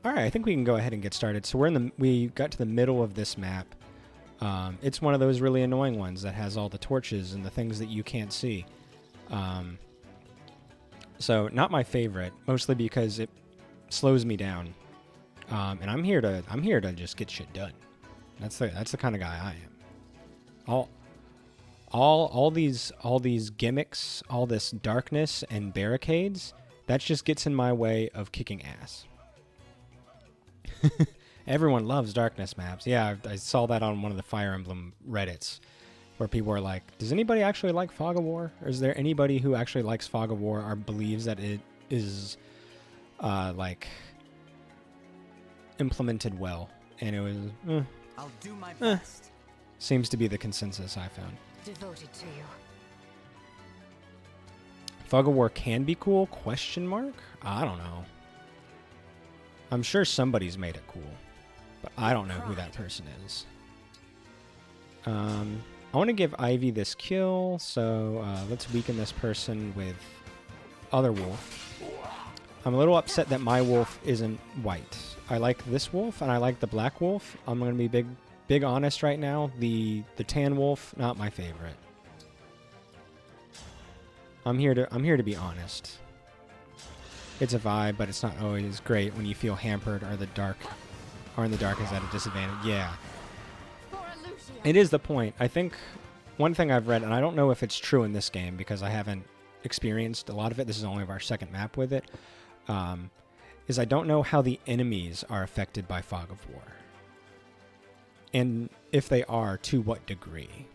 All right, I think we can go ahead and get started. So we got to the middle of this map. It's one of those really annoying ones that has all the torches and the things that you can't see. So not my favorite, mostly because it slows me down. And I'm here to just get shit done. That's the kind of guy I am. All these gimmicks, all this darkness and barricades, that just gets in my way of kicking ass. Everyone loves darkness maps. Yeah, I saw that on one of the Fire Emblem Reddits, where people are like, does anybody actually like Fog of War? Or is there anybody who actually likes Fog of War or believes that it is like implemented well? And it was I'll do my best. Seems to be the consensus I found. Devoted to you. Fog of War can be cool? Question mark? I don't know. I'm sure somebody's made it cool, but I don't know who that person is. I want to give Ivy this kill, so let's weaken this person with other wolf. I'm a little upset that my wolf isn't white. I like this wolf, and I like the black wolf. I'm going to be big honest right now. The tan wolf, not my favorite. I'm here to be honest. It's a vibe, but it's not always great when you feel hampered or in the dark is at a disadvantage. Yeah. It is the point. I think one thing I've read, and I don't know if it's true in this game because I haven't experienced a lot of it. This is only our second map with it. Is I don't know how the enemies are affected by Fog of War. And if they are, to what degree.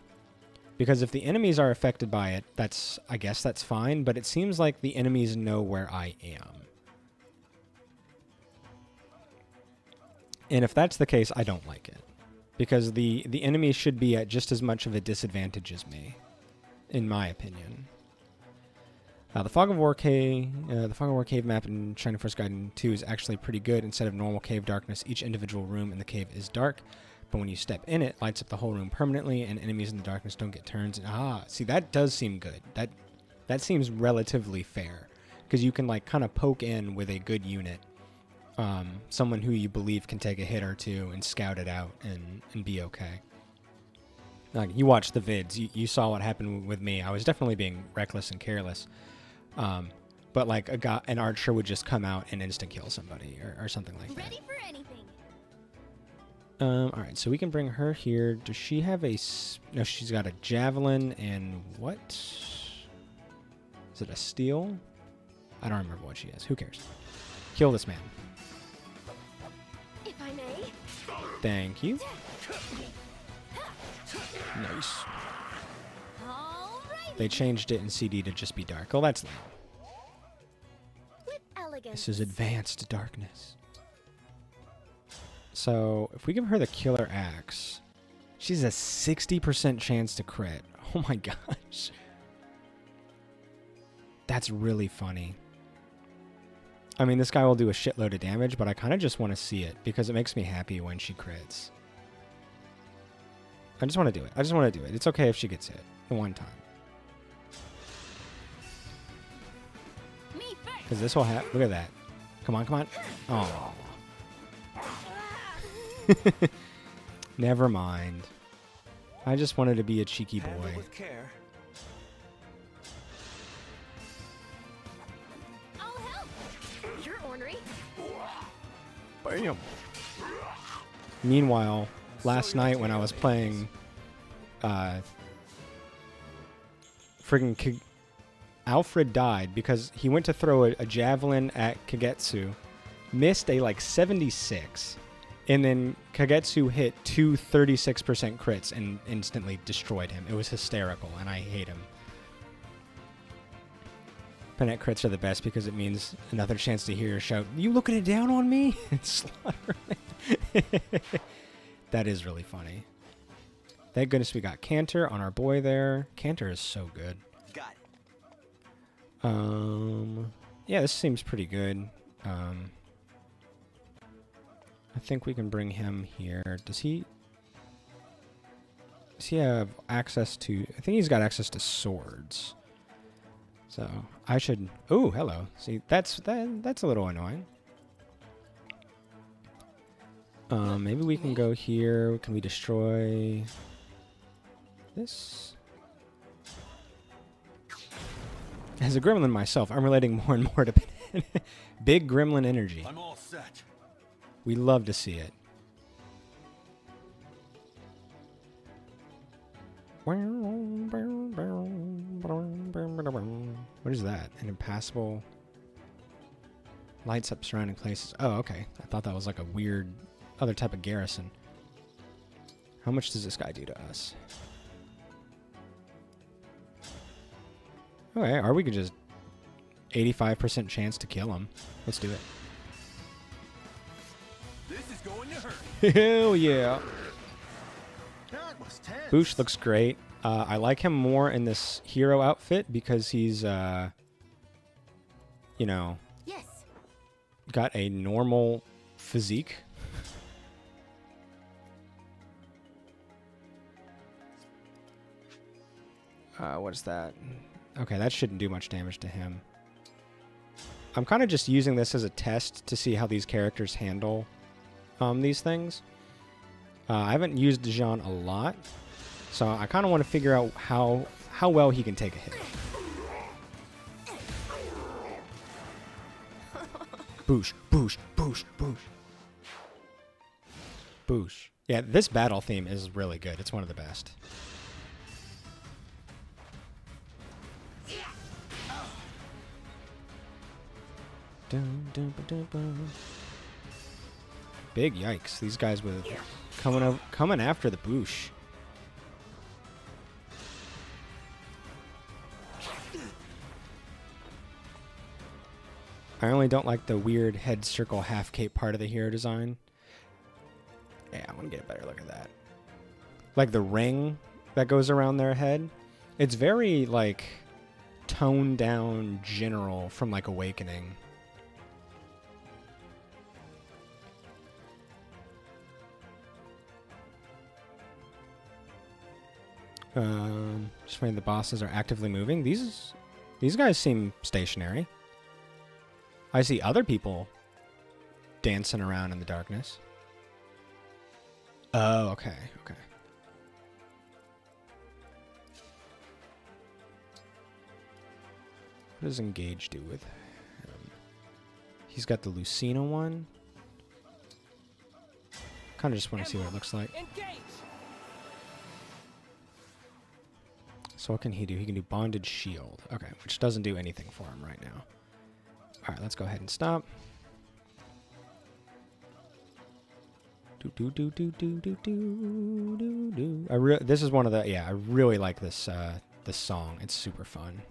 Because if the enemies are affected by it, I guess that's fine, but it seems like the enemies know where I am. And if that's the case, I don't like it. Because the enemies should be at just as much of a disadvantage as me, in my opinion. The Fog of War cave map in Shining Force Gaiden 2 is actually pretty good. Instead of normal cave darkness, each individual room in the cave is dark. But when you step in, it lights up the whole room permanently, and enemies in the darkness don't get turns. See, that does seem good. That seems relatively fair, because you can like kind of poke in with a good unit, someone who you believe can take a hit or two and scout it out and be okay. Like, you watched the vids, you saw what happened with me. I was definitely being reckless and careless, but like an archer would just come out and instant kill somebody or something like that. Ready for anything. Alright, so we can bring her here. Does she have a... No, she's got a javelin and what? Is it a steel? I don't remember what she is. Who cares? Kill this man. If I may. Thank you. Nice. Alright. They changed it in CD to just be dark. Oh, that's lame. With elegance. This is advanced darkness. So, if we give her the killer axe, she's a 60% chance to crit. Oh my gosh. That's really funny. I mean, this guy will do a shitload of damage, but I kind of just want to see it because it makes me happy when she crits. I just want to do it. It's okay if she gets hit the one time. Because this will happen. Look at that. Come on. Oh. Never mind. I just wanted to be a cheeky boy. With care. I'll help. You're ornery. Bam. Meanwhile, last night when I was playing friggin' Alfred died because he went to throw a javelin at Kagetsu, missed a like 76. And then Kagetsu hit 36% crits and instantly destroyed him. It was hysterical, and I hate him. Penet crits are the best because it means another chance to hear her shout, "You looking it down on me?" and slaughter me. That is really funny. Thank goodness we got Cantor on our boy there. Cantor is so good. Got it. Yeah, this seems pretty good. I think we can bring him here. Does he have access to... I think he's got access to swords. So, I should... Oh, hello. See, that's a little annoying. Maybe we can go here. Can we destroy this? As a gremlin myself, I'm relating more and more to big gremlin energy. I'm all set. We love to see it. What is that? An impassable... Lights up surrounding places. Oh, okay. I thought that was like a weird other type of garrison. How much does this guy do to us? Okay, or we could just 85% chance to kill him. Let's do it. This is going to hurt. Hell yeah. That was tense. Boosh looks great. I like him more in this hero outfit because he's, you know, Yes. got a normal physique. What is that? Okay, that shouldn't do much damage to him. I'm kind of just using this as a test to see how these characters handle these things. I haven't used Dijon a lot, so I kind of want to figure out how well he can take a hit. Boosh, boosh, boosh, boosh. Boosh. Yeah, this battle theme is really good. It's one of the best. Dun, dun, ba, dun, ba. Big yikes. These guys with coming after the Boosh. I only don't like the weird head circle half cape part of the hero design. Yeah, I want to get a better look at that. Like the ring that goes around their head. It's very like toned down general from like Awakening. Just finding the bosses are actively moving. These guys seem stationary. I see other people dancing around in the darkness. Oh, okay, okay. What does Engage do with him? He's got the Lucina one. Kind of just want to see what it looks like. Engage. So what can he do? He can do Bonded Shield. Okay, which doesn't do anything for him right now. All right, let's go ahead and stop. This is one of the I really like this this song. It's super fun.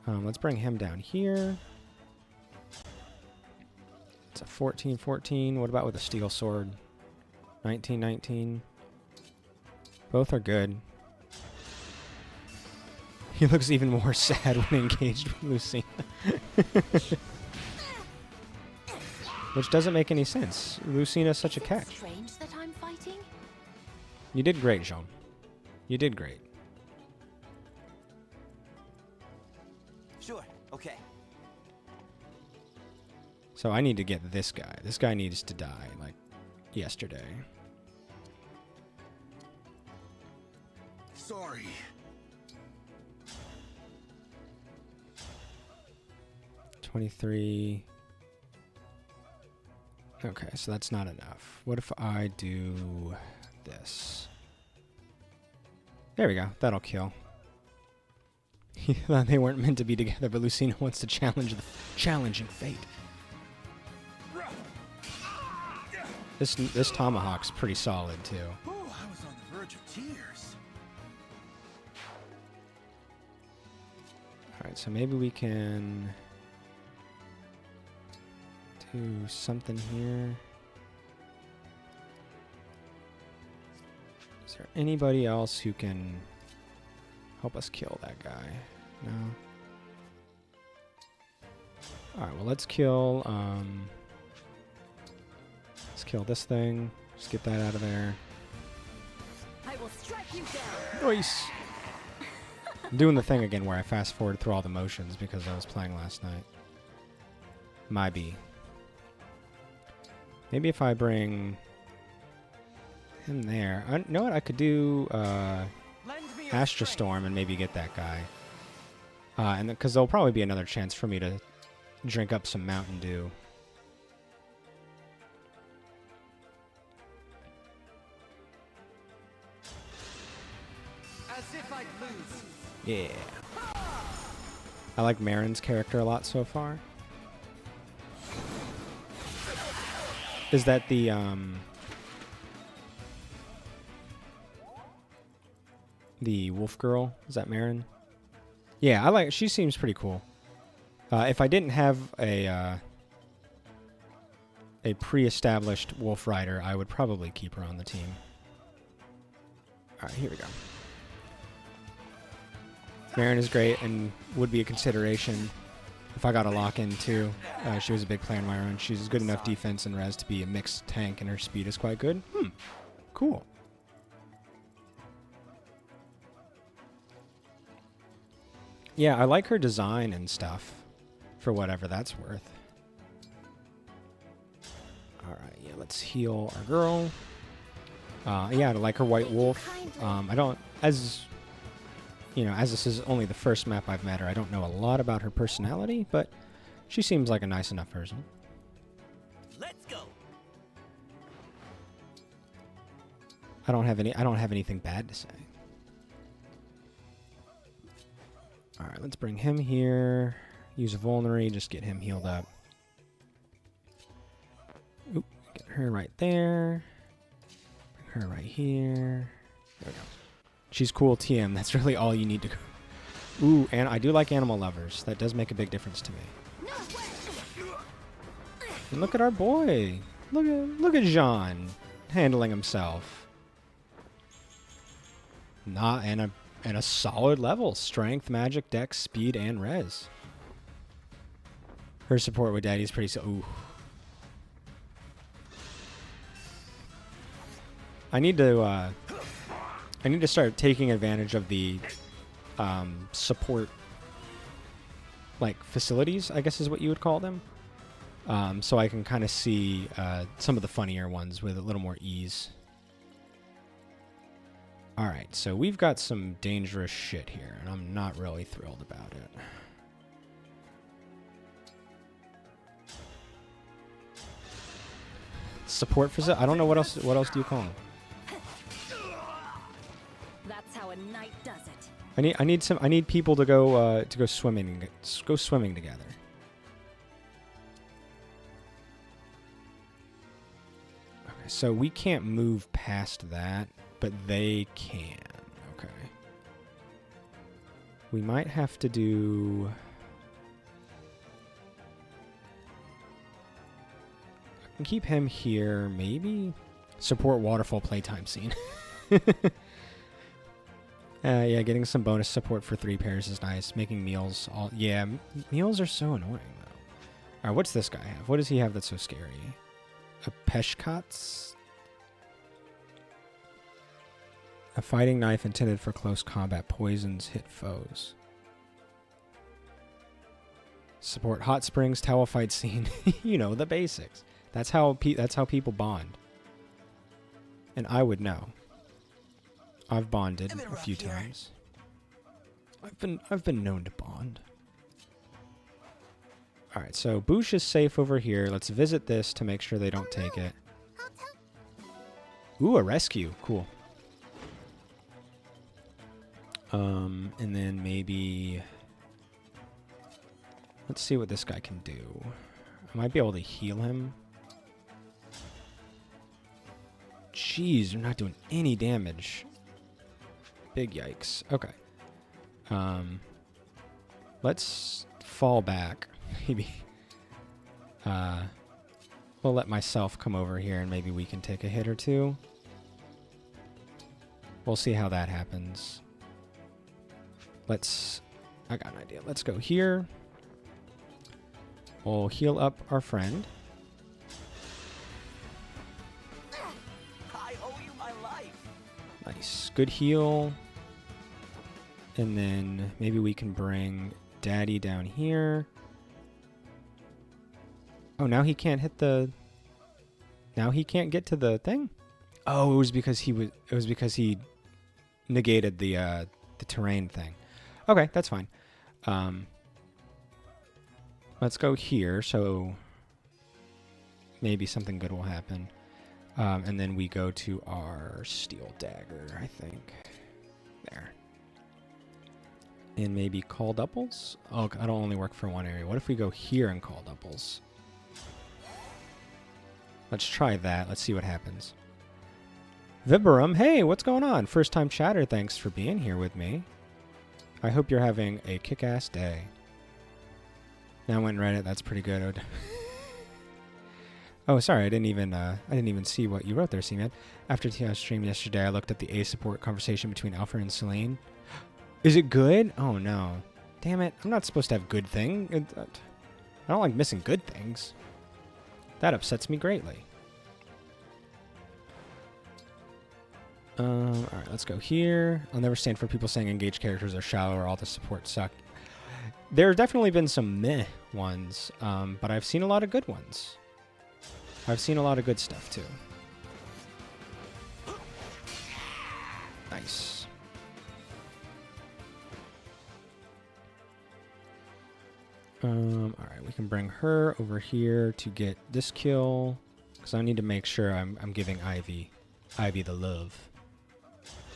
Let's bring him down here. It's a 14-14. What about with a steel sword? 19-19. Both are good. He looks even more sad when engaged with Lucina. Which doesn't make any sense. Lucina's such a catch. Strange that I'm fighting. You did great, Jean. You did great. Sure. Okay. So I need to get this guy. This guy needs to die, like, yesterday. Sorry. $23. Okay, so that's not enough. What if I do this? There we go. That'll kill. They weren't meant to be together, but Lucina wants to challenge the challenging fate. This tomahawk's pretty solid too. Oh, I was on the verge of tears. All right, so maybe we can do something here. Is there anybody else who can help us kill that guy? No. All right, well, let's kill this thing. Just get that out of there. I will strike you down. Nice. I'm doing the thing again where I fast forward through all the motions because I was playing last night. My B. Maybe if I bring him there. You know what? I could do Astra Storm and maybe get that guy. And because there'll probably be another chance for me to drink up some Mountain Dew. As if I'd lose. Yeah. I like Marin's character a lot so far. Is that the wolf girl? Is that Marin? Yeah, I like. She seems pretty cool. If I didn't have a pre-established wolf rider, I would probably keep her on the team. All right, here we go. Marin is great and would be a consideration if I got a lock-in too. She was a big player in my own. She's good enough defense and res to be a mixed tank, and her speed is quite good. Cool. Yeah, I like her design and stuff, for whatever that's worth. All right, yeah, let's heal our girl. Yeah, I like her White Wolf. I don't, as this is only the first map I've met her, I don't know a lot about her personality, but she seems like a nice enough person. Let's go. I don't have anything bad to say. All right, let's bring him here. Use a vulnerary, just get him healed up. Oop, get her right there. Bring her right here. There we go. She's cool TM. That's really all you need to go. Ooh, and I do like animal lovers. That does make a big difference to me. And look at our boy. Look at Jean handling himself. And a solid level. Strength, magic, dex, speed, and res. Her support with Daddy's pretty ooh. I need to start taking advantage of the support like facilities, I guess is what you would call them. So I can kind of see some of the funnier ones with a little more ease. All right, so we've got some dangerous shit here, and I'm not really thrilled about it. Support facility? I don't know what else. What else do you call them? That's how a knight does it. I need people to go swimming. Go swimming together. Okay, so we can't move past that, but they can. Okay. We might have to do. I can keep him here. Maybe support waterfall playtime scene. Yeah, getting some bonus support for 3 pairs is nice. Making meals all... Yeah, meals are so annoying, though. All right, what's this guy have? What does he have that's so scary? A Peshkats? A fighting knife intended for close combat. Poisons hit foes. Support hot springs, towel fight scene. You know, the basics. That's how people bond. And I would know. I've bonded a few times. I've been known to bond. All right, so Boosh is safe over here. Let's visit this to make sure they don't take it. Ooh, a rescue. Cool. And then maybe let's see what this guy can do. I might be able to heal him. Jeez, they're not doing any damage. Big yikes. Okay. Let's fall back. Maybe. We'll let myself come over here and maybe we can take a hit or two. We'll see how that happens. I got an idea. Let's go here. We'll heal up our friend. I owe you my life. Nice. Good heal. And then maybe we can bring Daddy down here. Oh, now he can't hit the... Now he can't get to the thing? Oh, it was because he negated the terrain thing. Okay, that's fine. Let's go here, so maybe something good will happen. And then we go to our steel dagger, I think. There. And maybe call doubles? Oh, that'll only work for one area. What if we go here and call doubles? Let's try that. Let's see what happens. Vibarum, hey, what's going on? First time chatter, thanks for being here with me. I hope you're having a kick-ass day. Now I went Reddit, that's pretty good. Oh, sorry, I didn't even see what you wrote there, C-Man. After TI's stream yesterday, I looked at the A support conversation between Alfred and Celine. Is it good? Oh no. Damn it, I'm not supposed to have good thing. I don't like missing good things. That upsets me greatly. Alright, let's go here. I'll never stand for people saying engaged characters are shallow or all the support suck. There have definitely been some meh ones, but I've seen a lot of good ones. I've seen a lot of good stuff, too. Nice. Alright, we can bring her over here to get this kill, because I need to make sure I'm giving Ivy the love.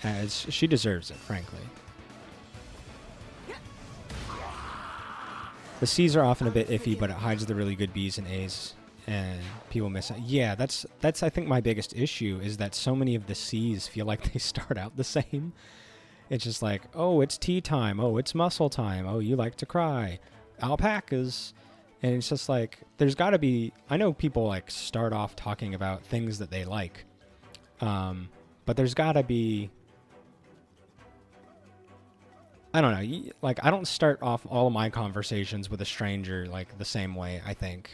As she deserves it, frankly. The C's are often a bit iffy, but it hides the really good B's and A's, and people miss out. Yeah, that's I think my biggest issue is that so many of the C's feel like they start out the same. It's just like, oh, it's tea time. Oh, it's muscle time. Oh, you like to cry. Alpacas. And it's just like, there's got to be, I know people like start off talking about things that they like, but there's got to be, I don't know, like I don't start off all of my conversations with a stranger like the same way, I think.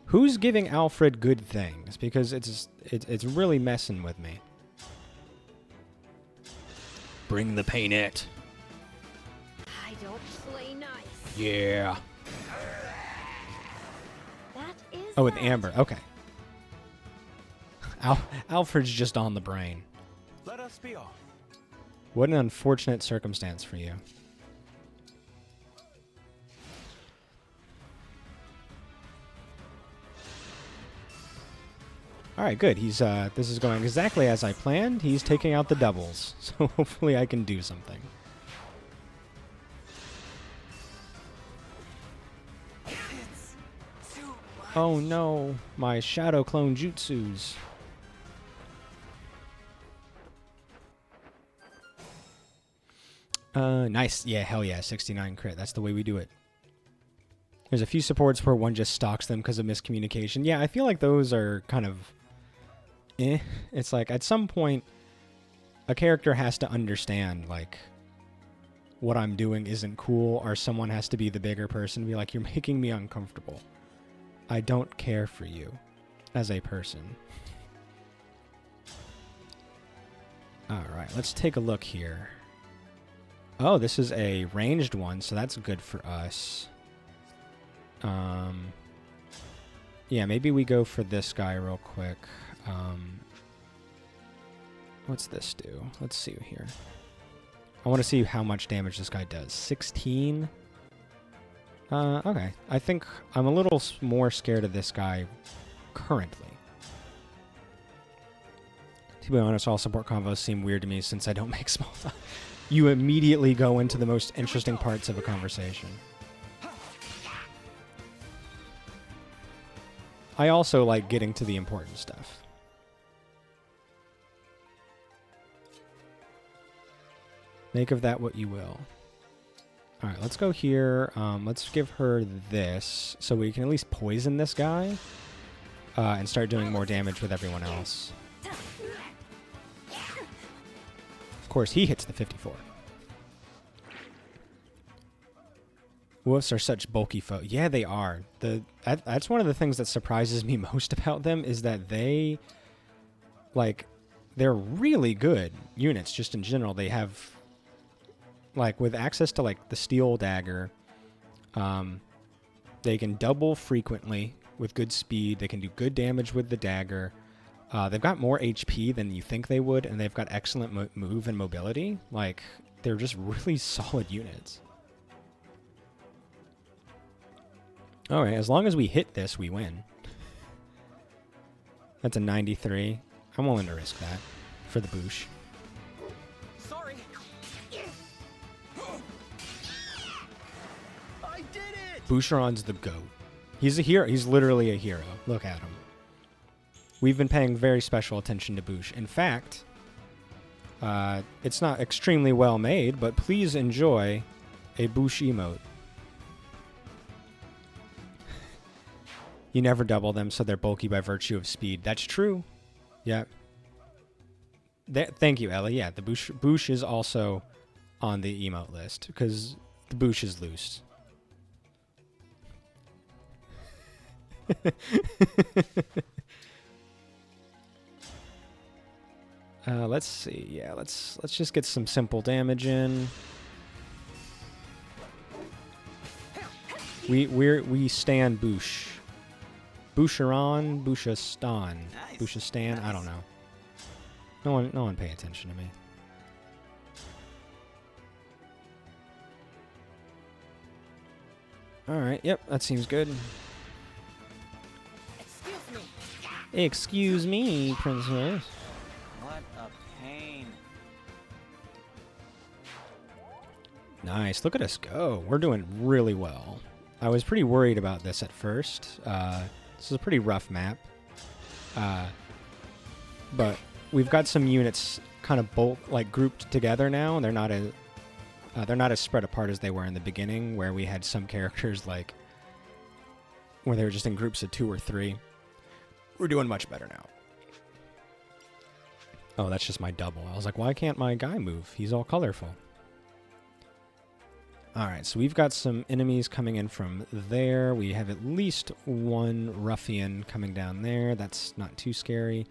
Who's giving Alfred good things? Because it's really messing with me. Bring the painette. I don't play nice. Yeah. That is Oh, with that. Amber. Okay. Alfred's just on the brain. Let us be off. What an unfortunate circumstance for you. All right, good. He's this is going exactly as I planned. He's taking out the doubles, so hopefully I can do something. It's too much. Oh no, my shadow clone jutsus. Nice. Yeah, hell yeah, 69 crit. That's the way we do it. There's a few supports where one just stalks them because of miscommunication. Yeah, I feel like those are kind of It's like at some point a character has to understand like what I'm doing isn't cool, or someone has to be the bigger person and be like, you're making me uncomfortable. I don't care for you as a person. Alright, let's take a look here. Oh, this is a ranged one, so that's good for us. Yeah, maybe we go for this guy real quick. What's this do? Let's see here. I want to see how much damage this guy does. 16? Okay. I think I'm a little more scared of this guy currently. To be honest, all support convos seem weird to me since I don't make small talk. You immediately go into the most interesting parts of a conversation. I also like getting to the important stuff. Make of that what you will. Alright, let's go here. Let's give her this so we can at least poison this guy and start doing more damage with everyone else. Of course, he hits the 54. Wolves are such bulky foes. Yeah, they are. That's one of the things that surprises me most about them is that they, like, they're really good units just in general. They have, like, with access to, like, the steel dagger, they can double frequently, with good speed. They can do good damage with the dagger. They've got more HP than you think they would, and they've got excellent move and mobility. Like, they're just really solid units. Alright, as long as we hit this, we win. That's a 93. I'm willing to risk that for the boosh. Sorry. I did it. Boucheron's the GOAT. He's a hero. He's literally a hero. Look at him. We've been paying very special attention to Bouche. In fact, it's not extremely well made, but please enjoy a Bouche emote. You never double them, so they're bulky by virtue of speed. That's true. Yeah. Thank you, Ellie. Yeah, the Bouche is also on the emote list, because the Bouche is loose. Let's see. Yeah, let's just get some simple damage in. We stand Bouche. Boucheron, Bouchestan, Nice. Bouchestan. I don't know. No one pay attention to me. All right. Yep, that seems good. Excuse me, princess. What a pain. Nice. Look at us go. We're doing really well. I was pretty worried about this at first. This is a pretty rough map. But we've got some units kind of grouped together now, and they're not as spread apart as they were in the beginning, where we had some characters where they were just in groups of 2 or 3. We're doing much better now. Oh, that's just my double. I was like, why can't my guy move? He's all colorful. Alright, so we've got some enemies coming in from there. We have at least one ruffian coming down there. That's not too scary.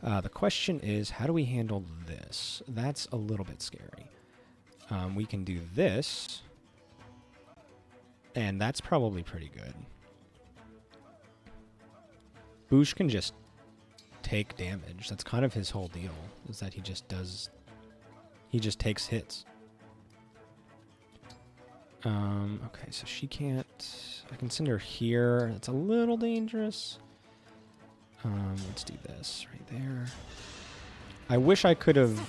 The question is, how do we handle this? That's a little bit scary. We can do this. And that's probably pretty good. Bouche can just take damage. That's kind of his whole deal, is that he just takes hits. Okay, so she can't... I can send her here. It's a little dangerous. Let's do this right there. I wish I could have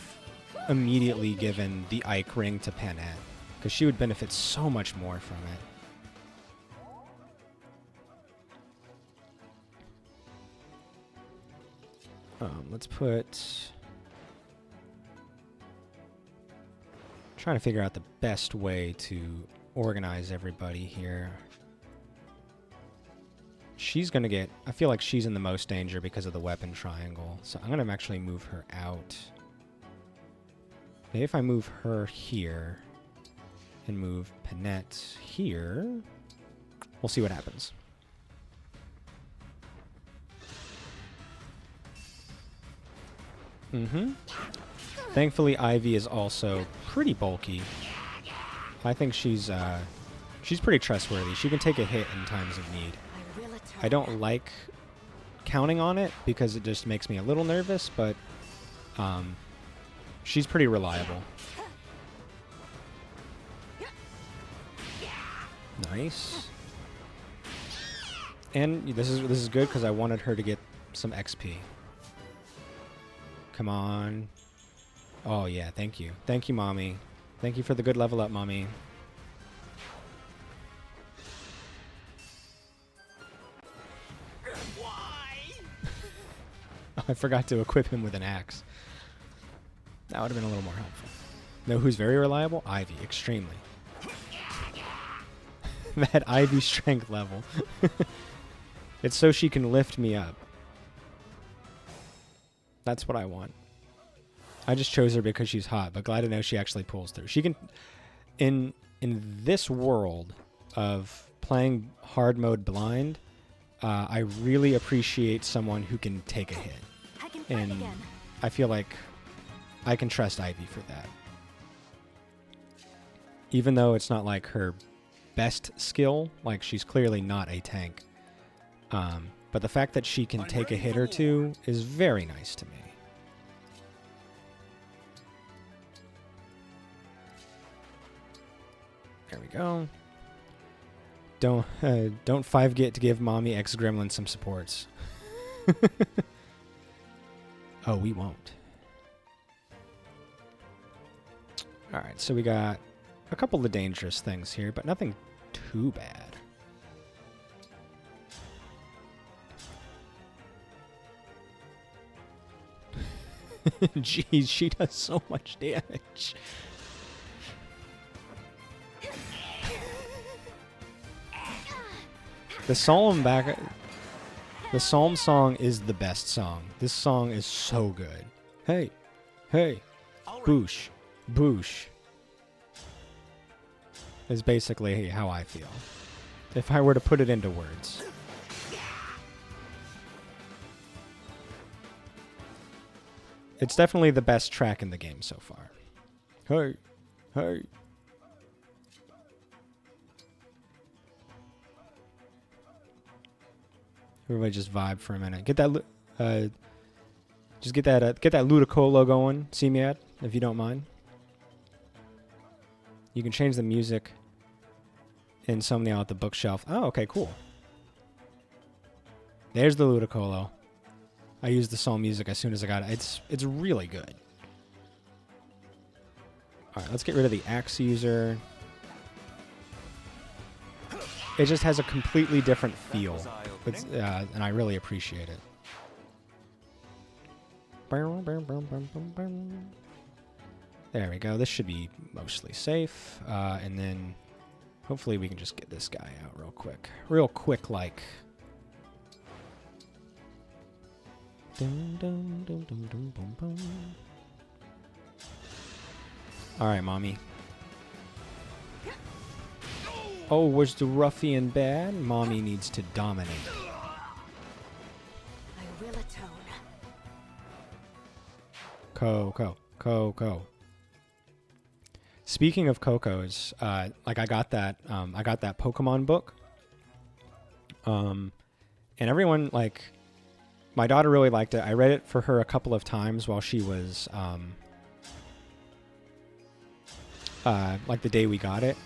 immediately given the Ike ring to Panette, because she would benefit so much more from it. Let's put... Trying to figure out the best way to organize everybody here. She's going to get... I feel like she's in the most danger because of the weapon triangle. So I'm going to actually move her out. Maybe if I move her here and move Panette here, we'll see what happens. Thankfully, Ivy is also pretty bulky. I think she's pretty trustworthy. She can take a hit in times of need. I don't like counting on it because it just makes me a little nervous, but she's pretty reliable. Nice. And this is good because I wanted her to get some XP. Come on. Oh, yeah, thank you. Thank you, Mommy. Thank you for the good level up, Mommy. Why? I forgot to equip him with an axe. That would have been a little more helpful. Know who's very reliable? Ivy, extremely. That Ivy strength level. It's so she can lift me up. That's what I want. I just chose her because she's hot, but glad to know she actually pulls through. She can... In this world of playing hard mode blind, I really appreciate someone who can take a hit. And I feel like I can trust Ivy for that. Even though it's not like her best skill, like she's clearly not a tank. But the fact that she can take a hit or two is very nice to me. There we go. Don't 5-get to give mommy X Gremlin some supports. Oh, we won't. Alright, so we got a couple of dangerous things here, but nothing too bad. Jeez, she does so much damage. The Psalm song is the best song. This song is so good. Hey, hey, boosh, boosh. Is basically how I feel. If I were to put it into words. It's definitely the best track in the game so far. Hey, hey. Everybody just vibe for a minute. Get that, just get that Ludicolo going, Semiad, if you don't mind. You can change the music in Somnia at the bookshelf. Oh, okay, cool. There's the Ludicolo. I used the Psalm music as soon as I got it. It's really good. All right, let's get rid of the axe user. It just has a completely different feel, and I really appreciate it. There we go. This should be mostly safe, and then hopefully we can just get this guy out real quick, like. All right, mommy. Oh, was the ruffian bad? Mommy needs to dominate. I will atone. Coco. Speaking of Cocos, like I got that Pokemon book. And everyone, like, my daughter really liked it. I read it for her a couple of times while she was, like the day we got it.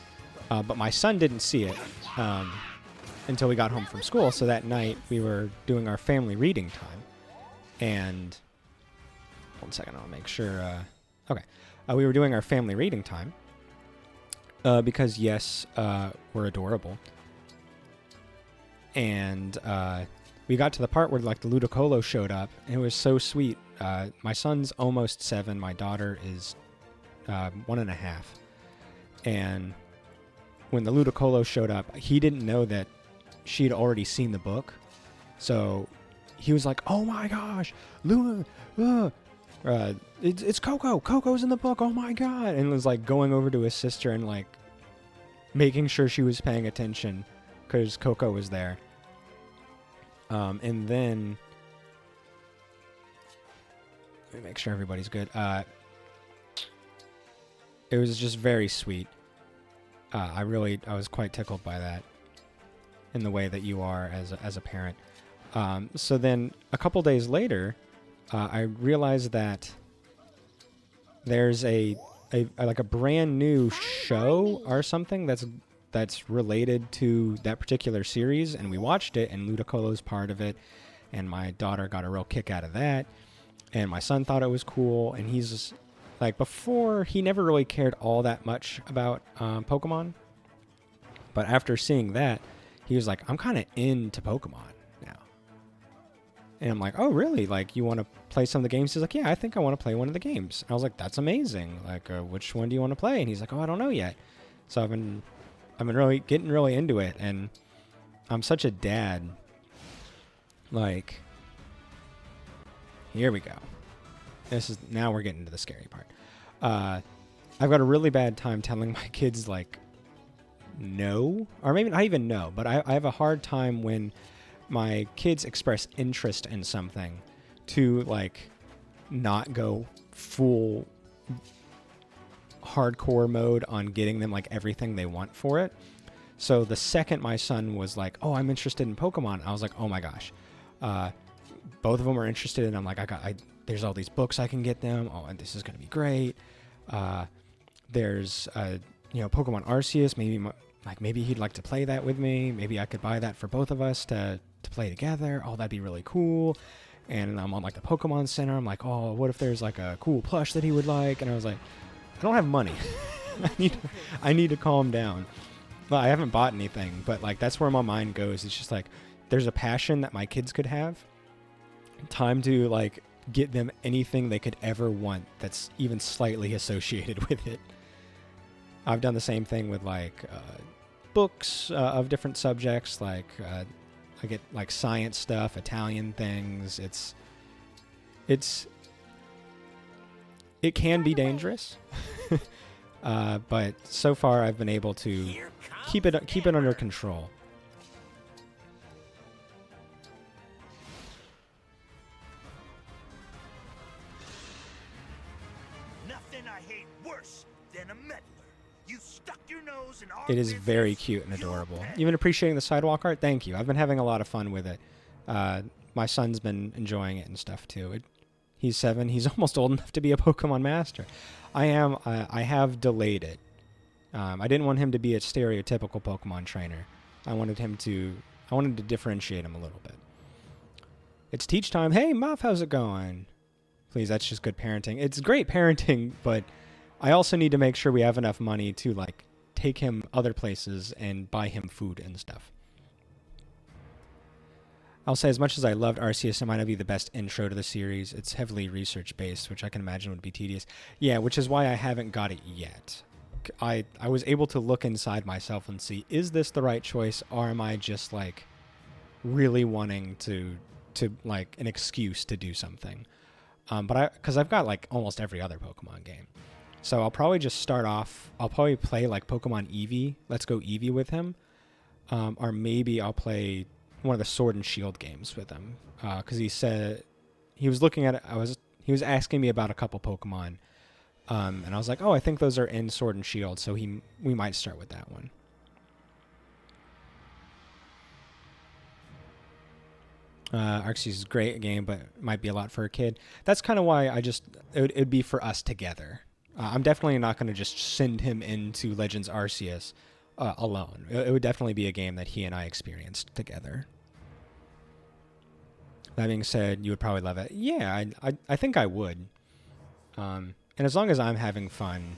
But my son didn't see it until we got home from school. So that night we were doing our family reading time. And 1 second, I'll make sure. Okay. We were doing our family reading time because, yes, we're adorable. And we got to the part where, like, the Ludicolo showed up. And it was so sweet. My son's almost 7. My daughter is 1.5. And when the Ludicolo showed up, he didn't know that she'd already seen the book. So he was like, oh my gosh, Luna, it's Coco. Coco's in the book. Oh my God. And was like going over to his sister and like making sure she was paying attention because Coco was there. And then let me make sure everybody's good. It was just very sweet. I was quite tickled by that in the way that you are as a parent. So then a couple days later, I realized that there's a brand new show or something that's related to that particular series, and we watched it, and Ludicolo's part of it, and my daughter got a real kick out of that, and my son thought it was cool, and he's just, like, before, he never really cared all that much about Pokemon. But after seeing that, he was like, I'm kind of into Pokemon now. And I'm like, oh, really? Like, you want to play some of the games? He's like, yeah, I think I want to play one of the games. And I was like, that's amazing. Like, which one do you want to play? And he's like, oh, I don't know yet. So I've been really getting really into it. And I'm such a dad. Like, here we go. Now we're getting to the scary part. I've got a really bad time telling my kids, like, no, or maybe not even no, but I have a hard time when my kids express interest in something to, like, not go full hardcore mode on getting them, like, everything they want for it. So the second my son was like, oh, I'm interested in Pokemon, I was like, oh my gosh. Both of them are interested, and I'm like, there's all these books I can get them. Oh, and this is gonna be great. There's Pokemon Arceus. Maybe he'd like to play that with me. Maybe I could buy that for both of us to play together. Oh, that'd be really cool. And I'm on like the Pokemon Center. I'm like, oh, what if there's like a cool plush that he would like? And I was like, I don't have money. I need to calm down. Well, I haven't bought anything, but like that's where my mind goes. It's just like there's a passion that my kids could have. Time to like get them anything they could ever want that's even slightly associated with it. I've done the same thing with like books of different subjects. Like I get like science stuff, Italian things. It can be dangerous, but so far I've been able to keep it under control. Nothing I hate worse than a meddler. You stuck your nose in our It is very cute and adorable. Even appreciating the sidewalk art. Thank you. I've been having a lot of fun with it. My son's been enjoying it and stuff too. He's 7. He's almost old enough to be a Pokemon master. I have delayed it. I didn't want him to be a stereotypical Pokemon trainer. I wanted to differentiate him a little bit. It's teach time. Hey, Muff, how's it going? Please, that's just good parenting. It's great parenting, but I also need to make sure we have enough money to like take him other places and buy him food and stuff. I'll say, as much as I loved Arceus, it might not be the best intro to the series. It's heavily research-based, which I can imagine would be tedious. Yeah, which is why I haven't got it yet. I was able to look inside myself and see, is this the right choice, or am I just like really wanting to like an excuse to do something? Because I've got like almost every other Pokemon game. So I'll probably just start off, I'll probably play like Pokemon Eevee, Let's Go Eevee with him. Or maybe I'll play one of the Sword and Shield games with him. Because he said, he was looking at it, he was asking me about a couple Pokemon. And I was like, oh, I think those are in Sword and Shield, so we might start with that one. Arceus is a great game, but it might be a lot for a kid. That's kind of why it'd be for us together. I'm definitely not going to just send him into Legends Arceus alone. It would definitely be a game that he and I experienced together. That being said, you would probably love it. Yeah, I think I would. And as long as I'm having fun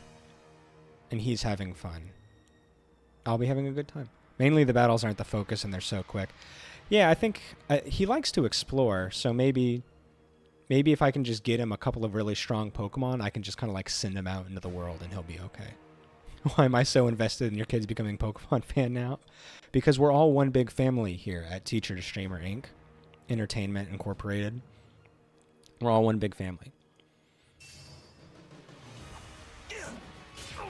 and he's having fun, I'll be having a good time. Mainly the battles aren't the focus and they're so quick. Yeah, I think he likes to explore, so maybe if I can just get him a couple of really strong Pokemon, I can just kind of like send him out into the world and he'll be okay. Why am I so invested in your kids becoming Pokemon fan now? Because we're all one big family here at Teacher to Streamer Inc. Entertainment Incorporated. We're all one big family.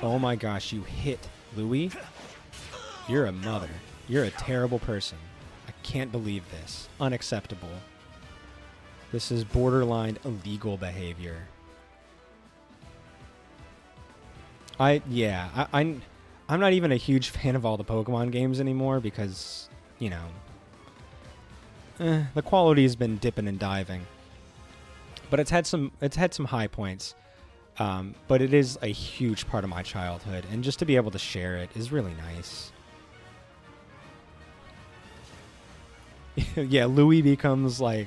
Oh my gosh, you hit Louis? You're a mother. You're a terrible person. I can't believe this. Unacceptable. This is borderline illegal behavior. I'm not even a huge fan of all the Pokemon games anymore because, you know, the quality has been dipping and diving. But it's had some high points. But it is a huge part of my childhood, and just to be able to share it is really nice. Yeah, Louis becomes like,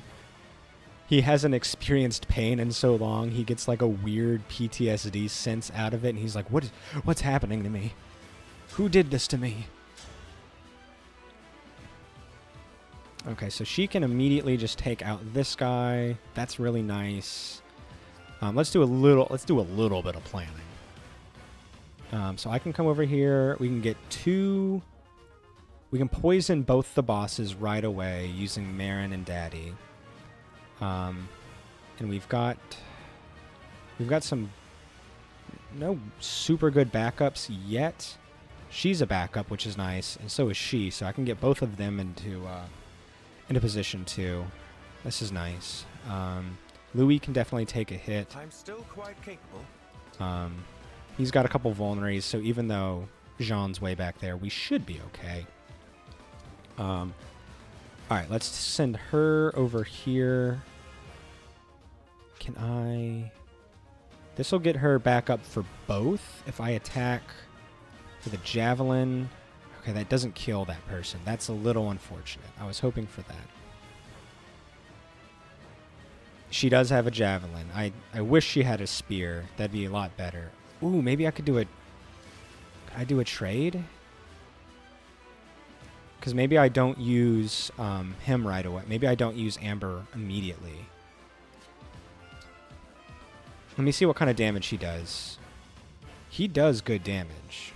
he hasn't experienced pain in so long, he gets like a weird PTSD sense out of it, and he's like, what's happening to me? Who did this to me? Okay, so she can immediately just take out this guy. That's really nice. Let's do a little bit of planning. So I can come over here. We can get 2. We can poison both the bosses right away using Marin and Daddy. And we've got some no super good backups yet. She's a backup, which is nice, and so is she. So I can get both of them into position too. This is nice. Louis can definitely take a hit. I'm still quite capable. He's got a couple vulneraries, so even though Jean's way back there, we should be okay. All right, let's send her over here. Can I... This will get her back up for both if I attack with a javelin. Okay, that doesn't kill that person. That's a little unfortunate. I was hoping for that. She does have a javelin. I wish she had a spear. That'd be a lot better. Ooh, maybe I could do a... Could I do a trade? Because maybe I don't use him right away. Maybe I don't use Amber immediately. Let me see what kind of damage he does. He does good damage.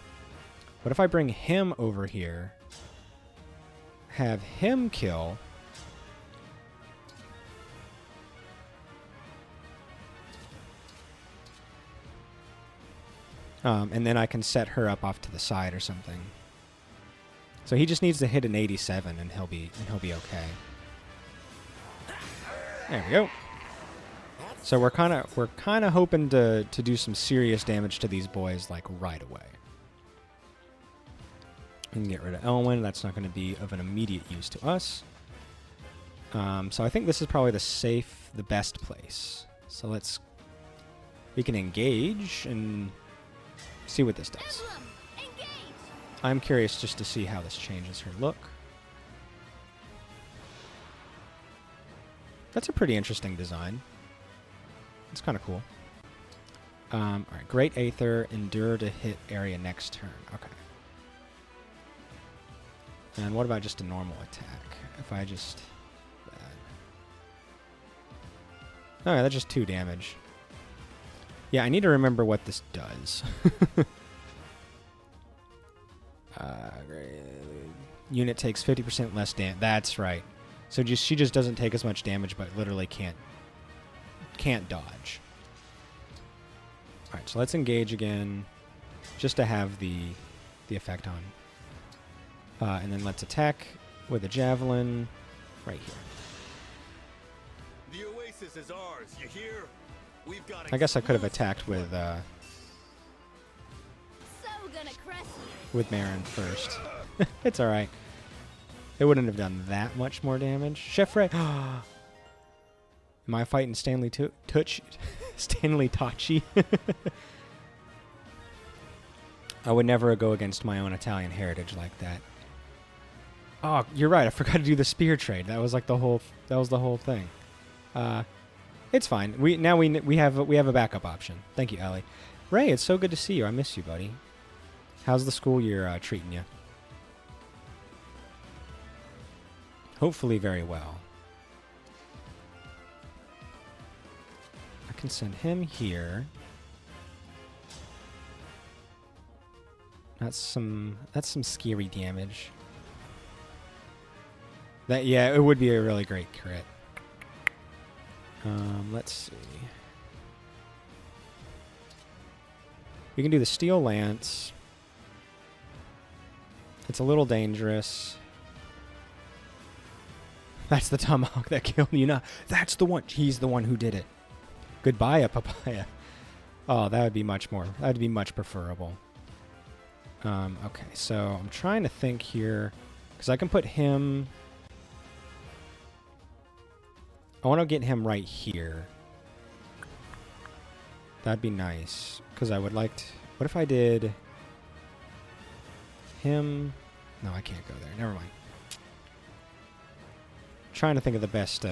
What if I bring him over here? Have him kill... and then I can set her up off to the side or something. So he just needs to hit an 87 and he'll be okay. There we go. So we're kind of hoping to do some serious damage to these boys like right away. We can get rid of Elwyn. That's not going to be of an immediate use to us. So I think this is probably the best place. So we can engage and see what this does. Emblem, engage! I'm curious just to see how this changes her look. That's a pretty interesting design. It's kind of cool. All right, Great Aether, endure to hit area next turn. Okay. And what about just a normal attack? If I just... Alright, that's just 2 damage. Yeah, I need to remember what this does. Unit takes 50% less damage. That's right. So she just doesn't take as much damage, but literally can't dodge. Alright, so let's engage again, just to have the effect on. And then let's attack with a javelin right here. The oasis is ours, you hear? We've got I guess I could have attacked with So gonna crush you. with Marin first. It's all right. It wouldn't have done that much more damage. Chef Ray. Am I fighting Stanley Stanley Tachi? I would never go against my own Italian heritage like that. Oh, you're right. I forgot to do the spear trade. That was like the whole thing. It's fine. We have a backup option. Thank you, Ellie. Ray, it's so good to see you. I miss you, buddy. How's the school year treating you? Hopefully very well. I can send him here. That's some scary damage. Yeah, it would be a really great crit. Let's see. We can do the Steel Lance. It's a little dangerous. That's the tomahawk that killed Yuna. That's the one. He's the one who did it. Goodbye, a papaya. Oh, that would be much more. That would be much preferable. Okay, so I'm trying to think here. Because I can put him... I want to get him right here. That'd be nice. Because I would like to... What if I did... him... No, I can't go there. Never mind. Trying to think of the best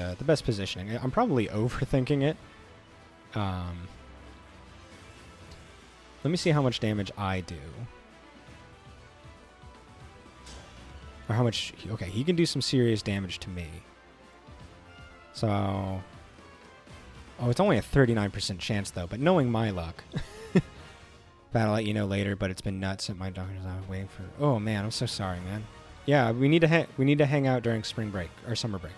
positioning. I'm probably overthinking it. Let me see how much damage I do. Or how much... Okay, he can do some serious damage to me. So... Oh, it's only a 39% chance, though. But knowing my luck... That'll let you know later, but it's been nuts at my doctor's office waiting for... Oh, man, I'm so sorry, man. Yeah, we need to hang out during spring break, or summer break.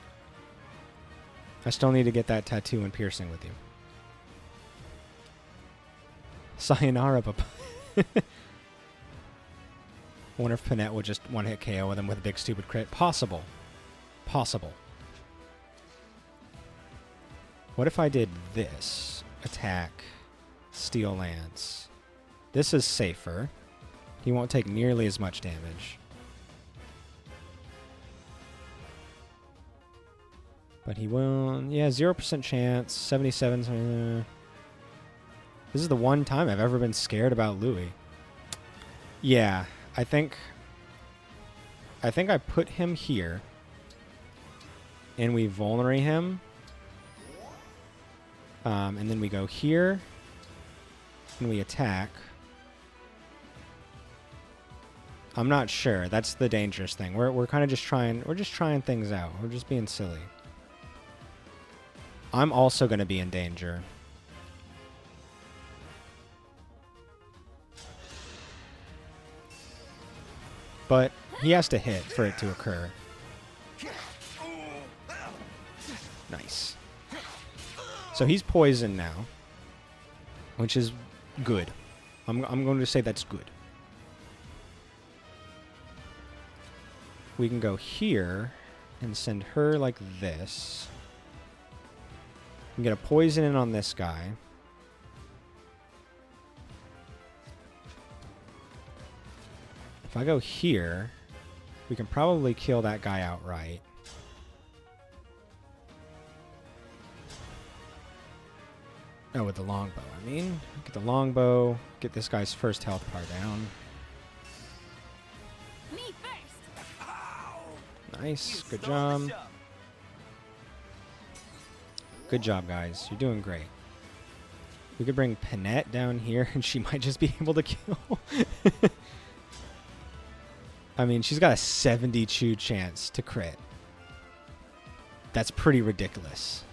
I still need to get that tattoo and piercing with you. Sayonara, papa. I wonder if Panette will just one-hit KO with him with a big stupid crit. Possible. Possible. What if I did this? Attack. Steel Lance. This is safer. He won't take nearly as much damage. But he will... Yeah, 0% chance. 77... This is the one time I've ever been scared about Louis. Yeah, I think I put him here. And we vulnerate him. And then we go here. And we attack. I'm not sure. That's the dangerous thing. We're kind of just trying... We're just trying things out. We're just being silly. I'm also going to be in danger. But he has to hit for it to occur. Nice. So he's poisoned now. Which is good. I'm going to say that's good. We can go here and send her like this. We can get a poison in on this guy. If I go here, we can probably kill that guy outright. Oh, with the longbow, I mean. Get the longbow, get this guy's first health bar down. Me first. Nice, good job. Good job, guys. You're doing great. We could bring Panette down here, and she might just be able to kill. I mean, she's got a 72 chance to crit. That's pretty ridiculous.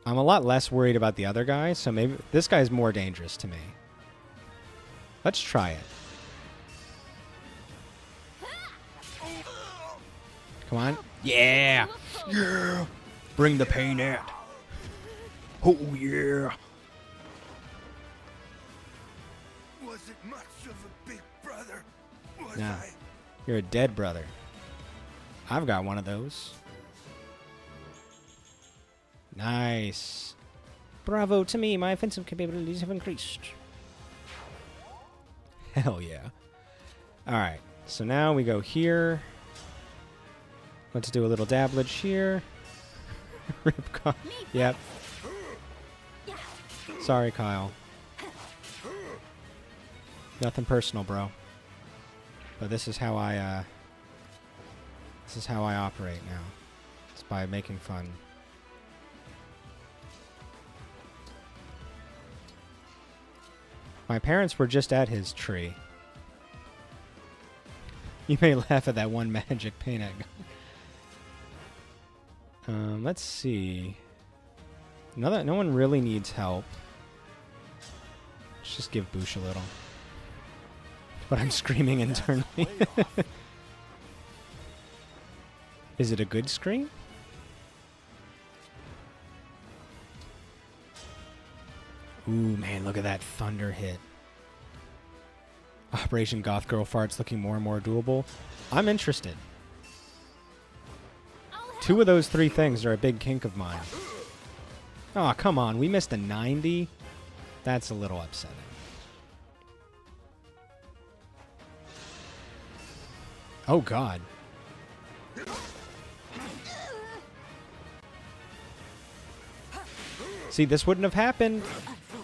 I'm a lot less worried about the other guy, so maybe this guy's more dangerous to me. Let's try it. Come on. Yeah. Yeah. Bring the pain out. Oh, yeah. Was it much of a big brother? Was Nah. I? You're a dead brother. I've got one of those. Nice. Bravo to me. My offensive capabilities have increased. Hell yeah. Alright. So now we go here. Let's do a little dabblage here. Rip Kyle. Yep. Sorry, Kyle. Nothing personal, bro. But this is how I operate now. It's by making fun. My parents were just at his tree. You may laugh at that one magic paint egg. Let's see. No one really needs help. Let's just give Boosh a little. But I'm screaming internally. Is it a good scream? Ooh, man, look at that thunder hit. Operation Goth Girl Farts looking more and more doable. I'm interested. 2 of those 3 things are a big kink of mine. Oh, come on. We missed a 90? That's a little upsetting. Oh, God. See, this wouldn't have happened.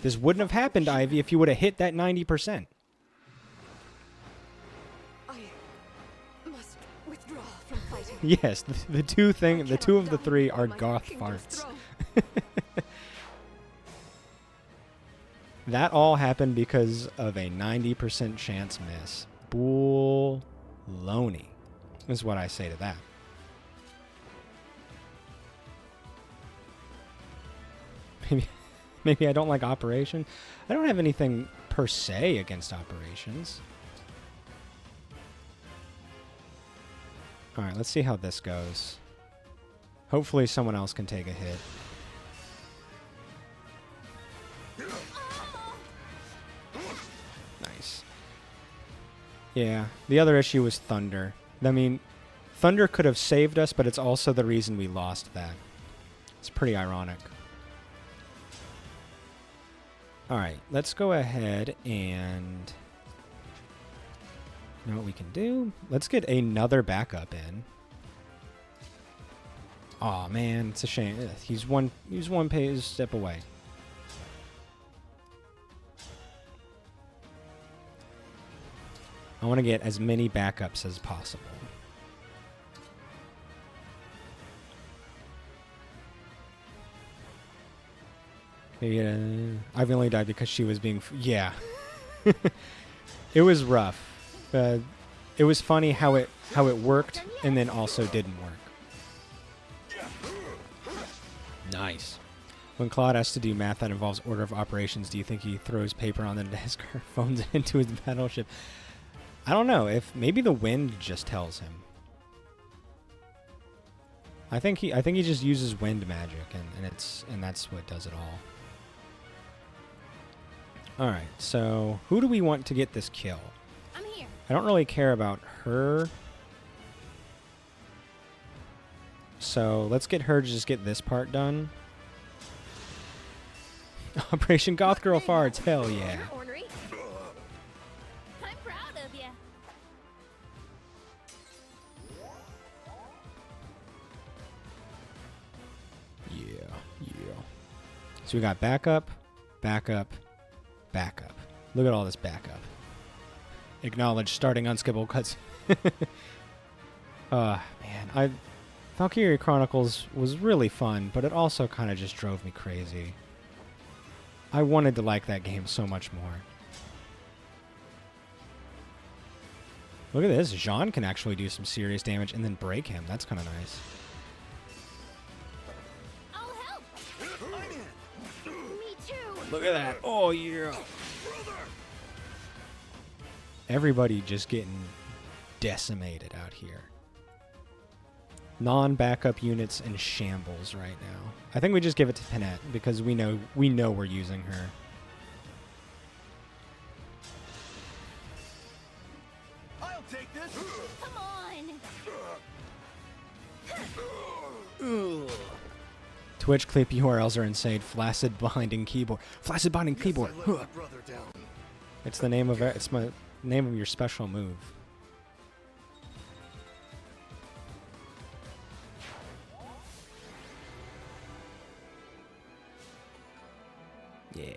This wouldn't have happened, Ivy, if you would have hit that 90%. I must withdraw from fighting. Yes, the two of the 3 are goth farts. That all happened because of a 90% chance miss. Bull-loney is what I say to that. Maybe I don't like Operation. I don't have anything per se against Operations. Alright, let's see how this goes. Hopefully someone else can take a hit. Nice. Yeah, the other issue was Thunder. I mean, Thunder could have saved us, but it's also the reason we lost that. It's pretty ironic. All right, let's go ahead and you know what we can do? Let's get another backup in. Aw, man, it's a shame. Ugh, he's one step away. I want to get as many backups as possible. Maybe I've only died because she was being... yeah. It was rough. It was funny how it worked and then also didn't work. Nice. When Claude has to do math that involves order of operations, do you think he throws paper on the desk or phones it into his battleship? I don't know. If maybe the wind just tells him. I think he just uses wind magic and that's what does it all. All right. So, who do we want to get this kill? I'm here. I don't really care about her. So, let's get her to just get this part done. Operation Goth Girl Farts. Hell yeah. You're ornery. I'm proud of you. Yeah. So we got backup, backup, backup. Look at all this backup. Acknowledge starting unskippable cuts. Man, Valkyria Chronicles was really fun, but it also kind of just drove me crazy. I wanted to like that game so much more. Look at this. Jean can actually do some serious damage and then break him. That's kind of nice. I'll help. Me too. Look at that. Oh, yeah. Everybody just getting decimated out here. Non-backup units in shambles right now. I think we just give it to Panette because we know we're using her. I'll take this. Come on. Twitch clip URLs are insane. Flaccid binding keyboard. Flaccid binding keyboard. I let my brother down. It's the name of it. It's my name of your special move. Yeah.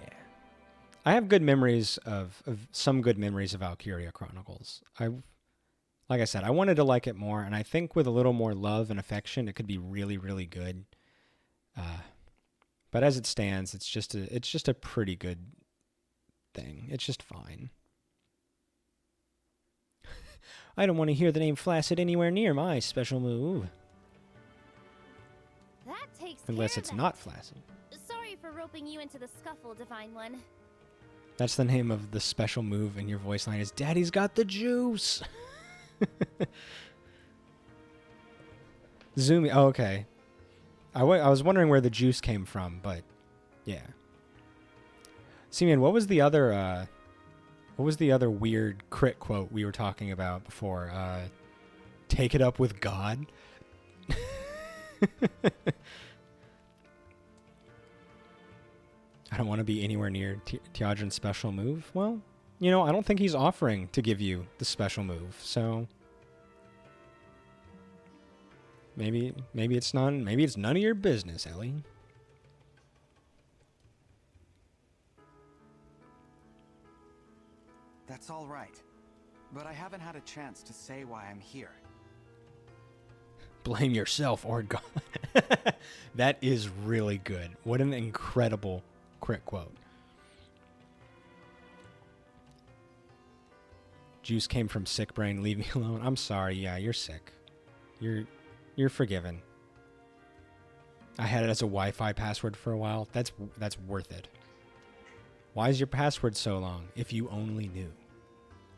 I have good memories of some good memories of Valkyria Chronicles. Like I said, I wanted to like it more, and I think with a little more love and affection, it could be really, really good. But as it stands, it's just a pretty good thing. It's just fine. I don't want to hear the name Flaccid anywhere near my special move. That takes Unless care it's of not that. Flaccid. Sorry for roping you into the scuffle, Divine One. That's the name of the special move, and your voice line is, Daddy's got the juice! Zoomy. Oh, okay. I was wondering where the juice came from, but yeah. See, man, what was the other weird crit quote we were talking about before? Take it up with God? I don't want to be anywhere near Teodrin's special move. Well, you know, I don't think he's offering to give you the special move, so maybe it's none of your business, Ellie. That's all right. But I haven't had a chance to say why I'm here. Blame yourself, or God. That is really good. What an incredible crit quote. Juice came from sick brain. Leave me alone. I'm sorry. Yeah, you're sick. You're forgiven. I had it as a Wi-Fi password for a while. That's worth it. Why is your password so long? If you only knew.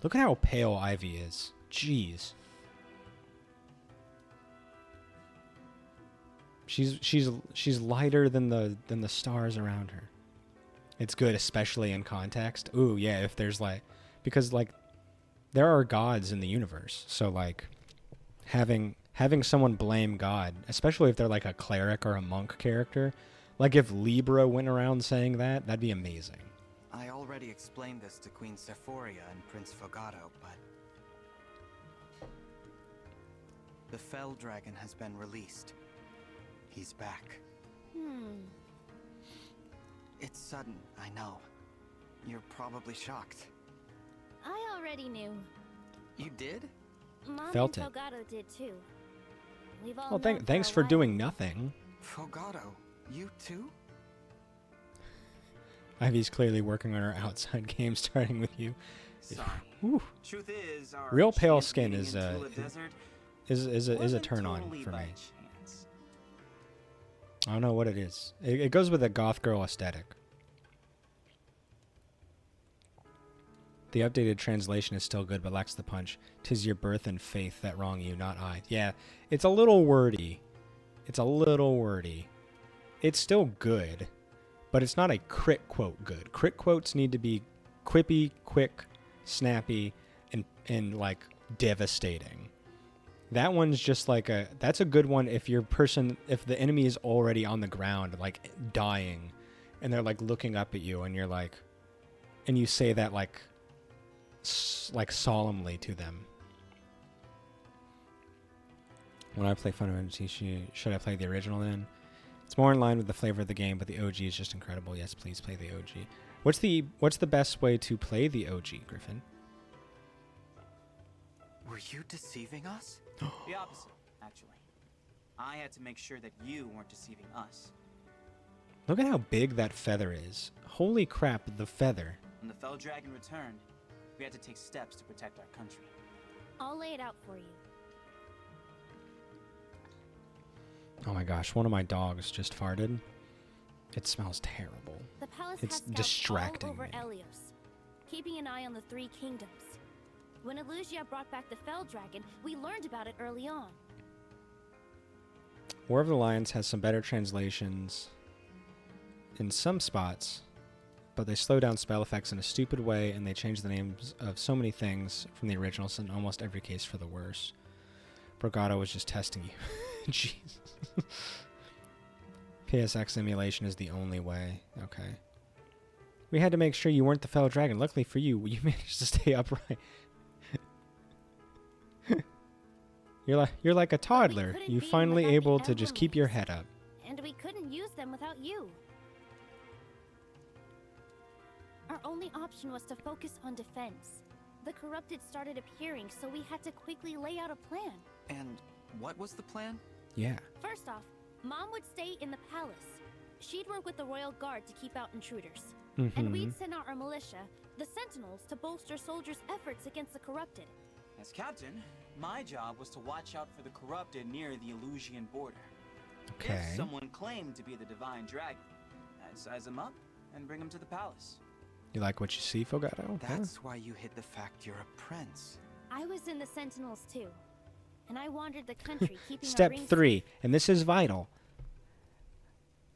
Look at how pale Ivy is. Jeez. She's lighter than the stars around her. It's good, especially in context. Ooh, yeah, if there's because there are gods in the universe. So having someone blame God, especially if they're like a cleric or a monk character, like if Libra went around saying that, that'd be amazing. already explained this to Queen Sephoria and Prince Fogado, but the Fell Dragon has been released. He's back. It's sudden, I know. You're probably shocked. I already knew. You did? Mom Felt and it. Fogado did too. We've all Well, known thanks a for while. doing nothing. Fogado, you too? Ivy's clearly working on her outside game, starting with you. Sorry. Whew. Truth is, our Real pale chance skin meeting is in Tula Desert is a wasn't turn on totally for by me. chance. I don't know what it is. It goes with a goth girl aesthetic. The updated translation is still good, but lacks the punch. 'Tis your birth and faith that wrong you, not I. Yeah, it's a little wordy. It's a little wordy. It's still good, but it's not a crit quote good. Crit quotes need to be quippy, quick, snappy, and like devastating. That one's just like that's a good one if if the enemy is already on the ground, like dying, and they're like looking up at you, and you're like, and you say that like solemnly to them. When I play Final Fantasy, should I play the original then? It's more in line with the flavor of the game, but the OG is just incredible. Yes, please play the OG. What's the best way to play the OG, Griffin? Were you deceiving us? The opposite, actually. I had to make sure that you weren't deceiving us. Look at how big that feather is. Holy crap, the feather. When the Fell Dragon returned, we had to take steps to protect our country. I'll lay it out for you. Oh my gosh, one of my dogs just farted. It smells terrible. The palace It's has scouts distracting all over me. Elios, keeping an eye on the three kingdoms. When Elusia brought back the Fell Dragon, we learned about it early on. War of the Lions has some better translations in some spots, but they slow down spell effects in a stupid way, and they change the names of so many things from the originals in almost every case for the worse. Brigado was just testing you. Jesus. PSX emulation is the only way. Okay. We had to make sure you weren't the Fell Dragon. Luckily for you, you managed to stay upright. You're like a toddler. couldn't You be finally without the able to just Emblem keep your names. head up. And we couldn't use them without you. Our only option was to focus on defense. The corrupted started appearing, so we had to quickly lay out a plan. And what was the plan? Yeah. First off, Mom would stay in the palace. She'd work with the royal guard to keep out intruders. And Mm-hmm. we'd send out our militia, the Sentinels, to bolster soldiers' efforts against the corrupted. As captain, my job was to watch out for the corrupted near the Elusian border. Okay. If someone claimed to be the divine dragon, I'd size him up and bring him to the palace. You like what you see, Fogado? Huh? That's why you hid the fact you're a prince. I was in the Sentinels too, and I wandered the country keeping our Step rings 3, and this is vital.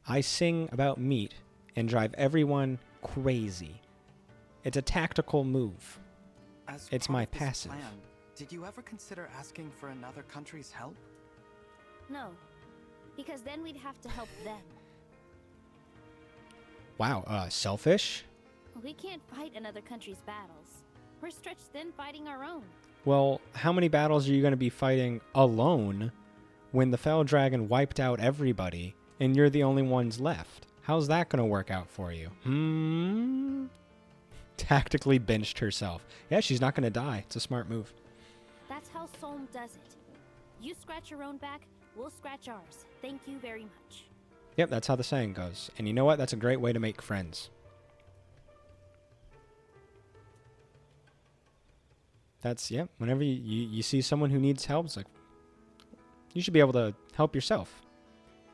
I sing about meat and drive everyone crazy. It's a tactical move. As It's part my of this passive. plan, did you ever consider asking for another country's help? No, because then we'd have to help them. Wow, selfish? We can't fight another country's battles. We're stretched thin fighting our own. Well, how many battles are you going to be fighting alone when the Fell Dragon wiped out everybody and you're the only ones left? How's that going to work out for you? Tactically benched herself. Yeah, she's not going to die. It's a smart move. That's how Solm does it. You scratch your own back, we'll scratch ours. Thank you very much. Yep, that's how the saying goes. And you know what? That's a great way to make friends. That's, yep, whenever you see someone who needs help, it's like, you should be able to help yourself.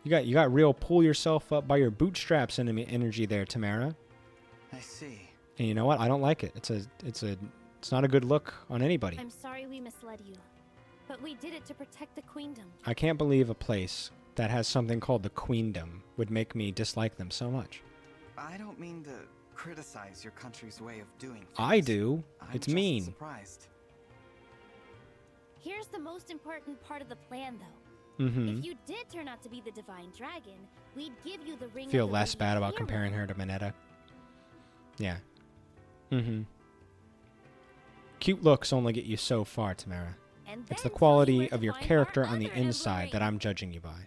You got real pull yourself up by your bootstraps energy there, Tamara. I see. And you know what? I don't like it. It's not a good look on anybody. I'm sorry we misled you, but we did it to protect the queendom. I can't believe a place that has something called the Queendom would make me dislike them so much. I don't mean to criticize your country's way of doing things. I do. I'm It's just mean. surprised. Here's the most important part of the plan, though. Mm-hmm. If you did turn out to be the divine dragon, we'd give you the ring. Feel of the less radiant bad about hero. comparing her to Mineta. Yeah. Mm-hmm. Cute looks only get you so far, Tamara. And It's then the tell you quality where to of your find our character on the other Emblem inside that ring. I'm judging you by.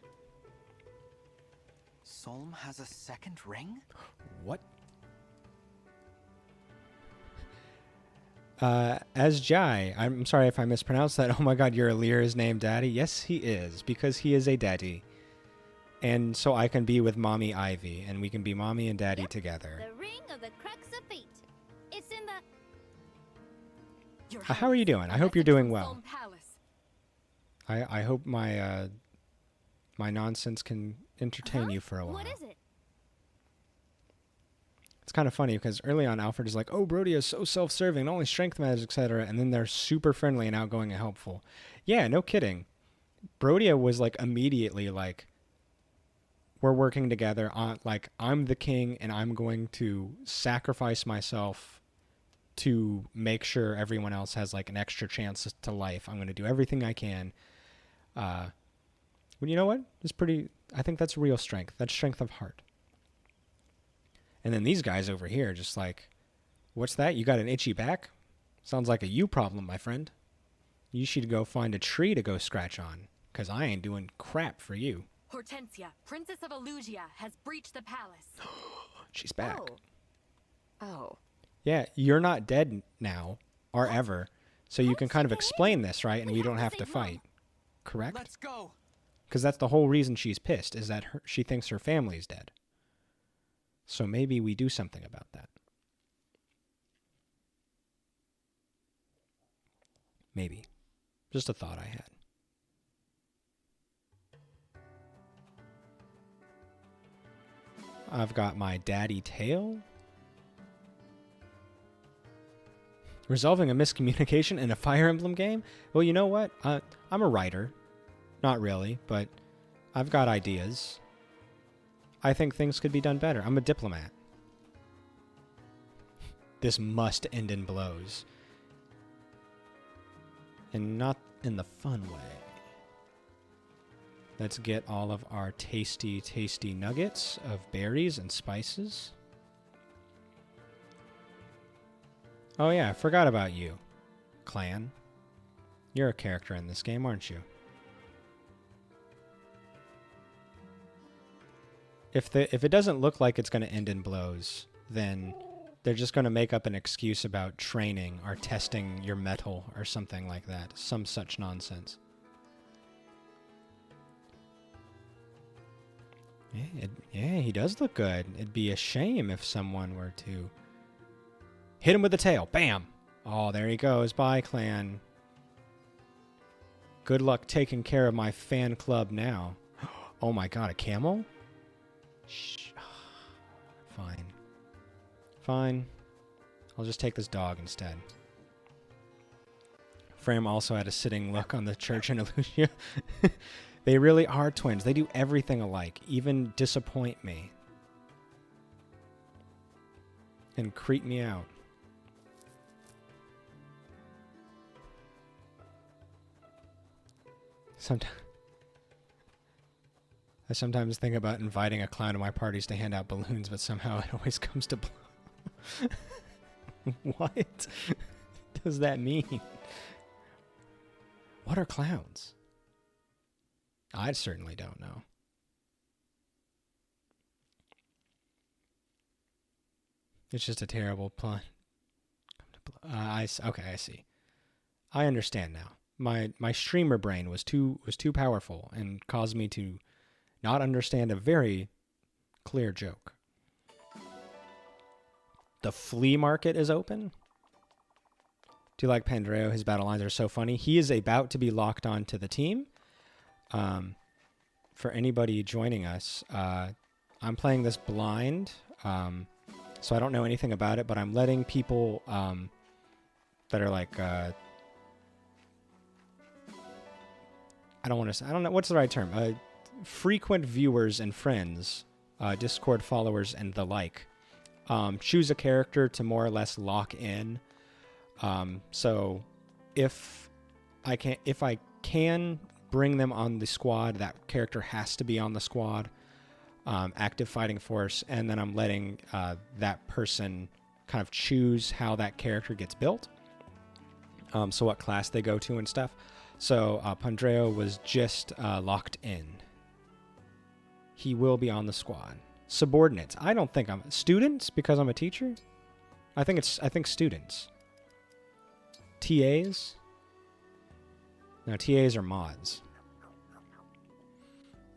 Solm has a second ring? What? As Jai, I'm sorry if I mispronounced that. Oh my god, your Alir is named Daddy? Yes, he is, because he is a daddy. And so I can be with Mommy Ivy, and we can be Mommy and Daddy Yep, together. The ring of the crux of fate. It's in the... Your How are you Highness, doing? I a hope you're message doing from well. Solm Palace. I hope my my nonsense can entertain Huh? you for a while. What is it? It's kind of funny because early on Alfred is like, "Oh, Brody is so self-serving, only strength matters, etc." And then they're super friendly and outgoing and helpful. Yeah, no kidding. Brodia was like immediately like, we're working together on, like, I'm the king and I'm going to sacrifice myself to make sure everyone else has like an extra chance to life. I'm going to do everything I can. Well, you know what? It's pretty, I think that's real strength. That's strength of heart. And then these guys over here just like, what's that? You got an itchy back? Sounds like a you problem, my friend. You should go find a tree to go scratch on, because I ain't doing crap for you. Hortensia, Princess of Elugia, has breached the palace. She's back. Oh. Yeah, you're not dead now, or ever, so you How can did kind she of get explain in? this, right? And We we don't have have to to save Mom. fight. Correct? Let's go! Because that's the whole reason she's pissed, is that she thinks her family's dead. So maybe we do something about that. Maybe. Just a thought I had. I've got my daddy tail. Resolving a miscommunication in a Fire Emblem game? Well, you know what? I'm a writer. Not really, but I've got ideas. I think things could be done better. I'm a diplomat. This must end in blows. And not in the fun way. Let's get all of our tasty, tasty nuggets of berries and spices. Oh yeah, I forgot about you, Clan. You're a character in this game, aren't you? If it doesn't look like it's going to end in blows, then they're just going to make up an excuse about training or testing your metal or something like that. Some such nonsense. Yeah, he does look good. It'd be a shame if someone were to hit him with the tail. Bam! Oh, there he goes. Bye, Clan. Good luck taking care of my fan club now. Oh my god, a camel? Shh. Fine. Fine. I'll just take this dog instead. Fram also had a sitting look on the church in Elusia. They really are twins. They do everything alike, even disappoint me. And creep me out. I sometimes think about inviting a clown to my parties to hand out balloons, but somehow it always comes to blow. What does that mean? What are clowns? I certainly don't know. It's just a terrible pun. Okay, I see. I understand now. My streamer brain was too powerful and caused me to not understand a very clear joke. The flea market is open. Do you like Pandreo? His battle lines are so funny. He is about to be locked on to the team. For anybody joining us, I'm playing this blind, so I don't know anything about it, but I'm letting people that are like, I don't know, what's the right term? Frequent viewers and friends, Discord followers and the like, choose a character to more or less lock in. So if I can bring them on the squad, that character has to be on the squad, active fighting force, and then I'm letting that person kind of choose how that character gets built. So what class they go to and stuff. So Pandreo was just locked in. He will be on the squad. Subordinates. I don't think I'm students because I'm a teacher. I think students. TAs. No, TAs are mods.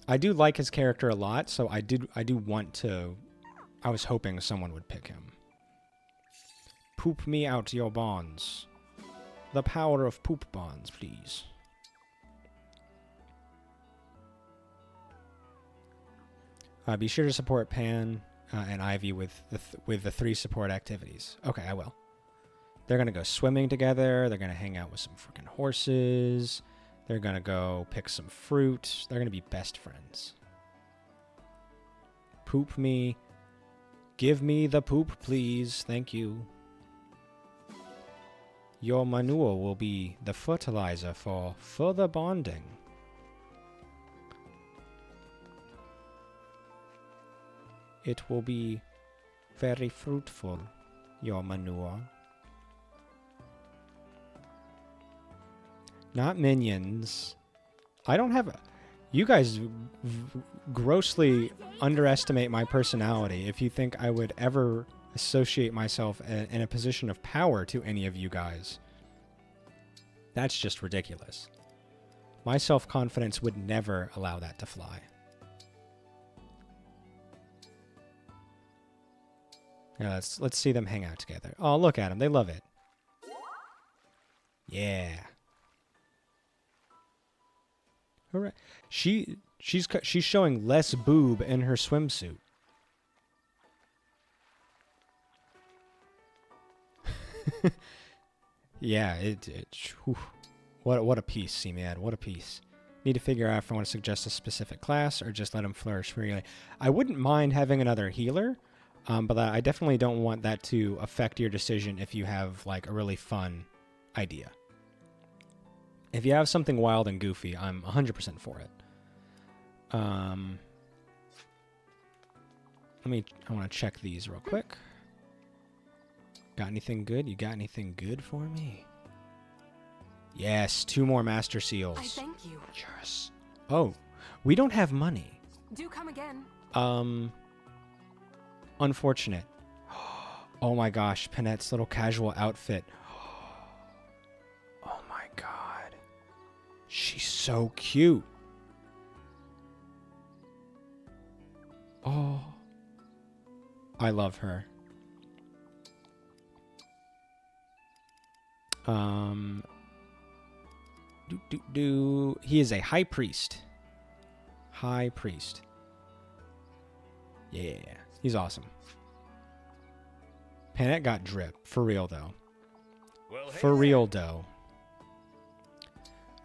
I do like his character a lot, so I do want to. I was hoping someone would pick him. Poop me out your bonds. The power of poop bonds, please. Be sure to support Pan and Ivy with the 3 support activities. Okay, I will. They're gonna go swimming together. They're gonna hang out with some freaking horses. They're gonna go pick some fruit. They're gonna be best friends. Poop me. Give me the poop, please. Thank you. Your manure will be the fertilizer for further bonding. It will be very fruitful, your manure. Not minions. I don't have... You guys grossly underestimate my personality if you think I would ever associate myself in a position of power to any of you guys. That's just ridiculous. My self-confidence would never allow that to fly. Now let's see them hang out together. Oh, look at them. They love it. Yeah. Hooray. She's showing less boob in her swimsuit. Yeah, whew. What a piece, C-Mad. What a piece. Need to figure out if I want to suggest a specific class or just let him flourish freely. I wouldn't mind having another healer, but I definitely don't want that to affect your decision if you have like a really fun idea. If you have something wild and goofy, I'm 100% for it. I want to check these real quick. Got anything good? You got anything good for me? Yes, 2 more Master Seals. I thank you. Yes. Oh, we don't have money. Do come again. Unfortunate. Oh my gosh, Panette's little casual outfit. Oh my god. She's so cute. Oh. I love her. He is a high priest. High priest. Yeah, he's awesome. Panette got drip. For real, though. Well, hey For there. real, though.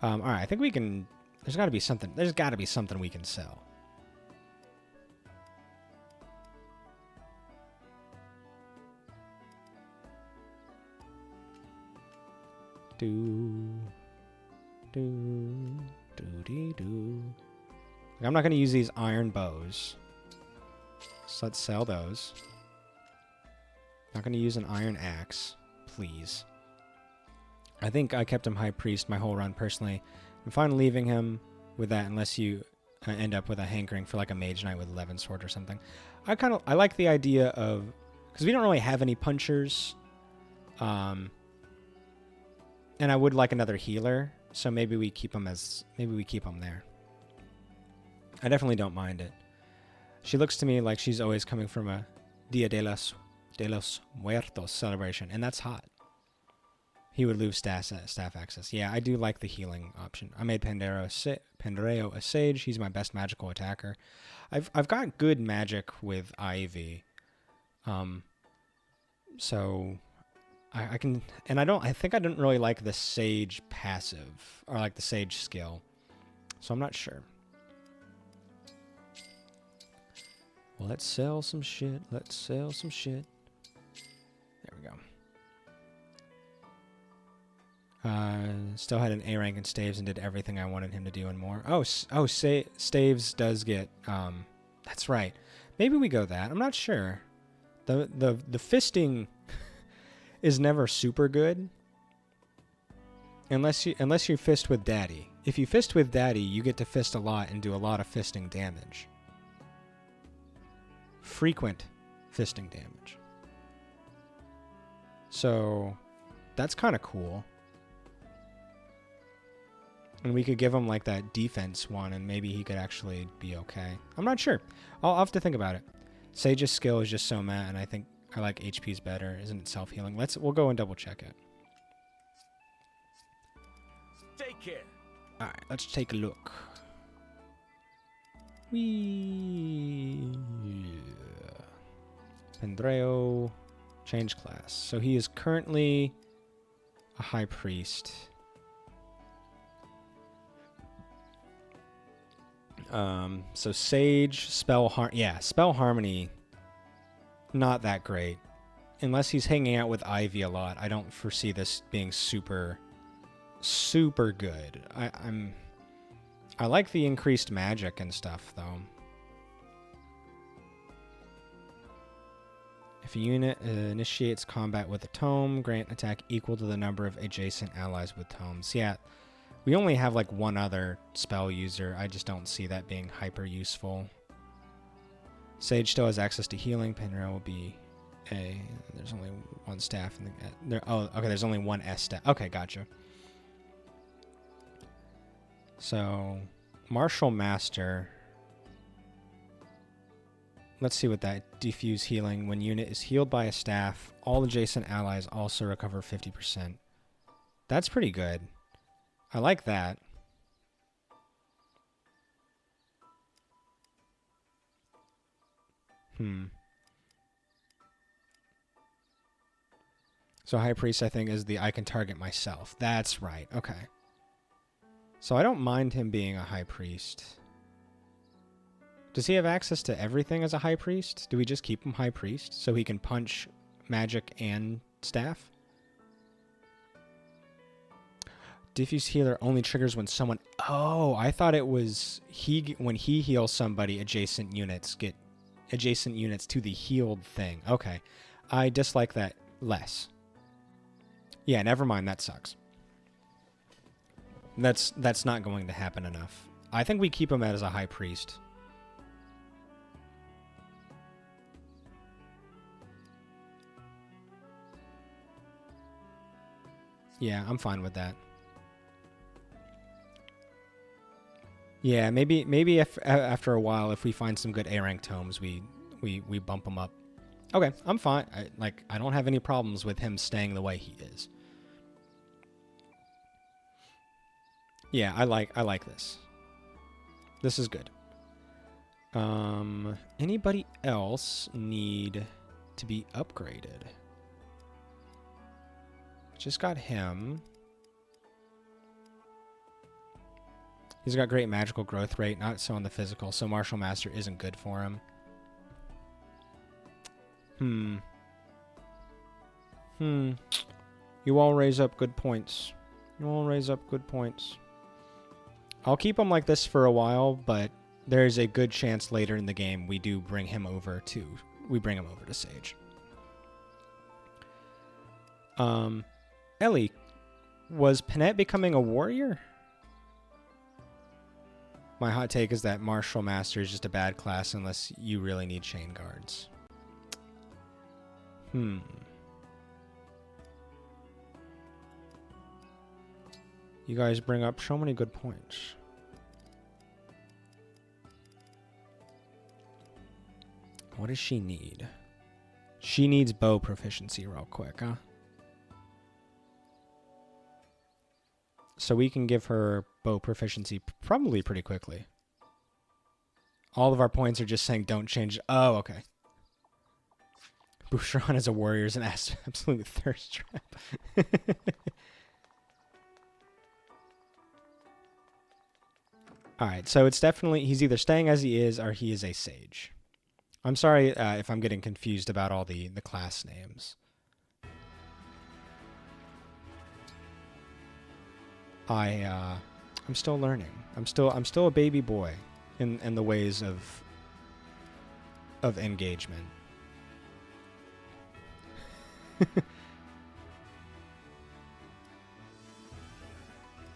Alright, I think we can... There's got to be something we can sell. I'm not going to use these iron bows. So let's sell those. Not going to use an iron axe, please. I think I kept him high priest my whole run personally. I'm fine leaving him with that unless you end up with a hankering for like a mage knight with 11 sword or something. I like the idea of, because we don't really have any punchers. And I would like another healer, so maybe we keep him there. I definitely don't mind it. She looks to me like she's always coming from a Dia de los Muertos celebration, and that's hot. He would lose staff access. Yeah, I do like the healing option. I made Pandreo a sage. He's my best magical attacker. I've got good magic with Ivy. So I can, and I think I didn't really like the sage passive or like the sage skill. So I'm not sure. Well, let's sell some shit. There we go. Still had an A rank in Staves and did everything I wanted him to do and more. Staves does get, that's right. Maybe we go that. I'm not sure. The fisting, is never super good. Unless you fist with Daddy. If you fist with Daddy, you get to fist a lot and do a lot of fisting damage. Frequent fisting damage. So, that's kind of cool. And we could give him like that defense one and maybe he could actually be okay. I'm not sure. I'll have to think about it. Sage's skill is just so meh, and I think I like HP's better. Isn't it self-healing? We'll go and double check it. Take care. Alright, let's take a look. Pendreo, change class. So he is currently a high priest. So Sage, Spell Harmony, not that great. Unless he's hanging out with Ivy a lot, I don't foresee this being super good. I like the increased magic and stuff, though. If a unit initiates combat with a tome, grant attack equal to the number of adjacent allies with tomes. Yeah, we only have like one other spell user. I just don't see that being hyper useful. Sage still has access to healing. Penril will be A. There's only one staff in the... oh, okay, there's only one S staff. Okay, gotcha. So, Martial Master. Let's see what that diffuse healing. When unit is healed by a staff, all adjacent allies also recover 50%. That's pretty good. I like that. So High Priest, I think, is the I can target myself. That's right. Okay. So I don't mind him being a High Priest. Does he have access to everything as a High Priest? Do we just keep him High Priest so he can punch magic and staff? Diffuse healer only triggers when someone... Oh, I thought it was when he heals somebody, adjacent units get adjacent units to the healed thing. Okay. I dislike that less. Yeah, never mind. That sucks. That's not going to happen enough. I think we keep him as a High Priest. Yeah, I'm fine with that. Yeah, maybe if after a while, if we find some good A rank tomes, we bump him up. Okay, I'm fine. I don't have any problems with him staying the way he is. Yeah, I like this. This is good. Anybody else need to be upgraded? Just got him. He's got great magical growth rate, not so on the physical, so Martial Master isn't good for him. You all raise up good points. I'll keep him like this for a while, but there's a good chance later in the game we bring him over to Sage. Ellie, was Panette becoming a warrior? My hot take is that Martial Master is just a bad class unless you really need chain guards. You guys bring up so many good points. What does she need? She needs bow proficiency real quick, huh? So we can give her bow proficiency probably pretty quickly. All of our points are just saying don't change. Oh, okay. Boucheron as a warrior is an absolute thirst trap. Alright, so it's definitely... He's either staying as he is or he is a sage. I'm sorry if I'm getting confused about all the class names. I'm still learning. I'm still a baby boy in the ways of engagement.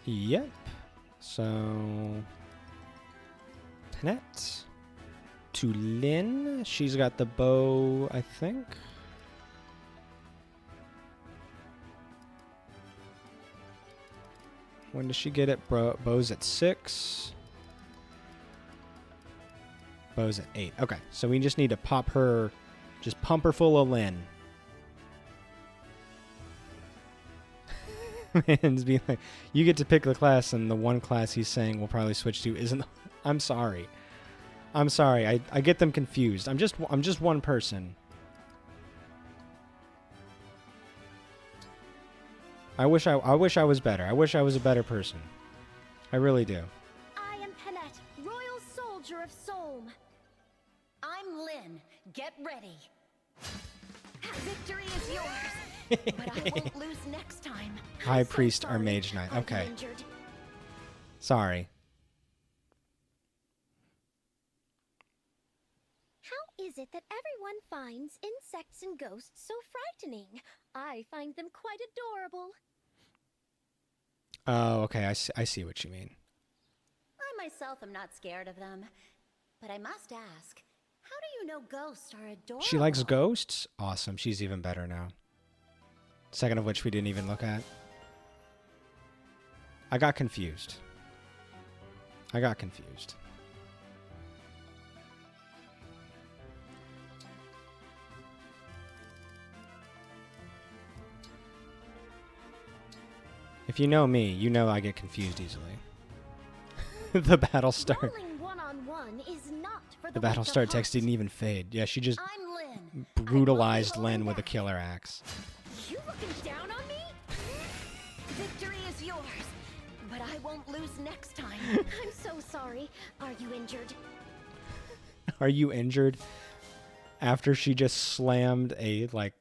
Yep. So Penet to Lynn. She's got the bow, I think. When does she get it? Bow's at 6. Bow's at 8. Okay, so we just need to pop her, just pump her full of Lynn. Man's being like, you get to pick the class, and the one class he's saying we'll probably switch to isn't. I'm sorry. I'm sorry. I get them confused. I'm just one person. I wish I was better. I wish I was a better person. I really do. I am Penet, Royal Soldier of Solm. I'm Lynn. Get ready. Victory is yours, but I won't lose next time. High I'm so Priest or sorry. Mage Knight. Are you Okay. injured? Sorry. How is it that everyone finds insects and ghosts so frightening? I find them quite adorable. Oh, okay. I see what you mean. I myself am not scared of them, but I must ask, how do you know ghosts are adorable? She likes ghosts? Awesome. She's even better now. Second of which we didn't even look at. I got confused. If you know me, you know I get confused easily. The battle start. Rolling one-on-one is not for The weak battle of start heart. text didn't even fade. Yeah, she just I'm Lynn. brutalized I won't be Lynn with a holding killer axe. You looking down on me? back. Victory is yours, but I won't lose next time. I'm so sorry. Are you injured? Are you injured? After she just slammed a, like,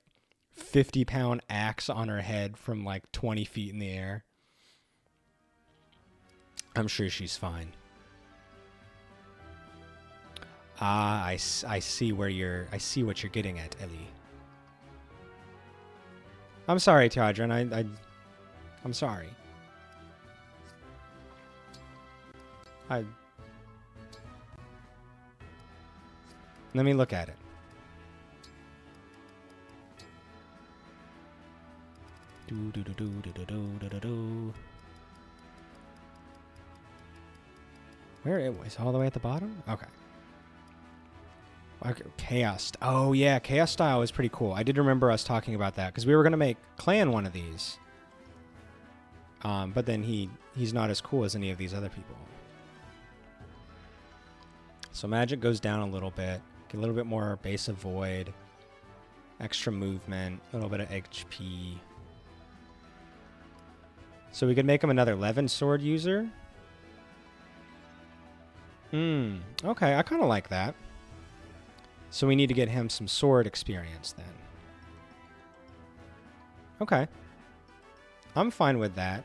50-pound axe on her head from, like, 20 feet in the air. I'm sure she's fine. Ah, I see where I see what you're getting at, Ellie. I'm sorry, Tiadran. I'm sorry. Let me look at it. Where it was all the way at the bottom? Okay. Chaos. Oh yeah, Chaos style is pretty cool. I did remember us talking about that because we were gonna make Clan one of these. But then he's not as cool as any of these other people. So magic goes down a little bit. Get a little bit more base of void. Extra movement. A little bit of HP. So we could make him another Levin sword user. Okay, I kind of like that. So we need to get him some sword experience then. Okay. I'm fine with that.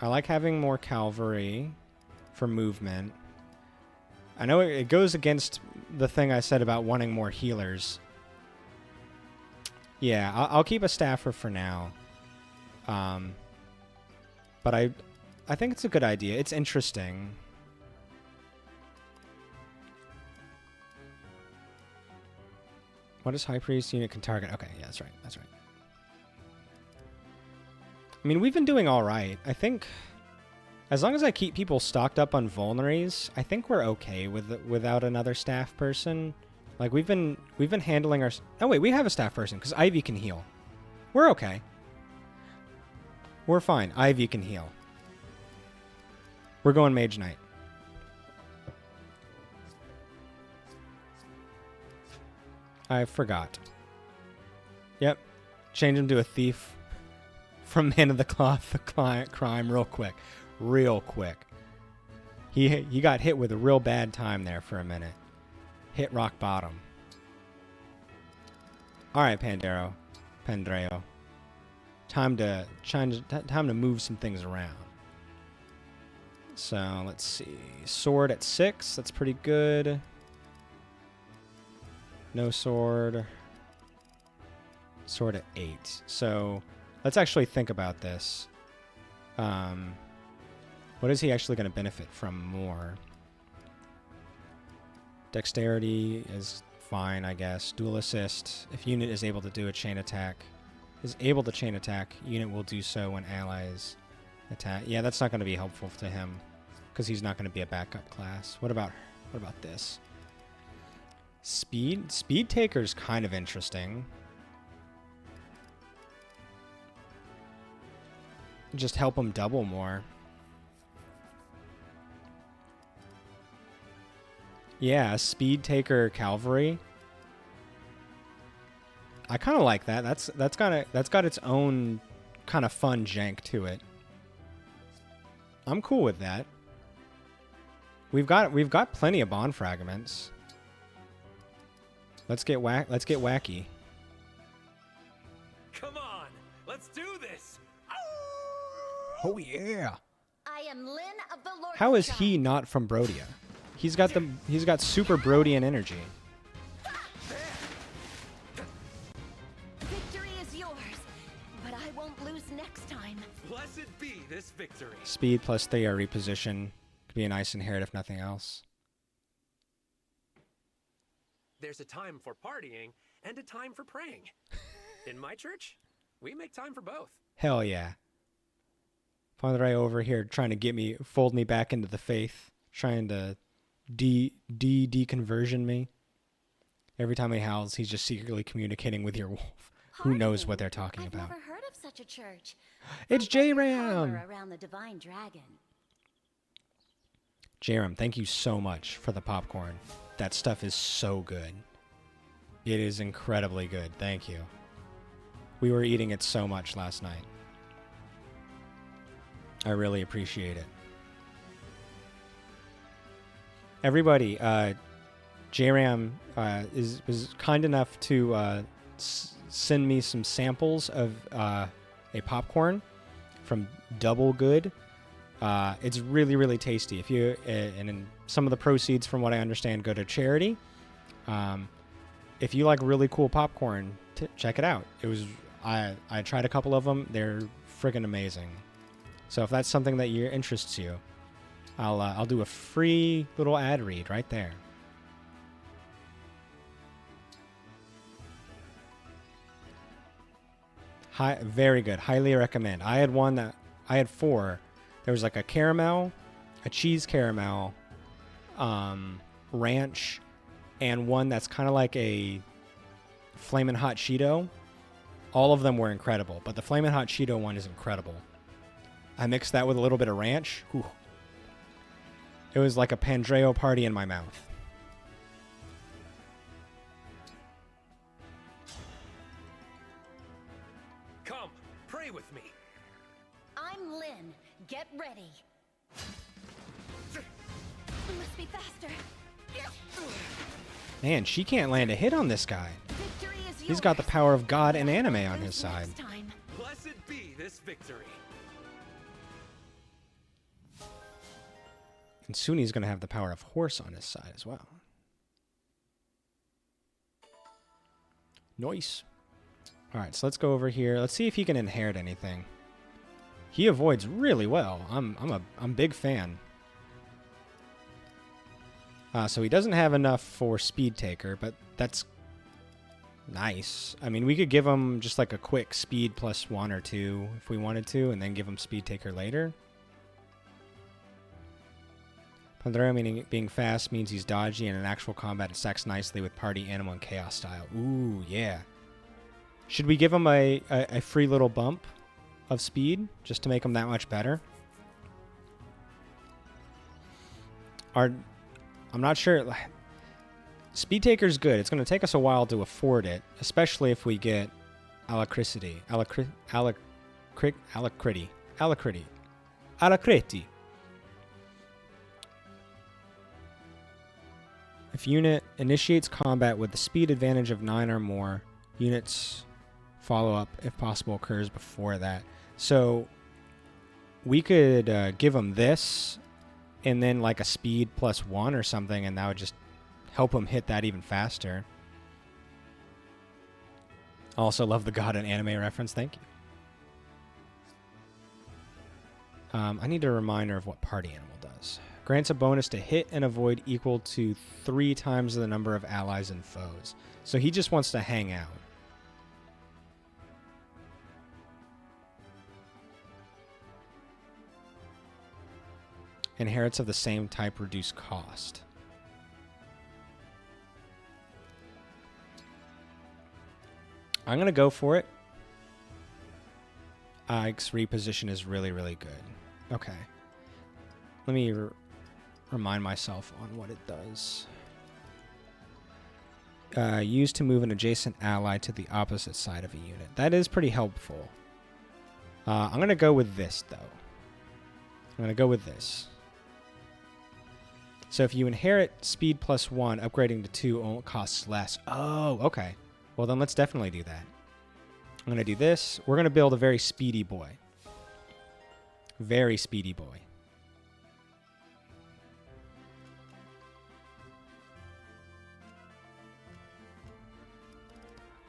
I like having more cavalry for movement. I know it goes against the thing I said about wanting more healers. Yeah, I'll keep a staffer for now. But I think it's a good idea. It's interesting. What is High Priest unit can target? Okay, yeah, that's right. That's right. I mean, we've been doing all right. I think as long as I keep people stocked up on vulneraries, I think we're okay without another staff person. Like we've been handling our. Oh wait, we have a staff person because Ivy can heal. We're okay. We're fine. Ivy can heal. We're going Mage Knight. I forgot. Yep. Change him to a thief from Man of the Cloth, the client crime, real quick. Real quick. He got hit with a real bad time there for a minute. Hit rock bottom. Alright, Pandreo. Time to move some things around. So, let's see. Sword at 6. That's pretty good. No sword. Sword at 8. So, let's actually think about this. What is he actually going to benefit from more? Dexterity is fine, I guess. Dual assist. If unit is able to do a chain attack, unit will do so when allies attack. Yeah, that's not going to be helpful to him because he's not going to be a backup class. What about this? Speed? Speed Taker's kind of interesting. Just help him double more. Yeah, Speed Taker Cavalry. I kind of like that. That's got its own kind of fun jank to it. I'm cool with that. We've got plenty of bond fragments. Let's get wacky. Come on, let's do this. Oh yeah. I am Lynn of the Lord. How is he not from Brodia? He's got super Brodian energy. Victory is yours, but I won't lose next time. Blessed be this victory. Speed plus Thea reposition could be a nice inherit if nothing else. There's a time for partying and a time for praying. In my church, we make time for both. Hell yeah. Father I over here trying to fold me back into the faith, trying to deconversion me. Every time he howls, he's just secretly communicating with your wolf. Who knows what they're talking about? I've never heard of such a church. It's J-Ram! Around the divine dragon. J-Ram, thank you so much for the popcorn. That stuff is so good. It is incredibly good. Thank you. We were eating it so much last night. I really appreciate it. Everybody, J-Ram was kind enough to send me some samples of a popcorn from Double Good. It's really, really tasty. If you and some of the proceeds, from what I understand, go to charity. If you like really cool popcorn, check it out. I tried a couple of them. They're friggin' amazing. So if that's something that interests you, I'll do a free little ad read right there. Very good. Highly recommend. I had 4. There was like a caramel, a cheese caramel, ranch, and one that's kind of like a Flamin' Hot Cheeto. All of them were incredible, but the Flamin' Hot Cheeto one is incredible. I mixed that with a little bit of ranch. Whew. It was like a Pandreo party in my mouth. Come, pray with me. I'm Lynn. Get ready. We must be faster. Man, she can't land a hit on this guy. Victory is yours. He's got the power of God and anime on his side. Next time. Blessed be this victory. And soon he's going to have the power of horse on his side as well. Nice. All right, so let's go over here. Let's see if he can inherit anything. He avoids really well. I'm a big fan. So he doesn't have enough for Speed Taker, but that's nice. I mean, we could give him just like a quick speed plus 1 or 2 if we wanted to, and then give him Speed Taker later. Pandora meaning being fast means he's dodgy, and in actual combat it stacks nicely with party, animal, and chaos style. Ooh, yeah. Should we give him a free little bump of speed just to make him that much better? I'm not sure. Speed Taker's good. It's going to take us a while to afford it, especially if we get Alacrity. Alacrity. If unit initiates combat with the speed advantage of 9 or more, units follow-up, if possible, occurs before that. So we could give him this and then like a speed plus 1 or something, and that would just help him hit that even faster. Also love the God and anime reference. Thank you. I need a reminder of what party animal does. Grants a bonus to hit and avoid equal to 3 times the number of allies and foes. So he just wants to hang out. Inherits of the same type reduce cost. I'm going to go for it. Ike's reposition is really, really good. Okay. Let me remind myself on what it does. Used to move an adjacent ally to the opposite side of a unit. That is pretty helpful. I'm going to go with this, though. I'm going to go with this. So if you inherit speed +1, upgrading to 2 costs less. Oh, okay. Well, then let's definitely do that. I'm going to do this. We're going to build a very speedy boy. Very speedy boy.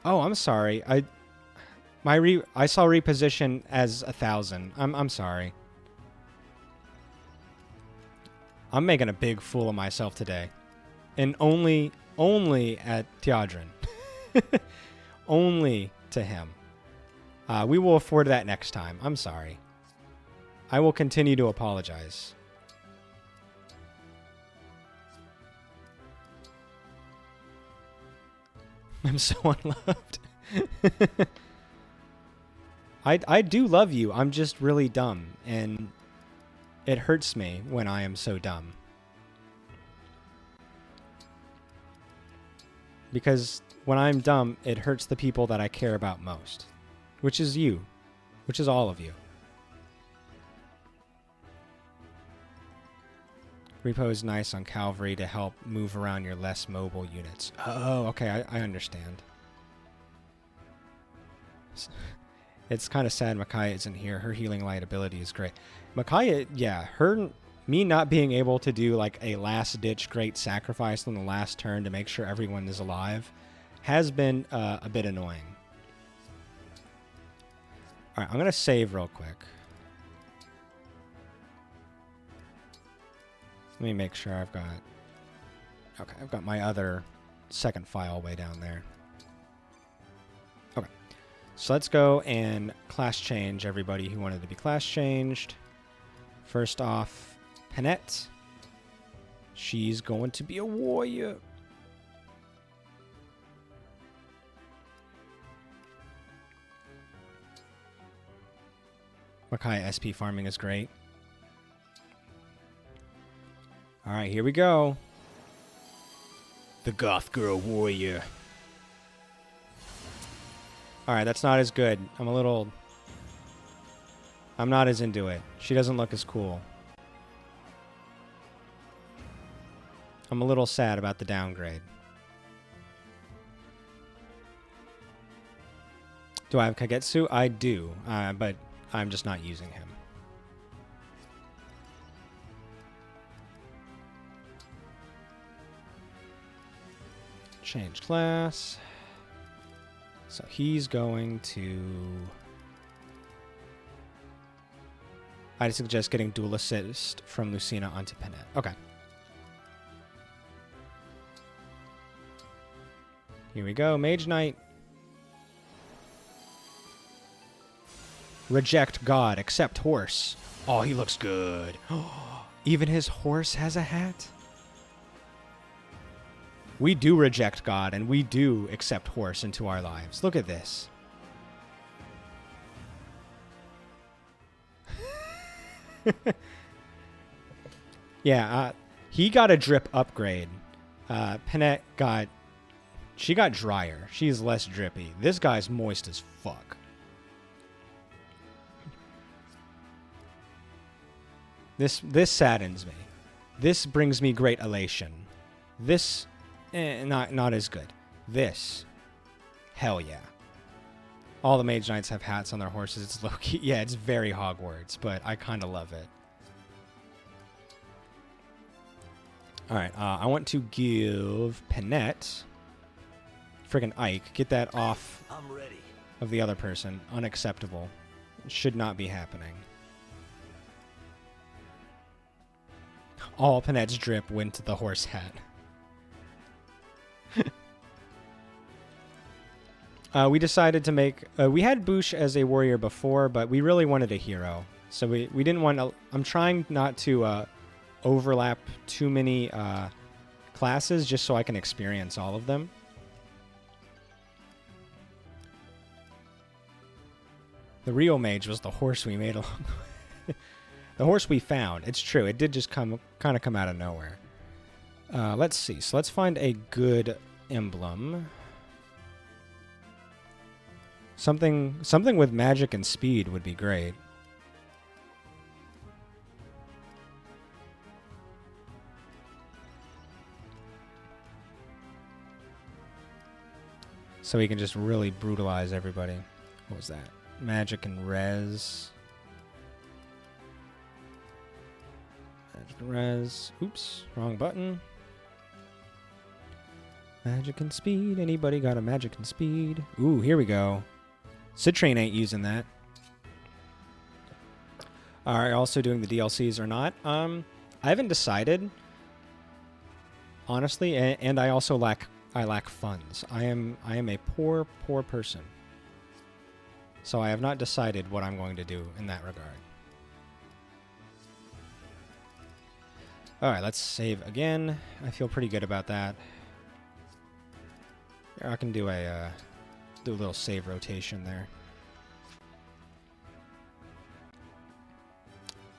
Oh, I'm sorry. I saw reposition as 1,000. I'm sorry. I'm making a big fool of myself today. And only at Teodrin. Only to him. We will afford that next time. I'm sorry. I will continue to apologize. I'm so unloved. I do love you. I'm just really dumb. And it hurts me when I am so dumb. Because when I'm dumb, it hurts the people that I care about most. Which is you. Which is all of you. Repo is nice on Cavalry to help move around your less mobile units. Oh, okay, I understand. It's kind of sad Micaiah isn't here. Her healing light ability is great. Micaiah, yeah, me not being able to do like a last-ditch great sacrifice on the last turn to make sure everyone is alive has been a bit annoying. All right, I'm going to save real quick. Let me make sure I've got... Okay, I've got my other second file way down there. Okay. So let's go and class change everybody who wanted to be class changed. First off, Panette. She's going to be a warrior. Micaiah SP farming is great. All right, here we go. The Goth Girl Warrior. All right, that's not as good. I'm not as into it. She doesn't look as cool. I'm a little sad about the downgrade. Do I have Kagetsu? I do, but I'm just not using him. Change class. So he's going to... I'd suggest getting Dual Assist from Lucina onto Panette. Okay. Here we go. Mage Knight. Reject God. Accept horse. Oh, he looks good. Even his horse has a hat? We do reject God, and we do accept horse into our lives. Look at this. Yeah, he got a drip upgrade. Panette got... She got drier. She's less drippy. This guy's moist as fuck. This saddens me. This brings me great elation. This... not as good. This, hell yeah. All the Mage Knights have hats on their horses. It's low-key. Yeah, it's very Hogwarts, but I kind of love it. All right, I want to give Panette, friggin' Ike, get that off I'm ready. of the other person. Unacceptable. It should not be happening. all Panette's drip went to the horse hat. We decided to make... we had Boosh as a warrior before, but we really wanted a hero. So we didn't want to... I'm trying not to overlap too many classes just so I can experience all of them. The real mage was the horse we made along the way. The horse we found. It's true. It did just kind of come out of nowhere. Let's see. So let's find a good emblem. Something with magic and speed would be great. So we can just really brutalize everybody. What was that? Magic and res. Magic and res. Oops, wrong button. Magic and speed. Anybody got a magic and speed? Ooh, here we go. Citrine ain't using that. Are also doing the DLCs or not? I haven't decided, honestly, and I also lack funds. I am a poor person. So I have not decided what I'm going to do in that regard. All right, let's save again. I feel pretty good about that. Here, I can do a little save rotation there.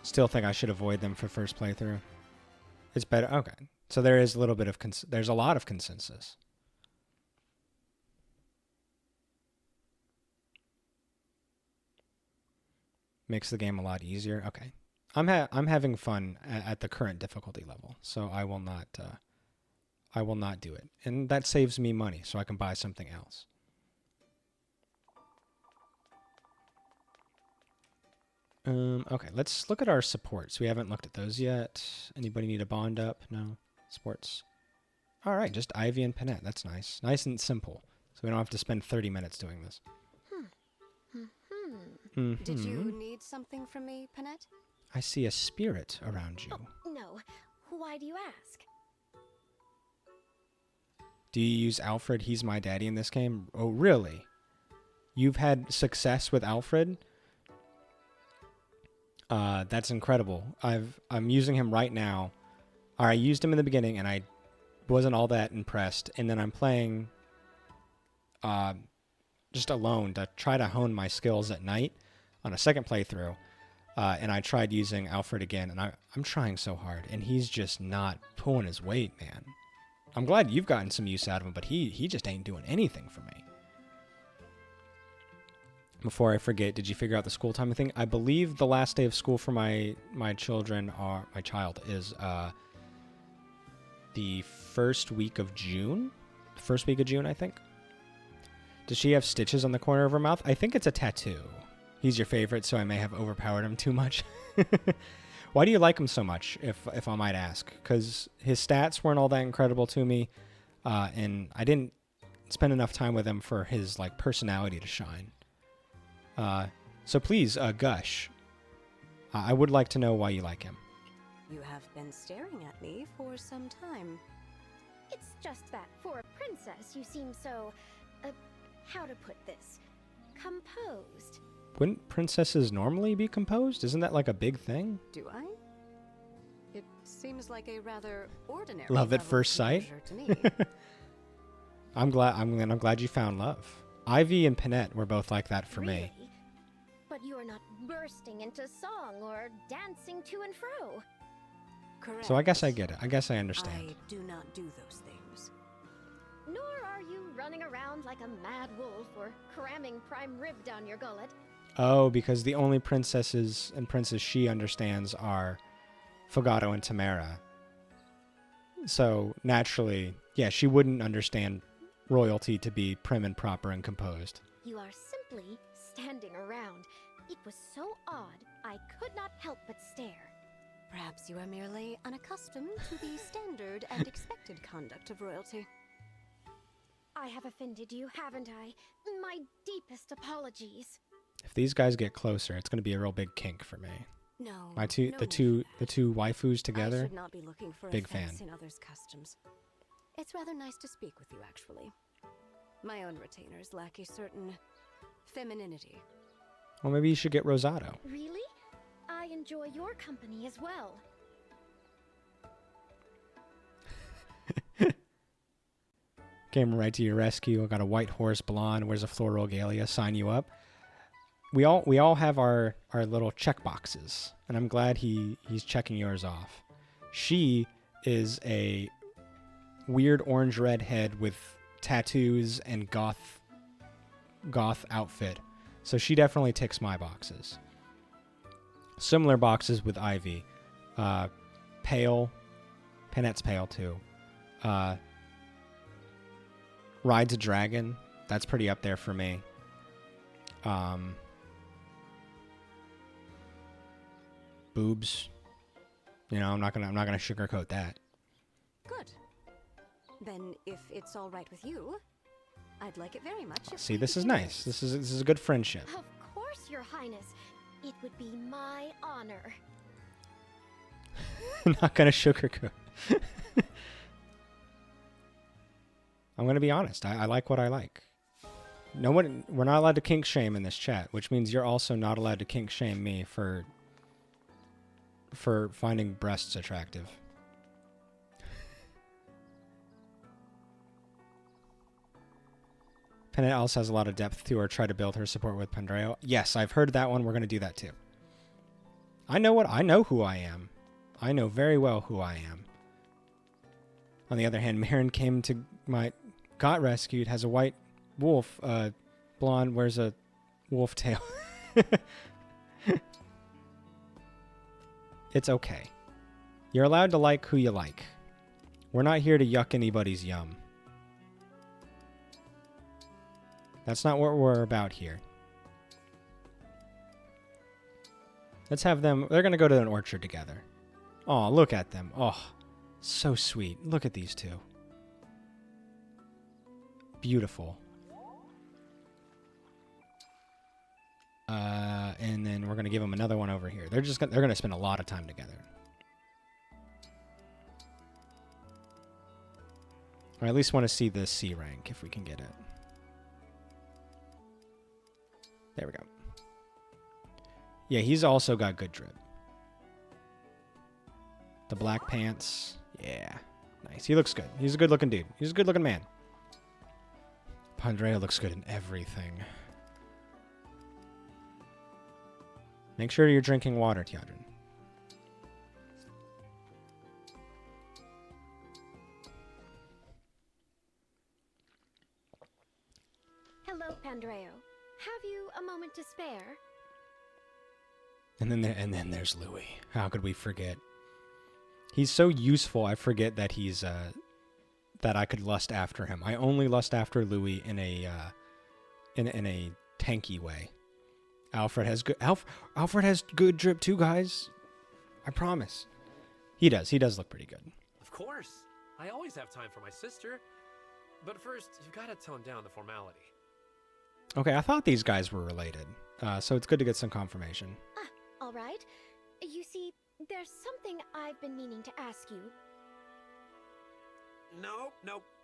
Still think I should avoid them for first playthrough. It's better. Okay, so there is a little bit of there's a lot of consensus. Makes the game a lot easier. Okay, I'm having fun at the current difficulty level, so I will not do it, and that saves me money, so I can buy something else. Okay, let's look at our supports. We haven't looked at those yet. Anybody need a bond up? No? Sports. All right, just Ivy and Panette. That's nice. Nice and simple. So we don't have to spend 30 minutes doing this. Did you need something from me, Panette? I see a spirit around you. Oh, no. Why do you ask? Do you use Alfred? He's my daddy in this game? Oh, really? You've had success with Alfred? That's incredible. I'm using him right now. I used him in the beginning, and I wasn't all that impressed. And then I'm playing just alone to try to hone my skills at night on a second playthrough. And I tried using Alfred again, and I'm trying so hard, and he's just not pulling his weight, man. I'm glad you've gotten some use out of him, but he just ain't doing anything for me. Before I forget, did you figure out the school timing thing? I believe the last day of school for my child is the first week of June. First week of June, I think. Does she have stitches on the corner of her mouth? I think it's a tattoo. He's your favorite, so I may have overpowered him too much. Why do you like him so much, if I might ask? Because his stats weren't all that incredible to me, and I didn't spend enough time with him for his personality to shine. So please, gush. I would like to know why you like him. You have been staring at me for some time. It's just that for a princess, you seem so, how to put this, composed. Wouldn't princesses normally be composed? Isn't that like a big thing? Do I? It seems like a rather ordinary love at first sight. To me. I'm glad you found love. Ivy and Panette were both like that for me. But you are not bursting into song or dancing to and fro. Correct. So I guess I get it. I guess I understand. I do not do those things. Nor are you running around like a mad wolf or cramming prime rib down your gullet. Oh, because the only princesses and princes she understands are Fogado and Tamara. So naturally, yeah, she wouldn't understand royalty to be prim and proper and composed. You are simply standing around. It was so odd, I could not help but stare. Perhaps you are merely unaccustomed to the standard and expected conduct of royalty. I have offended you, haven't I? My deepest apologies. If these guys get closer, it's going to be a real big kink for me. No. My two, no the need two, for the that. two waifus I together. should not be looking for Big offense fan. in others' customs. It's rather nice to speak with you, actually. My own retainers lack a certain femininity. Well, maybe you should get Rosado. Really? I enjoy your company as well. Came right to your rescue. I got a white horse, blonde, wears a floral regalia. Sign you up. We all have our little check boxes, and I'm glad he's checking yours off. She is a weird orange red head with tattoos and goth outfit, so she definitely ticks my boxes. Similar boxes with Ivy. Pale. Panette's pale too. Rides a dragon. That's pretty up there for me. Boobs. You know, I'm not gonna sugarcoat that. Good. Then, if it's all right with you, I'd like it very much. If See, we this is begin nice. This is a good friendship. Of course, Your Highness. It would be my honor. Not gonna sugarcoat. I'm gonna be honest. I like what I like. No one. We're not allowed to kink shame in this chat, which means you're also not allowed to kink shame me for finding breasts attractive. Panette also has a lot of depth to her. Try to build her support with Pandreo. Yes, I've heard that one. We're gonna do that too. I know who I am. I know very well who I am. On the other hand, Marin got rescued, has a white wolf, blonde, wears a wolf tail. It's okay. You're allowed to like who you like. We're not here to yuck anybody's yum. That's not what we're about here. Let's have them. They're going to go to an orchard together. Oh, look at them. Oh, so sweet. Look at these two. Beautiful. And then we're going to give them another one over here. They're going to spend a lot of time together. I at least want to see the C rank if we can get it. There we go. Yeah, he's also got good drip. The black pants. Yeah. Nice. He looks good. He's a good looking dude. He's a good looking man. Pandreo looks good in everything. Make sure you're drinking water, Tiadrin. Hello, Pandreo. Have you a moment to spare? And then there's Louis. How could we forget? He's so useful. I forget that he's that I could lust after him. I only lust after Louis in a tanky way. Alfred has good drip too, guys. I promise. He does. He does look pretty good. Of course. I always have time for my sister. But first, you've got to tone down the formality. Okay, I thought these guys were related. So it's good to get some confirmation. All right. You see, there's something I've been meaning to ask you. No.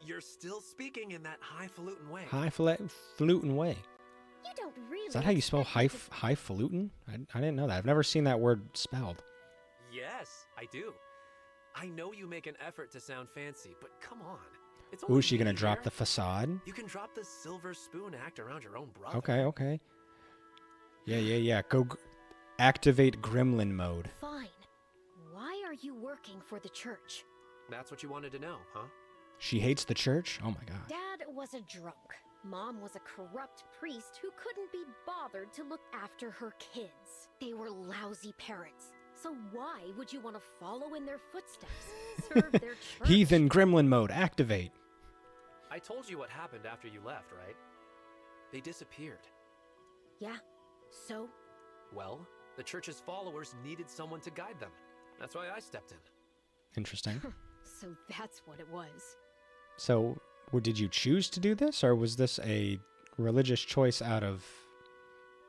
You're still speaking in that highfalutin way. Highfalutin way. You don't really. Is that how you spell expect me to- highfalutin? I didn't know that. I've never seen that word spelled. Yes, I do. I know you make an effort to sound fancy, but come on. It's Ooh, only is she gonna me drop here. the facade? You can drop the silver spoon act around your own brother. Okay. Yeah. Go activate gremlin mode. Fine. Why are you working for the church? That's what you wanted to know, huh? She hates the church? Oh my god. Dad was a drunk. Mom was a corrupt priest who couldn't be bothered to look after her kids. They were lousy parents. So why would you want to follow in their footsteps? Serve their church? Heathen gremlin mode, activate. I told you what happened after you left, right? They disappeared. Yeah. So? Well, the church's followers needed someone to guide them. That's why I stepped in. Interesting. So that's what it was. So, did you choose to do this, or was this a religious choice out of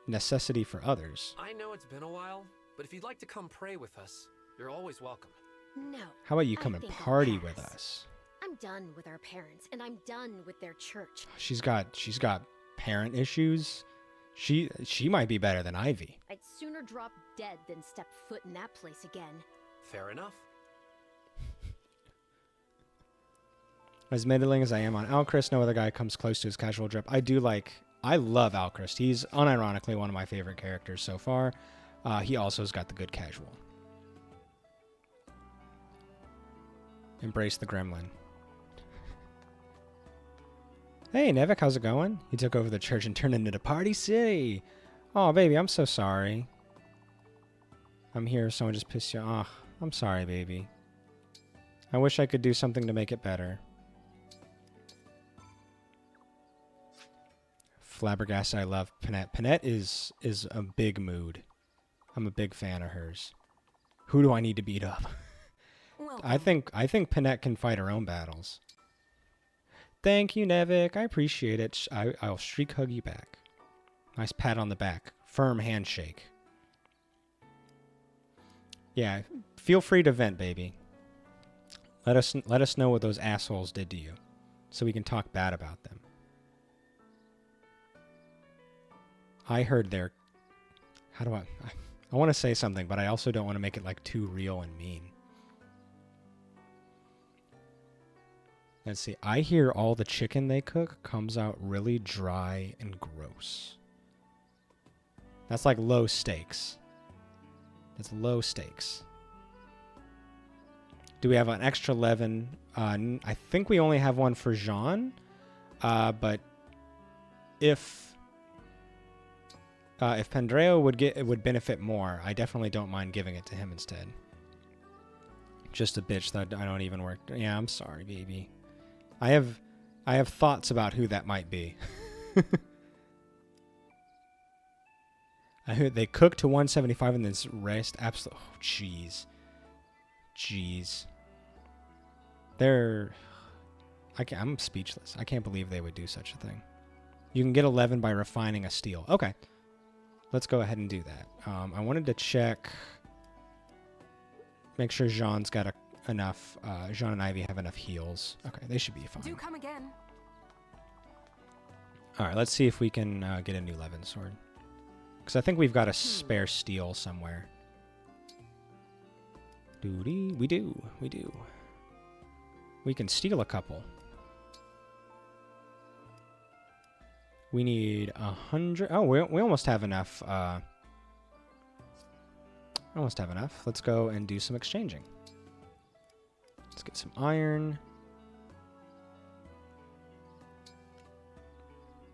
necessity for others? I know it's been a while, But if you'd like to come pray with us, you're always welcome. No. How about you I come and think I'll party with pass. us? I'm done with our parents, and I'm done with their church. She's got parent issues. She might be better than Ivy. I'd sooner drop dead than step foot in that place again. Fair enough. As middling as I am on Alchrist, no other guy comes close to his casual drip. I love Alchrist. He's unironically one of my favorite characters so far. He also has got the good casual. Embrace the gremlin. Hey, Nevik, how's it going? He took over the church and turned it into Party City. Oh, baby, I'm so sorry. I'm here if someone just pissed you off. I'm sorry, baby. I wish I could do something to make it better. Flabbergasted, I love Panette. Panette is a big mood. I'm a big fan of hers. Who do I need to beat up? I think Panette can fight her own battles. Thank you, Nevik. I appreciate it. I'll shriek hug you back. Nice pat on the back. Firm handshake. Yeah, feel free to vent, baby. Let us know what those assholes did to you, so we can talk bad about them. I heard their... How do I want to say something, but I also don't want to make it like too real and mean. Let's see. I hear all the chicken they cook comes out really dry and gross. That's like low stakes. That's low stakes. Do we have an extra leaven? I think we only have one for Jean. But if Pandreo would benefit more, I definitely don't mind giving it to him instead. Just a bitch that I don't even work. Yeah, I'm sorry, baby. I have thoughts about who that might be. I heard they cook to 175 and then rest. Absolutely. Oh, jeez. Jeez. I'm speechless. I can't believe they would do such a thing. You can get 11 by refining a steel. Okay. Let's go ahead and do that. I wanted to check. Make sure Jean's got enough. Jean and Ivy have enough heals. Okay, they should be fine. Do come again. All right, let's see if we can get a new Levin sword. Because I think we've got a spare steel somewhere. We do. We can steal a couple. We need 100. Oh, we almost have enough. Almost have enough. Let's go and do some exchanging. Let's get some iron.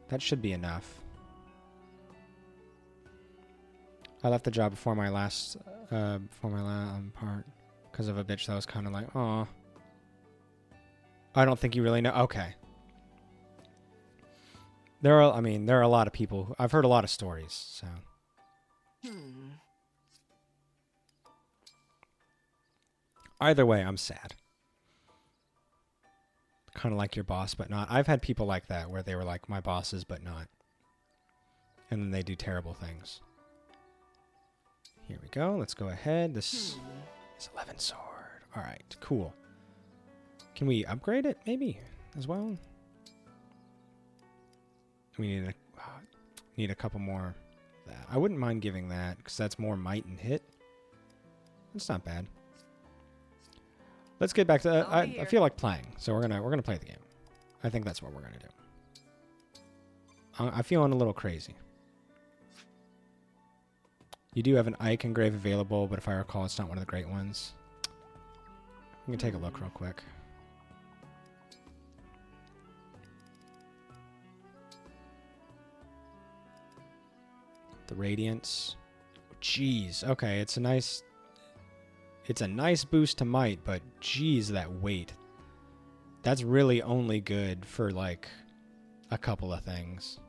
That should be enough. I left the job before my last part because of a bitch that was kind of like, "Aw." I don't think you really know. Okay. There are a lot of people. I've heard a lot of stories, so. Either way, I'm sad. Kind of like your boss, but not. I've had people like that where they were like my bosses, but not. And then they do terrible things. Here we go. Let's go ahead. This is 11 sword. All right, cool. Can we upgrade it maybe as well? We need a couple more of that. I wouldn't mind giving that because that's more might and hit. It's not bad. Let's get back to. I feel like playing, so we're gonna play the game. I think that's what we're gonna do. I'm feeling a little crazy. You do have an Ike engrave available, but if I recall, it's not one of the great ones. We can take a look real quick. The Radiance. Jeez. Okay, it's a nice boost to might, but geez, that weight. That's really only good for like a couple of things.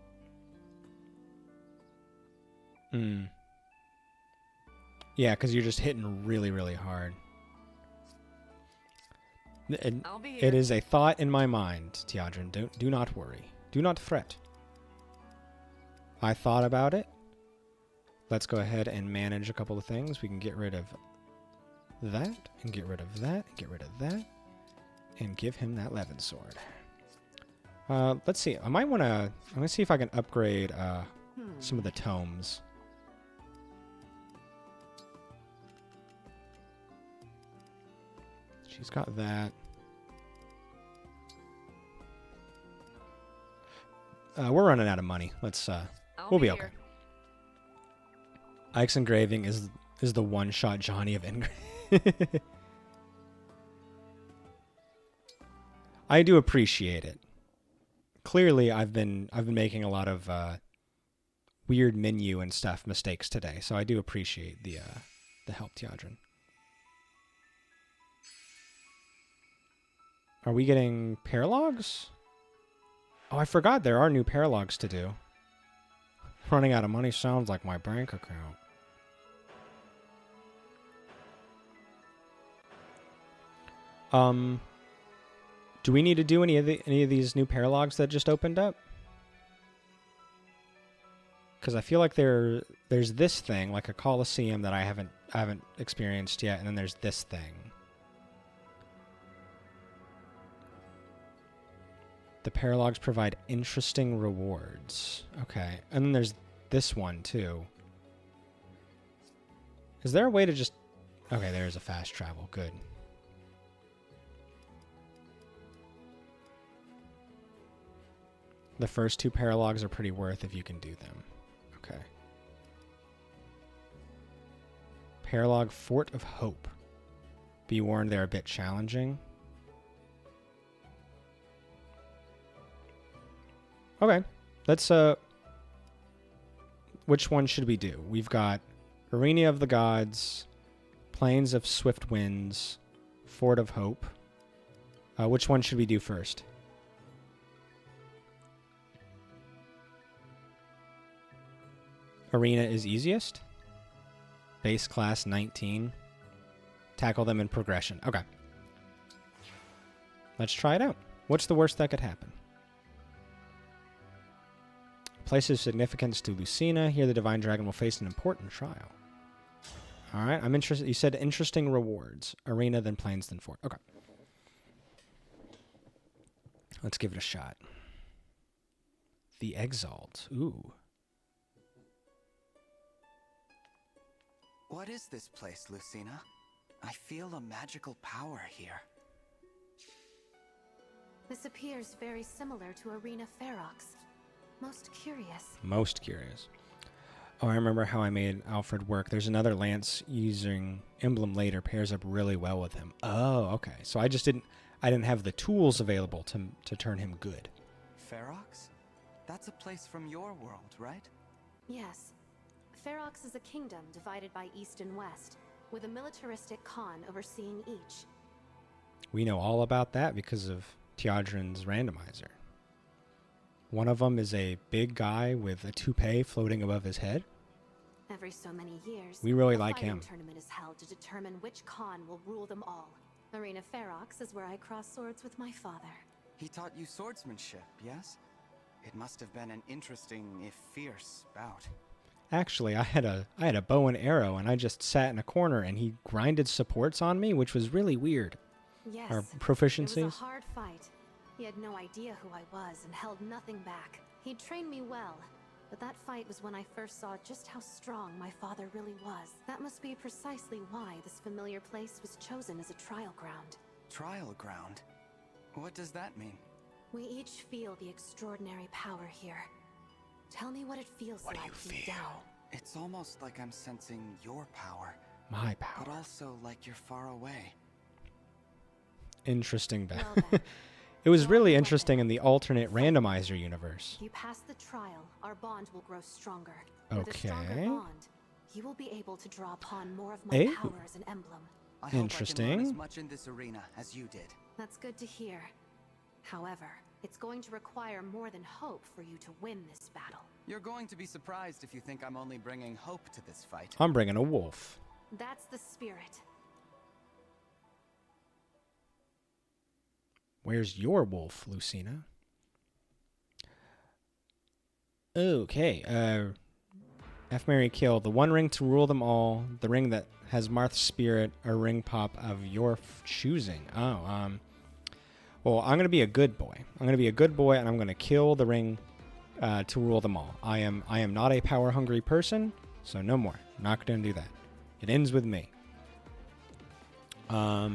Yeah, because you're just hitting really, really hard. It is a thought in my mind, Tiadrin. Do not worry. Do not fret. I thought about it. let's go ahead and manage a couple of things. We can get rid of that, and get rid of that, and get rid of that, and give him that Levin sword. Let's see. I'm gonna see if I can upgrade some of the tomes. She's got that. We're running out of money. Let's we'll be okay. Ike's engraving is the one-shot Johnny of engraving. I do appreciate it. Clearly, I've been making a lot of weird menu and stuff mistakes today, so I do appreciate the help, Tiadrin. Are we getting paralogs? Oh, I forgot there are new paralogs to do. Running out of money sounds like my bank account. Do we need to do any of these new paralogs that just opened up? Because I feel like there's this thing, like a Colosseum that I haven't experienced yet, and then there's this thing. The paralogs provide interesting rewards. Okay, and then there's this one too. Is there a way to just... Okay, there's a fast travel. Good. The first two paralogs are pretty worth if you can do them. Okay. Paralog Fort of Hope. Be warned, they're a bit challenging. Okay. Let's which one should we do? We've got Arena of the Gods, Plains of Swift Winds, Fort of Hope. Which one should we do first? Arena is easiest. Base class 19. Tackle them in progression. Okay. Let's try it out. What's the worst that could happen? Place of significance to Lucina. Here the Divine Dragon will face an important trial. Alright, I'm interested. You said interesting rewards. Arena, then Plains, then Fort. Okay. Let's give it a shot. The Exalt. Ooh. What is this place, Lucina? I feel a magical power here. This appears very similar to Arena Ferox. Most curious. Most curious. Oh, I remember how I made Alfred work. There's another lance using Emblem later pairs up really well with him. Oh, okay. So I didn't have the tools available to turn him good. Ferox? That's a place from your world, right? Yes. Ferox is a kingdom divided by east and west, with a militaristic Khan overseeing each. We know all about that because of Tiadrin's randomizer. One of them is a big guy with a toupee floating above his head. Every so many years, we really a like him. Tournament is held to determine which Khan will rule them all. Arena Ferox is where I cross swords with my father. He taught you swordsmanship, yes? It must have been an interesting, if fierce, bout. Actually, I had a bow and arrow, and I just sat in a corner, and he grinded supports on me, which was really weird. Yes, our proficiencies. It was a hard fight. He had no idea who I was and held nothing back. He trained me well, but that fight was when I first saw just how strong my father really was. That must be precisely why this familiar place was chosen as a trial ground. Trial ground? What does that mean? We each feel the extraordinary power here. Tell me what it feels like deep down. It's almost like I'm sensing your power. My power. But also like you're far away. Interesting. Well, it was really interesting in the alternate randomizer universe. If you pass the trial, our bond will grow stronger. Okay. With a stronger bond, you will be able to draw upon more of my power as an emblem. I hope interesting. I can learn as much in this arena as you did. That's good to hear. However, it's going to require more than hope for you to win this battle. You're going to be surprised if you think I'm only bringing hope to this fight. I'm bringing a wolf. That's the spirit. Where's your wolf, Lucina? Okay, F, Marry, Kill. The one ring to rule them all. The ring that has Marth's spirit. A ring pop of your choosing. Oh, well, I'm going to be a good boy. I'm going to be a good boy, and I'm going to kill the ring to rule them all. I am not a power-hungry person, so no more. Not going to do that. It ends with me. I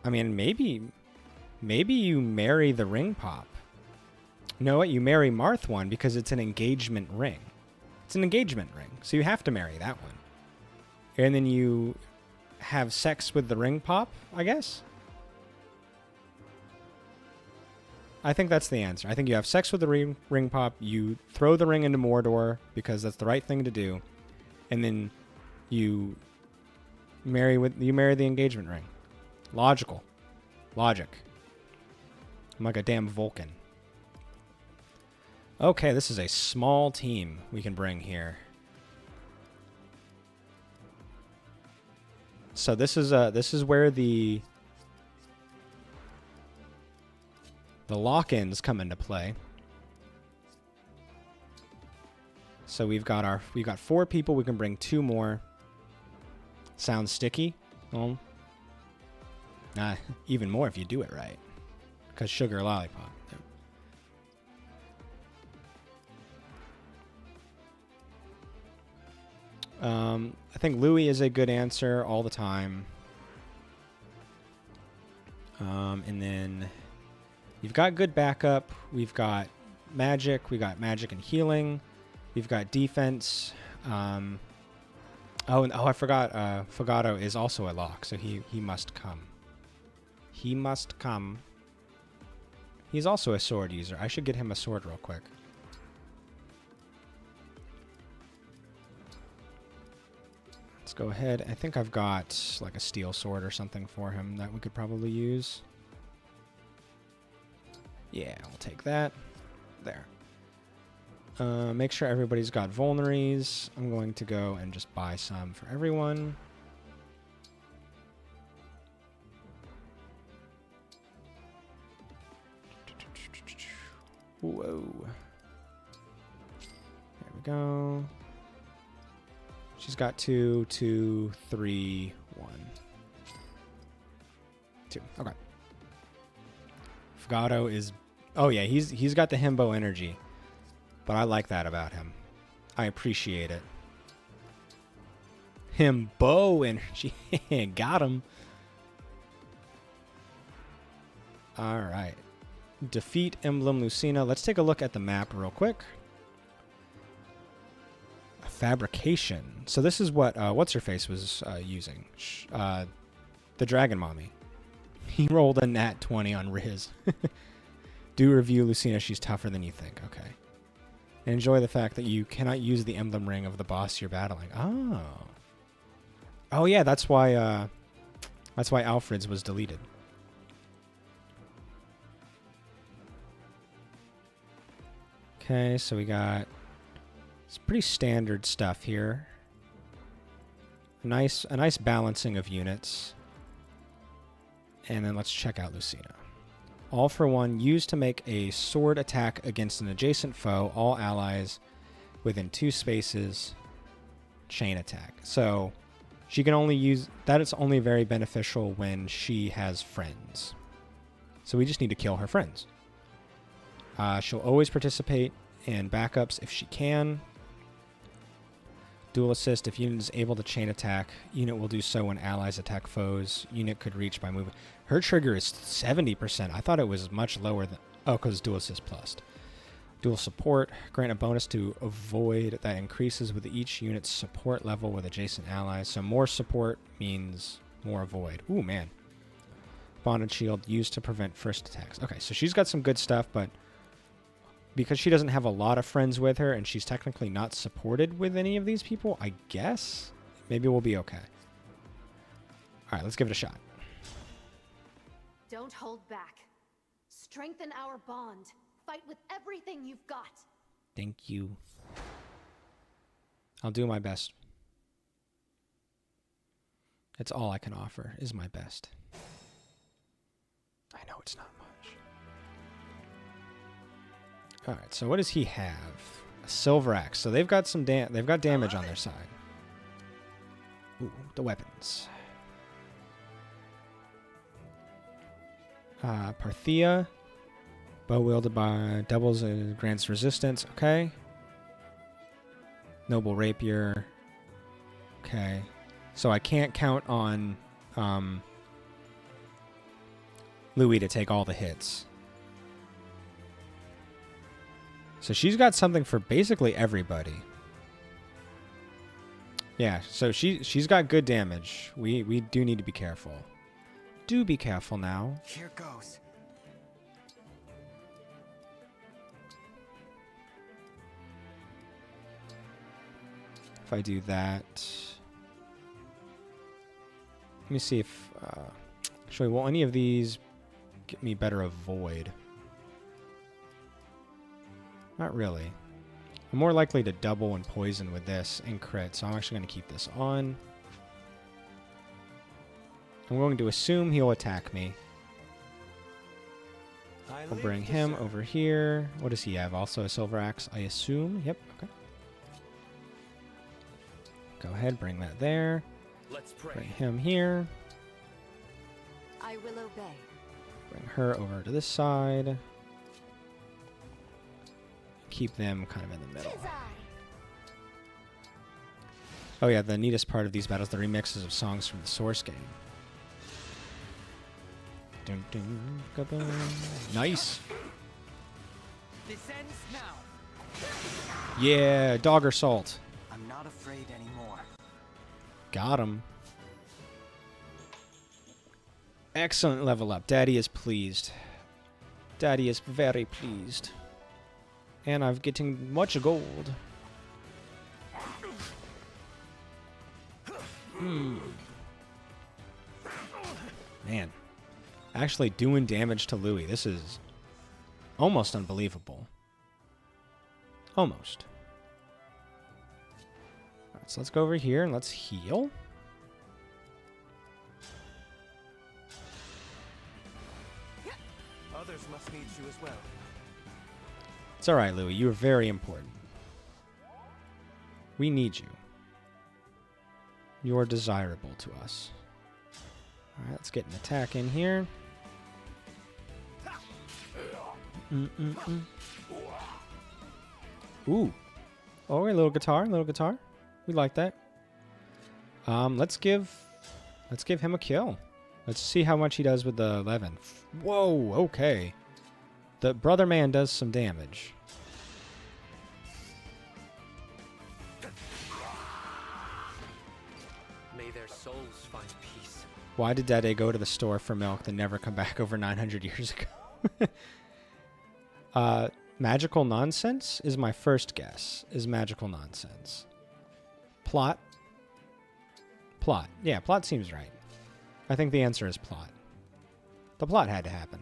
mean, maybe you marry the ring pop. You know what? You marry Marth one because it's an engagement ring. It's an engagement ring, so you have to marry that one. And then you have sex with the ring pop, I guess? I think that's the answer. I think you have sex with the ring pop, you throw the ring into Mordor because that's the right thing to do, and then you marry the engagement ring. Logical. Logic. I'm like a damn Vulcan. Okay, this is a small team we can bring here. So this is where the lock-ins come into play. So we've got 4 people. We can bring 2 more. Sounds sticky. Well, even more if you do it right. Because sugar lollipop. I think Louis is a good answer all the time. And then you've got good backup. We've got magic. We got magic and healing. We've got defense. I forgot. Fogado is also a lock, so he must come. He must come. He's also a sword user. I should get him a sword real quick. Let's go ahead. I think I've got like a steel sword or something for him that we could probably use. Yeah, we'll take that. There. Make sure everybody's got vulneries. I'm going to go and just buy some for everyone. Whoa. There we go. She's got 2, 2, 3, 1. 2. Okay. Fogado is... Oh, yeah, he's got the himbo energy. But I like that about him. I appreciate it. Himbo energy. Got him. All right. Defeat Emblem Lucina. Let's take a look at the map real quick. Fabrication. So this is what what's-her-face was using. The Dragon Mommy. He rolled a nat 20 on Riz. Do review Lucina. She's tougher than you think. Okay. And enjoy the fact that you cannot use the emblem ring of the boss you're battling. Oh. Oh yeah, that's why Alfred's was deleted. Okay, so we got some pretty standard stuff here. A nice balancing of units. And then let's check out Lucina. All for one, used to make a sword attack against an adjacent foe, all allies within 2 spaces, chain attack. So she can only use that. It's only very beneficial when she has friends. So we just need to kill her friends. She'll always participate in backups if she can. Dual assist. If unit is able to chain attack, unit will do so when allies attack foes. Unit could reach by moving. Her trigger is 70%. I thought it was much lower than... Oh, because dual assist plus. Dual support. Grant a bonus to avoid that increases with each unit's support level with adjacent allies. So more support means more avoid. Ooh, man. Bonded shield used to prevent first attacks. Okay, so she's got some good stuff, but because she doesn't have a lot of friends with her and she's technically not supported with any of these people, I guess maybe we'll be okay. All right, let's give it a shot. Don't hold back. Strengthen our bond. Fight with everything you've got. Thank you. I'll do my best. That's all I can offer is my best. I know it's not much. All right. So what does he have? A silver axe. So they've got some they've got damage on their side. Ooh, the weapons. Parthia. Bow wielded by doubles and grants resistance. Okay. Noble rapier. Okay. So I can't count on Louis to take all the hits. So she's got something for basically everybody. Yeah, so she's got good damage. We do need to be careful. Do be careful now. Here goes. If I do that, let me see if actually, will any of these get me better avoid? Not really. I'm more likely to double and poison with this and crit, so I'm actually going to keep this on. I'm going to assume he'll attack me. We'll bring him over here. What does he have? Also a silver axe, I assume. Yep, okay. Go ahead, bring that there. Let's pray. Bring him here. I will obey. Bring her over to this side. Keep them kind of in the middle. Oh yeah, the neatest part of these battles, the remixes of songs from the source game. Dun, dun, ga-dun. Nice. This ends now. Yeah, dogger salt. I'm not afraid anymore. Got him. Excellent level up. Daddy is pleased. Daddy is very pleased. And I'm getting much gold. Man. Actually doing damage to Louis. This is almost unbelievable. Almost. Alright, so let's go over here and let's heal. Others must need you as well. It's alright, Louis. You are very important. We need you. You are desirable to us. Alright, let's get an attack in here. Ooh. Oh, a little guitar, little guitar. We like that. Let's give him a kill. Let's see how much he does with the 11. Whoa, okay. The brother man does some damage. May their souls find peace. Why did Dade go to the store for milk then never come back over 900 years ago? Magical nonsense is my first guess. Is magical nonsense. Plot. Plot. Yeah, plot seems right. I think the answer is plot. The plot had to happen.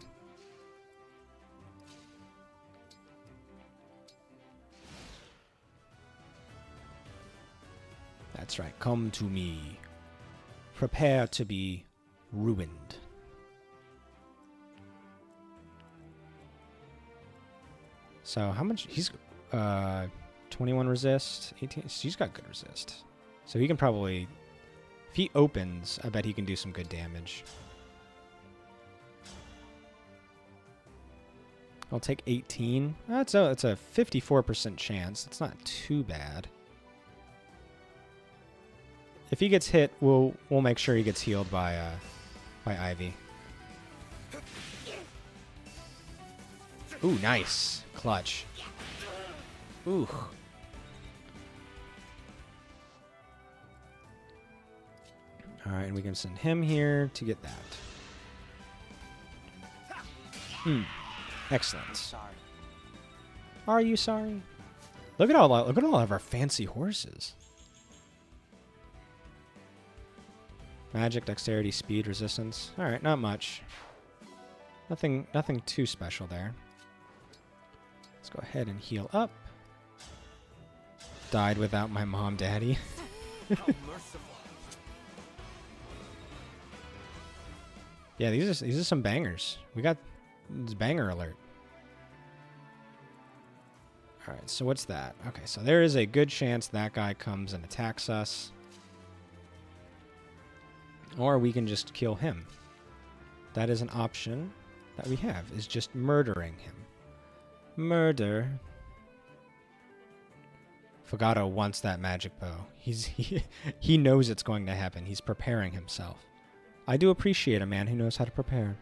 That's right. Come to me. Prepare to be ruined. So how much? He's 21 resist, 18. She's got good resist. So he can probably, if he opens, I bet he can do some good damage. I'll take 18. That's a 54% chance. That's not too bad. If he gets hit, we'll make sure he gets healed by Ivy. Ooh, nice. Clutch. Ooh. Alright, and we can send him here to get that. Excellent. Sorry. Are you sorry? Look at all of our fancy horses. Magic, dexterity, speed, resistance. Alright, not much. Nothing too special there. Let's go ahead and heal up. Died without my mom, daddy. How merciful. Yeah, these are some bangers. We got this banger alert. Alright, so what's that? Okay, so there is a good chance that guy comes and attacks us. Or we can just kill him. That is an option that we have, is just murdering him. Murder. Fogado wants that magic bow. He knows it's going to happen. He's preparing himself. I do appreciate a man who knows how to prepare.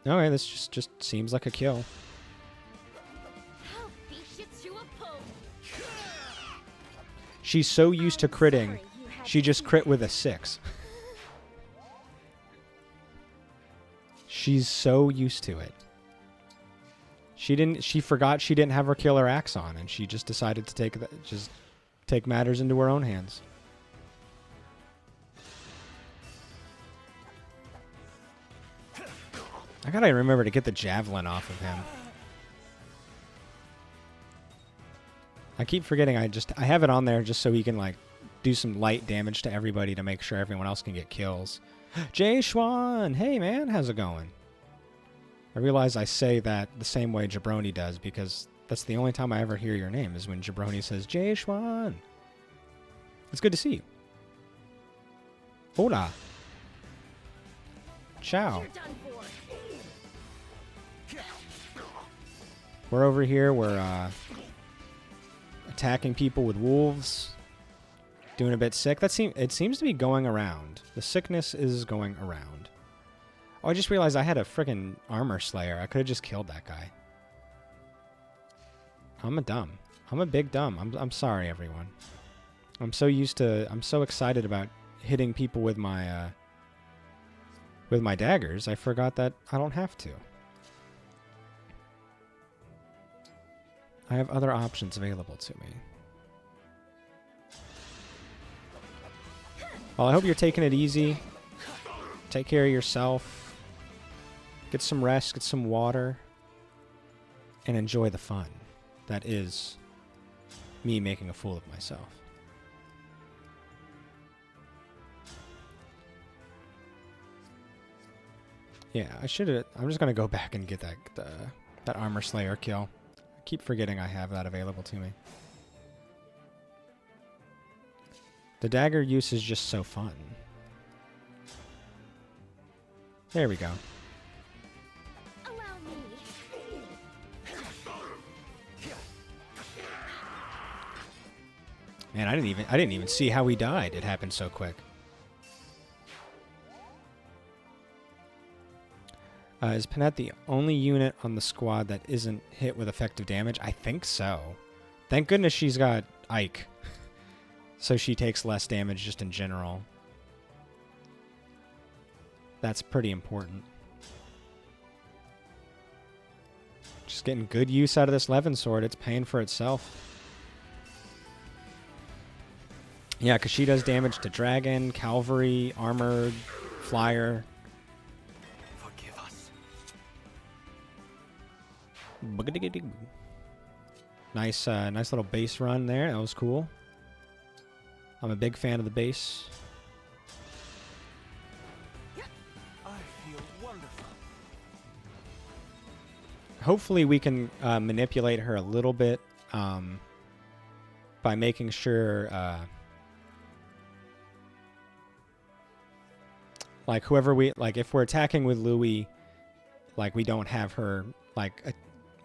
Okay, this just seems like a kill. I'll beat you to a pulp. She's so used to I'm critting, sorry you had she to just see crit that. with a 6. She's so used to it. She forgot she didn't have her killer axe on, and she just decided to take matters into her own hands. I gotta remember to get the javelin off of him. I keep forgetting I have it on there just so he can like do some light damage to everybody to make sure everyone else can get kills. Jay Schwan! Hey man, how's it going? I realize I say that the same way Jabroni does because that's the only time I ever hear your name is when Jabroni says, Jay Schwan. It's good to see you. Hola. Ciao. You're done for. We're over here. We're attacking people with wolves. Doing a bit sick. It seems to be going around. The sickness is going around. Oh, I just realized I had a freaking armor slayer. I could have just killed that guy. I'm a dumb. I'm a big dumb. I'm sorry, everyone. I'm so excited about hitting people with my daggers. I forgot that I don't have to. I have other options available to me. Well, I hope you're taking it easy. Take care of yourself. Get some rest, get some water, and enjoy the fun that is me making a fool of myself. Yeah, I'm just going to go back and get that Armor Slayer kill. I keep forgetting I have that available to me. The dagger use is just so fun. There we go. Allow me. Man, I didn't even see how he died. It happened so quick. Is Panette the only unit on the squad that isn't hit with effective damage? I think so. Thank goodness she's got Ike. So she takes less damage just in general. That's pretty important. Just getting good use out of this Levin sword. It's paying for itself. Yeah, because she does damage to Dragon, Cavalry, Armored, Flyer. Forgive us. Nice little base run there. That was cool. I'm a big fan of the base. I feel wonderful. Hopefully we can manipulate her a little bit by making sure like whoever if we're attacking with Louis, like we don't have her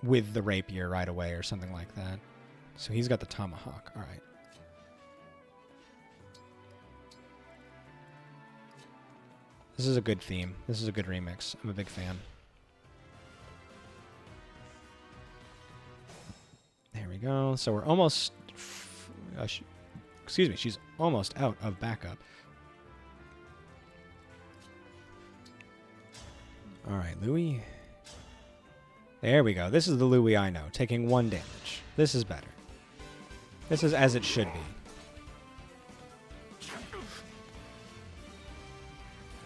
with the rapier right away or something like that. So he's got the tomahawk. All right. This is a good theme. This is a good remix. I'm a big fan. There we go. So we're almost... excuse me. She's almost out of backup. All right, Louis. There we go. This is the Louis I know. Taking 1 damage. This is better. This is as it should be.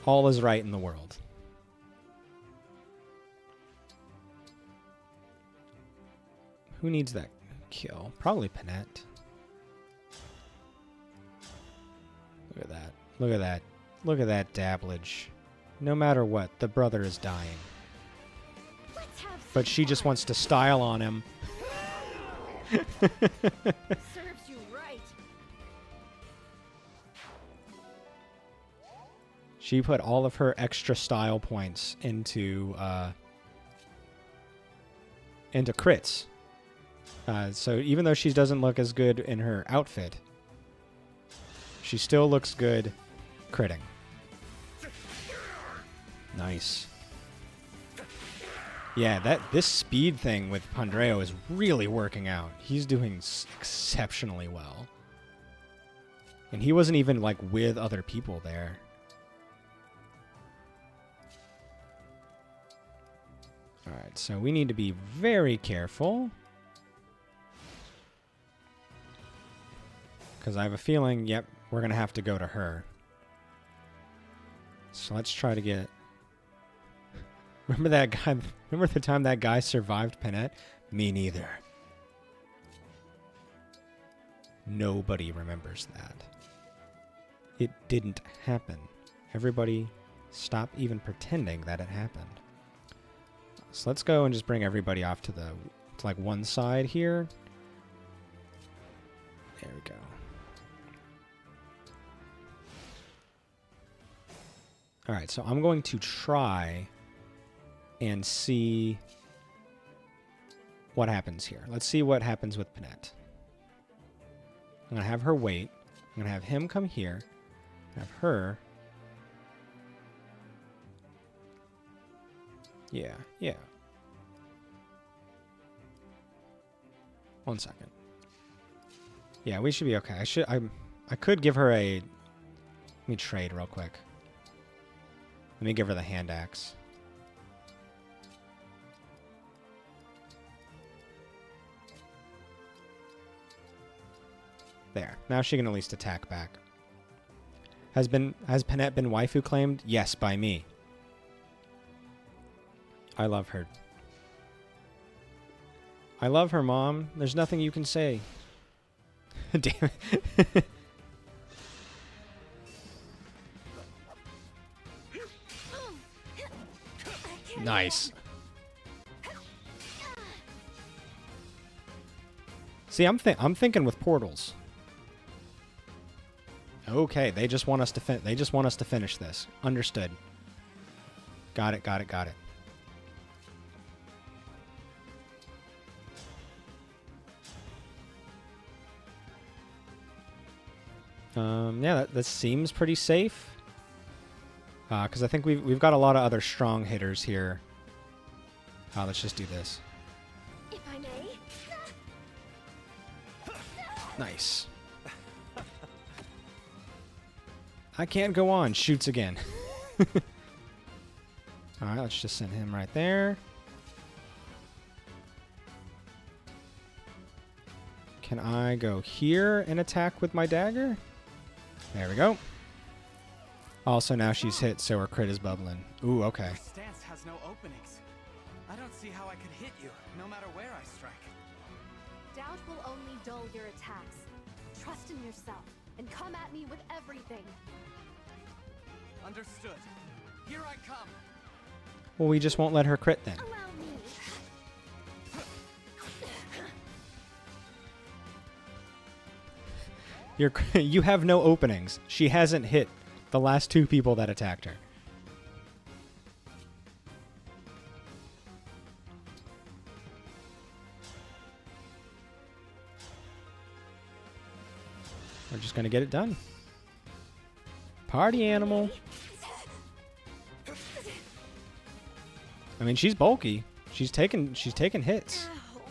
All is right in the world. Who needs that kill? Probably Panette. Look at that. Look at that. Look at that dabblage. No matter what, the brother is dying. Let's have but she just wants to style on him. Serves you right. She put all of her extra style points into crits. So even though she doesn't look as good in her outfit, she still looks good critting. Nice. Yeah, this speed thing with Pandreo is really working out. He's doing exceptionally well. And he wasn't even like with other people there. Alright, so we need to be very careful. Because I have a feeling, yep, we're going to have to go to her. So let's try to get... Remember that guy? Remember the time that guy survived Panette? Me neither. Nobody remembers that. It didn't happen. Everybody stop even pretending that it happened. So let's go and just bring everybody off to like one side here. There we go. All right, so I'm going to try and see what happens here. Let's see what happens with Panette. I'm going to have her wait. I'm going to have him come here. Have her. Yeah. One second. Yeah, we should be okay. I could give her a... Let me trade real quick. Let me give her the hand axe. There. Now she can at least attack back. Has Panette been waifu claimed? Yes, by me. I love her. I love her, Mom. There's nothing you can say. Damn it. Nice. See, I'm thinking with portals. Okay, they just want us to finish this. Understood. Got it. Yeah, that seems pretty safe. Because I think we've got a lot of other strong hitters here. Let's just do this. If I may. Nice. I can't go on. Shoots again. Alright, let's just send him right there. Can I go here and attack with my dagger? There we go. Also, now she's hit, so her crit is bubbling. Ooh, okay. Your stance has no openings. I don't see how I could hit you, no matter where I strike. Doubt will only dull your attacks. Trust in yourself and come at me with everything. Understood. Here I come. Well, we just won't let her crit then. Allow me. You have no openings. She hasn't hit the last two people that attacked her. We're just gonna get it done. Party animal. I mean, she's bulky. She's taken hits. Ow.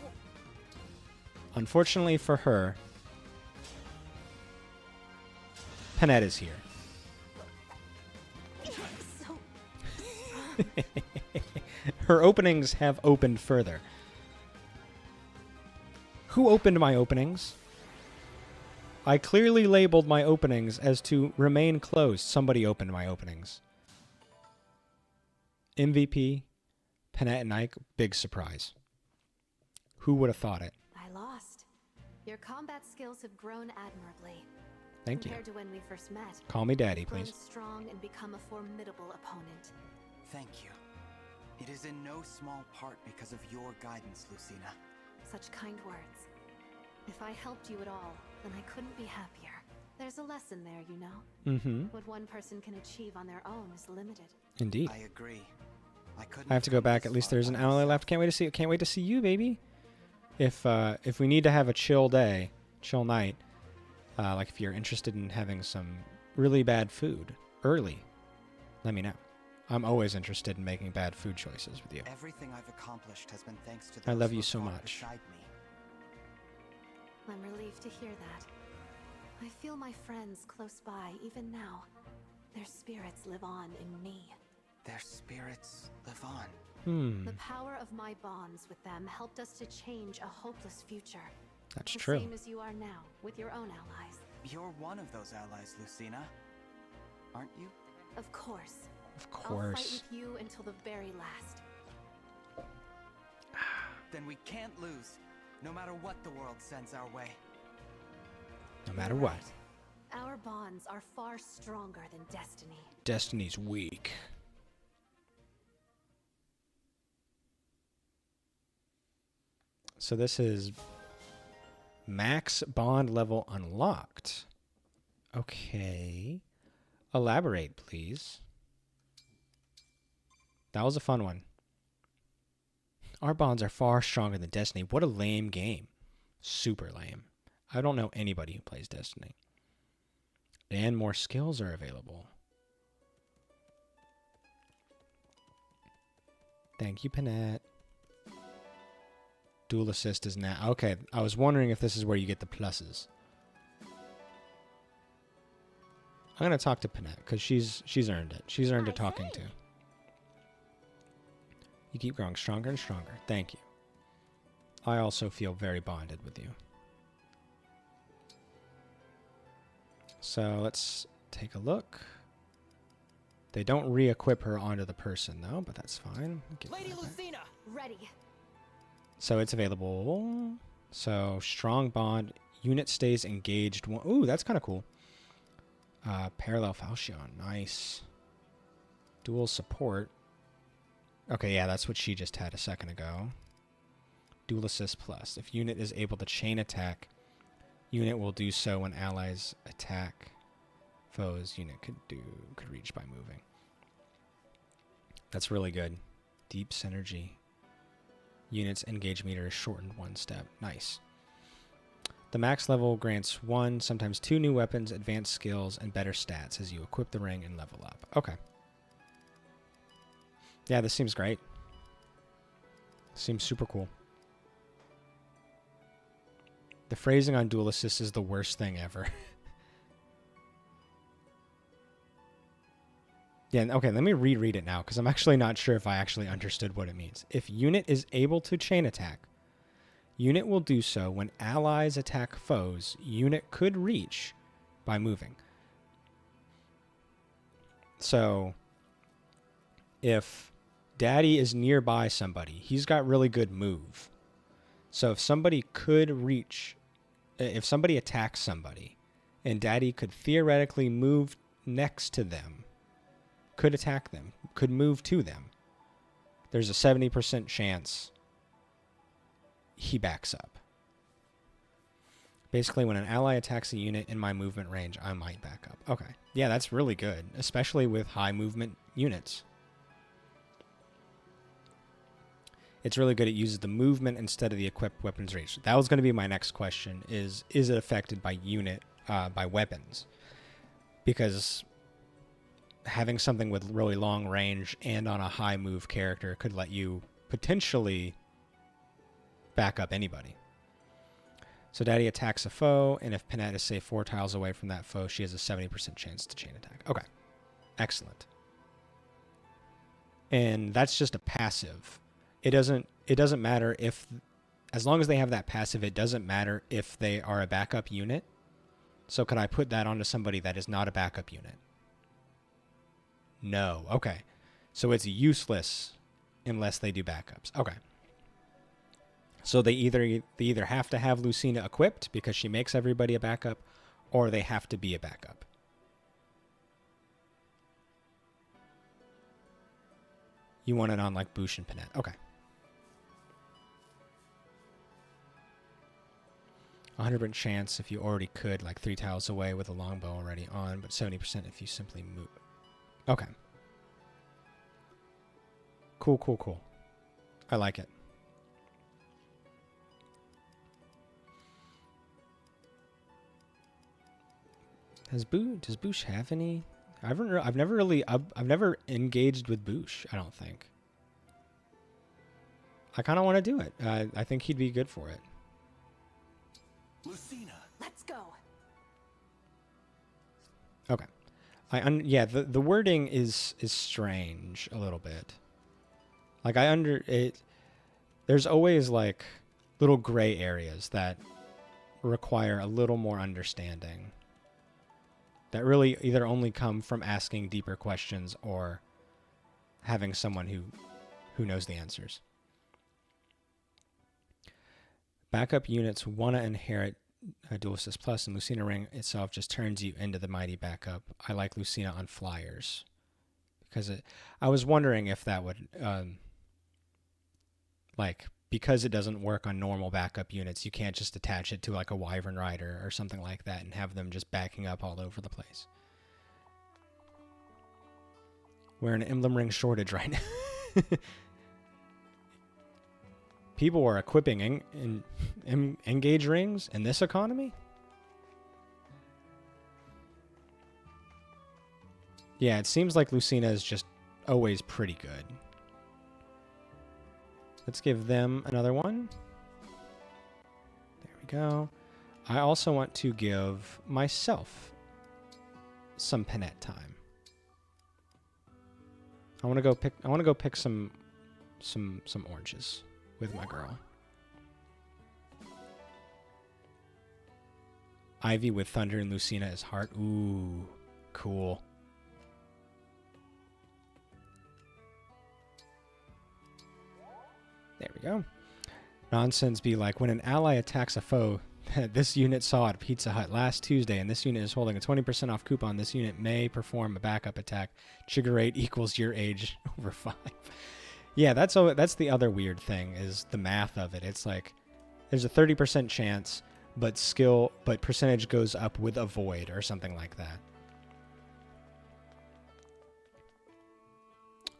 Unfortunately for her, Panette is here. So Her openings have opened further. Who opened my openings? I clearly labeled my openings as to remain closed. Somebody opened my openings. MVP, Panette and Ike, big surprise. Who would have thought it? I lost. Your combat skills have grown admirably. Thank you. Compared to when we first met. Call me daddy, You've grown please. strong and become a formidable opponent. Thank you. It is in no small part because of your guidance, Lucina. Such kind words. If I helped you at all, then I couldn't be happier. There's a lesson there, you know? Mm-hmm. What one person can achieve on their own is limited. Indeed. I agree. I have to go back. At least there's an ally left. Can't wait to see you, baby. If we need to have a chill day, chill night, like if you're interested in having some really bad food early, let me know. I'm always interested in making bad food choices with you. Everything I've accomplished has been thanks to I those love who you have so fought much. beside me. I'm relieved to hear that. I feel my friends close by even now. Their spirits live on in me. Their spirits live on. The power of my bonds with them helped us to change a hopeless future. That's the true. same as you are now, with your own allies. You're one of those allies, Lucina. Aren't you? Of course. Of I'll fight course. with you until the very last. Then we can't lose, no matter what the world sends our way. No matter You're what. right. Our bonds are far stronger than destiny. Destiny's weak. So this is max bond level unlocked. Okay. Elaborate, please. That was a fun one. Our bonds are far stronger than Destiny. What a lame game. Super lame. I don't know anybody who plays Destiny. And more skills are available. Thank you, Panette. Dual assist is now... Okay, I was wondering if this is where you get the pluses. I'm going to talk to Panette, because she's earned it. She's earned a talking to. You keep growing stronger and stronger. Thank you. I also feel very bonded with you. So let's take a look. They don't re-equip her onto the person, though, but that's fine. Lady Lucina! Ready. So it's available. So strong bond. Unit stays engaged. Ooh, that's kind of cool. Parallel falchion. Nice. Dual support. Okay, yeah, that's what she just had a second ago. Dual assist plus. If unit is able to chain attack, unit will do so when allies attack foes. Unit could reach by moving. That's really good. Deep synergy. Unit's engage meter is shortened 1 step. Nice. The max level grants 1, sometimes 2 new weapons, advanced skills, and better stats as you equip the ring and level up. Okay. Yeah, this seems great. Seems super cool. The phrasing on dual assist is the worst thing ever. Yeah, okay, let me reread it now, because I'm actually not sure if I actually understood what it means. If unit is able to chain attack, unit will do so when allies attack foes unit could reach by moving. So, if Daddy is nearby somebody, he's got really good move. So if somebody could reach, if somebody attacks somebody, and Daddy could theoretically move next to them, could attack them, could move to them, there's a 70% chance he backs up. Basically, when an ally attacks a unit in my movement range, I might back up. Okay. Yeah, that's really good, especially with high movement units. It's really good. It uses the movement instead of the equipped weapons range. That was going to be my next question, is it affected by unit, by weapons? Because having something with really long range and on a high move character could let you potentially back up anybody. So Daddy attacks a foe, and if Panette is, say, 4 tiles away from that foe, she has a 70% chance to chain attack. Okay. Excellent. And that's just a passive. It doesn't matter if, as long as they have that passive, it doesn't matter if they are a backup unit. So could I put that onto somebody that is not a backup unit? No. Okay. So it's useless unless they do backups. Okay. So they either have to have Lucina equipped because she makes everybody a backup, or they have to be a backup. You want it on like Boosh and Panette. Okay. 100% chance if you already could, like 3 tiles away with a longbow already on, but 70% if you simply move. Okay. Cool, cool, cool. I like it. Does Boosh have any? I've never engaged with Boosh, I don't think. I kind of want to do it. I think he'd be good for it. Lucina. Let's go. Okay. Yeah, the wording is strange a little bit. Like there's always like little gray areas that require a little more understanding. That really either only come from asking deeper questions or having someone who knows the answers. Backup units want to inherit Dual Assist Plus, and Lucina Ring itself just turns you into the mighty backup. I like Lucina on flyers. Because I was wondering if that would, because it doesn't work on normal backup units, you can't just attach it to like a Wyvern Rider or something like that and have them just backing up all over the place. We're in an Emblem Ring shortage right now. People are equipping engage rings in this economy? Yeah, it seems like Lucina is just always pretty good. Let's give them another one. There we go. I also want to give myself some Panette time. I want to go pick some oranges with my girl. Ivy with Thunder and Lucina as heart. Ooh, cool. There we go. Nonsense be like, when an ally attacks a foe, this unit saw at Pizza Hut last Tuesday, and this unit is holding a 20% off coupon. This unit may perform a backup attack. Trigger rate equals your age over 5. Yeah, that's the other weird thing, is the math of it. It's like, there's a 30% chance, but percentage goes up with a void or something like that.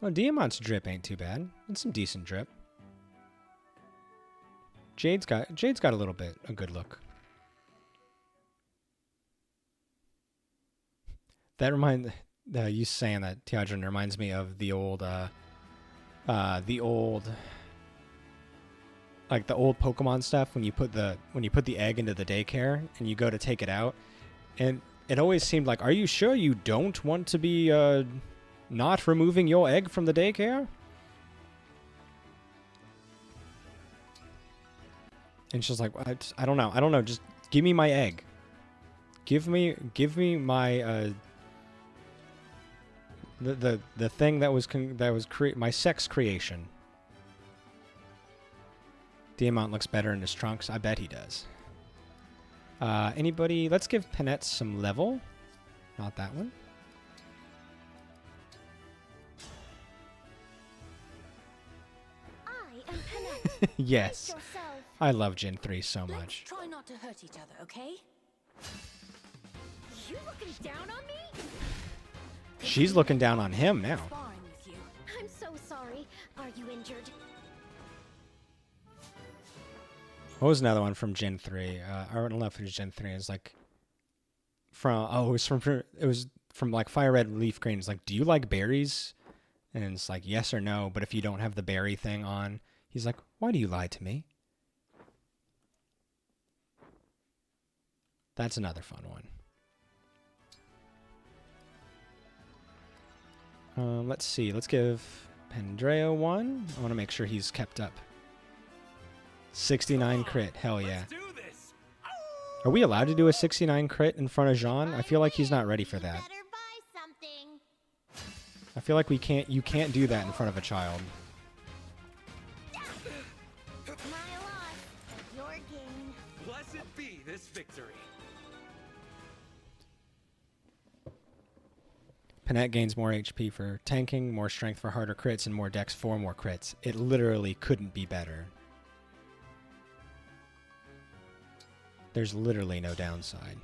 Oh, Diamant's drip ain't too bad. It's some decent drip. Jade's got a little bit a good look. That you saying that, Tiadrin, reminds me of the old Pokemon stuff when you put the egg into the daycare and you go to take it out, and it always seemed like, are you sure you don't want to be not removing your egg from the daycare? And she's like, I don't know. Just give me my egg. Give me my the thing that was my sex creation. Diamant looks better in his trunks. I bet he does. Anybody? Let's give Panette some level. Not that one. I am Panette. Yes. I love Gen 3 so much. Let's try not to hurt each other, okay? You looking down on me? She's looking down on him now. Sparring with you. I'm so sorry. Are you injured? What was another one from Gen 3? I don't know if it was Gen 3. It was like it was from like Fire Red Leaf Green. It's like, do you like berries? And it's like, yes or no, but if you don't have the berry thing on, he's like, why do you lie to me? That's another fun one. Let's see. Let's give Pendreo one. I want to make sure he's kept up. 69 crit. Hell yeah. Are we allowed to do a 69 crit in front of Jean? I feel like he's not ready for that. I feel like you can't do that in front of a child. Blessed be this victory. Panette gains more HP for tanking, more strength for harder crits, and more dex for more crits. It literally couldn't be better. There's literally no downside.